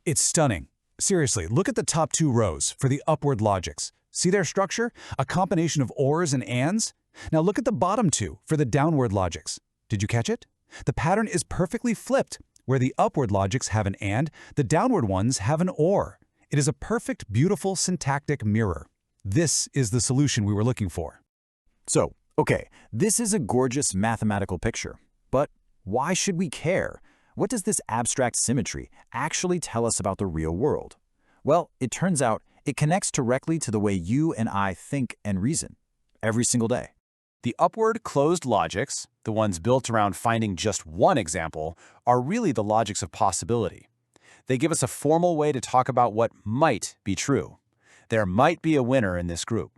it's stunning. Seriously, look at the top 2 rows for the upward logics. See their structure? A combination of ors and ands? Now look at the bottom 2 for the downward logics. Did you catch it? The pattern is perfectly flipped. Where the upward logics have an and, the downward ones have an or. It is a perfect, beautiful syntactic mirror. This is the solution we were looking for. So, okay, this is a gorgeous mathematical picture. But why should we care? What does this abstract symmetry actually tell us about the real world? Well, it turns out it connects directly to the way you and I think and reason every single day. The upward closed logics, the ones built around finding just one example, are really the logics of possibility. They give us a formal way to talk about what might be true. There might be a winner in this group.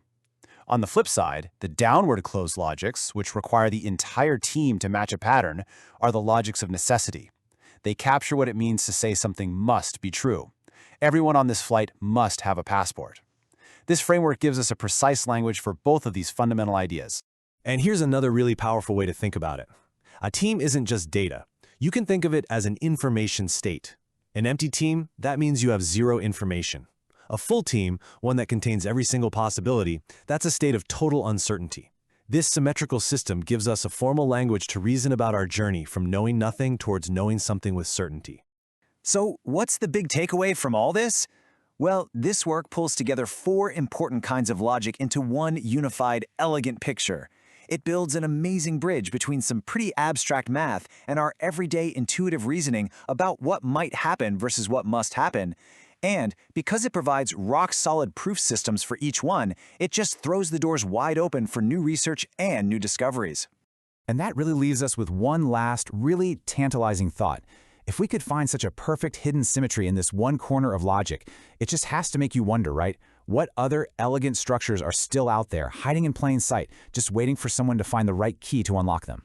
On the flip side, the downward closed logics, which require the entire team to match a pattern, are the logics of necessity. They capture what it means to say something must be true. Everyone on this flight must have a passport. This framework gives us a precise language for both of these fundamental ideas. And here's another really powerful way to think about it. A team isn't just data. You can think of it as an information state. An empty team, that means you have 0 information. A full team, one that contains every single possibility, that's a state of total uncertainty. This symmetrical system gives us a formal language to reason about our journey from knowing nothing towards knowing something with certainty. So what's the big takeaway from all this? Well, this work pulls together 4 important kinds of logic into one unified, elegant picture. It builds an amazing bridge between some pretty abstract math and our everyday intuitive reasoning about what might happen versus what must happen. And because it provides rock-solid proof systems for each one, it just throws the doors wide open for new research and new discoveries. And that really leaves us with one last, really tantalizing thought. If we could find such a perfect hidden symmetry in this one corner of logic, it just has to make you wonder, right? What other elegant structures are still out there, hiding in plain sight, just waiting for someone to find the right key to unlock them?